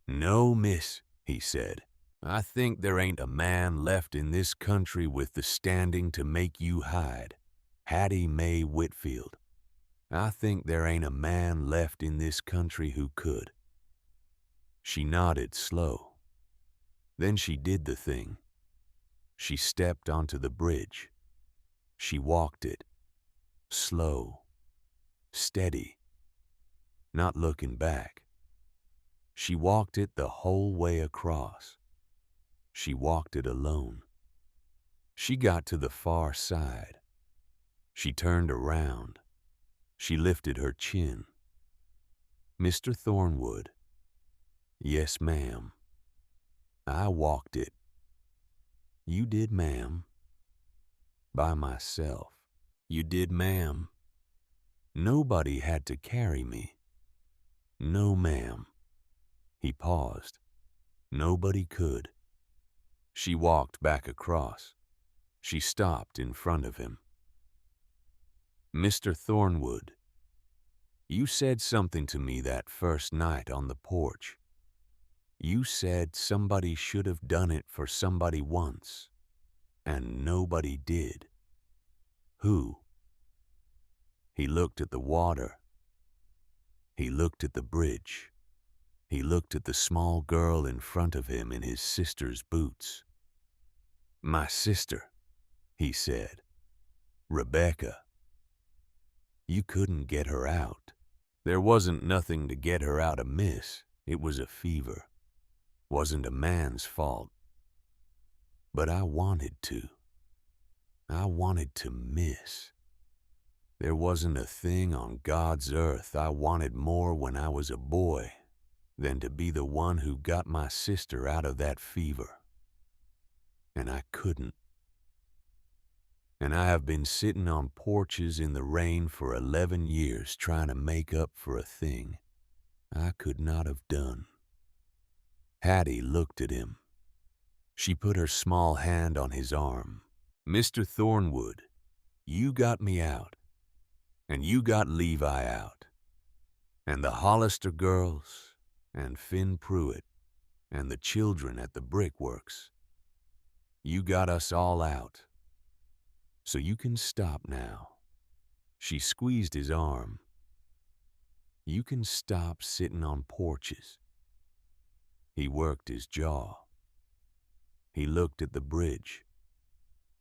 No, miss, he said. I think there ain't a man left in this country with the standing to make you hide. Hattie Mae Whitfield. I think there ain't a man left in this country who could. She nodded slow. Then she did the thing. She stepped onto the bridge. She walked it. Slow. Steady. Not looking back. She walked it the whole way across. She walked it alone. She got to the far side. She turned around. She lifted her chin. Mr. Thornwood. Yes, ma'am. I walked it. You did, ma'am. By myself. You did, ma'am. Nobody had to carry me. No, ma'am. He paused. Nobody could. She walked back across. She stopped in front of him. Mr. Thornwood, you said something to me that first night on the porch. You said somebody should have done it for somebody once, and nobody did. Who? He looked at the water. He looked at the bridge. He looked at the small girl in front of him in his sister's boots. My sister, he said. Rebecca. You couldn't get her out. There wasn't nothing to get her out of, miss. It was a fever. Wasn't a man's fault. But I wanted to. I wanted to miss. There wasn't a thing on God's earth I wanted more when I was a boy than to be the one who got my sister out of that fever. And I couldn't. And I have been sitting on porches in the rain for 11 years trying to make up for a thing I could not have done. Hattie looked at him. She put her small hand on his arm. Mr. Thornwood, you got me out, and you got Levi out, and the Hollister girls, and Finn Pruitt, and the children at the brickworks. You got us all out. So you can stop now. She squeezed his arm. You can stop sitting on porches. He worked his jaw. He looked at the bridge.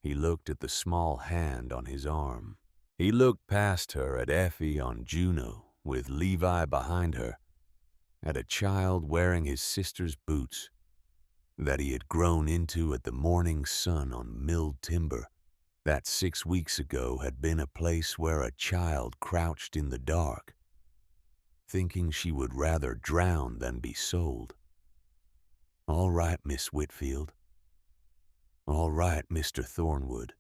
He looked at the small hand on his arm. He looked past her at Effie on Juno, with Levi behind her, at a child wearing his sister's boots that he had grown into at the morning sun on milled timber that 6 weeks ago had been a place where a child crouched in the dark, thinking she would rather drown than be sold. All right, Miss Whitfield. All right, Mr. Thornwood.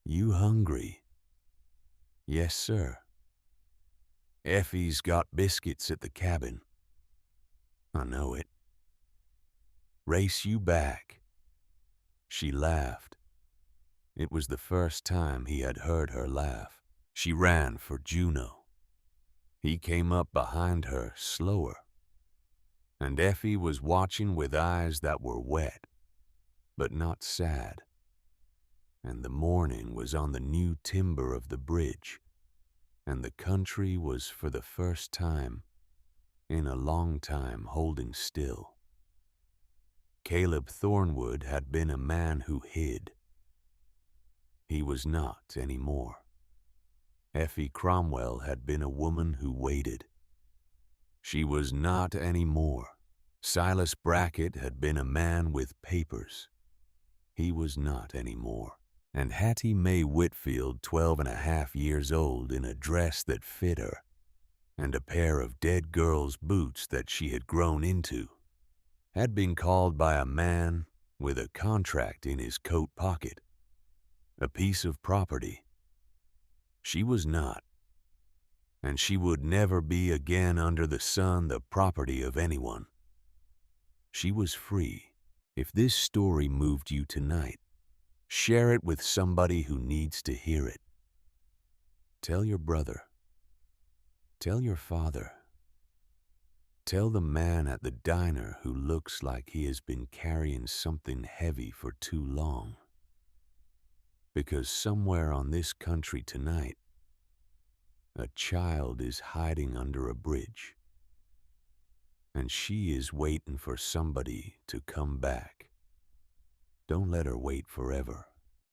You hungry? Yes, sir. Effie's got biscuits at the cabin. I know it. Race you back. She laughed. It was the first time he had heard her laugh. She ran for Juno. He came up behind her slower, and Effie was watching with eyes that were wet, but not sad. And the morning was on the new timber of the bridge, and the country was for the first time in a long time holding still. Caleb Thornwood had been a man who hid. He was not anymore. Effie Cromwell had been a woman who waited. She was not anymore. Silas Brackett had been a man with papers. He was not anymore. And Hattie Mae Whitfield, 12.5 years old, in a dress that fit her, and a pair of dead girl's boots that she had grown into, had been called by a man with a contract in his coat pocket, a piece of property. She was not, and she would never be again under the sun the property of anyone. She was free. If this story moved you tonight, share it with somebody who needs to hear it. Tell your brother. Tell your father. Tell the man at the diner who looks like he has been carrying something heavy for too long. Because somewhere on this country tonight, a child is hiding under a bridge, and she is waiting for somebody to come back. Don't let her wait forever.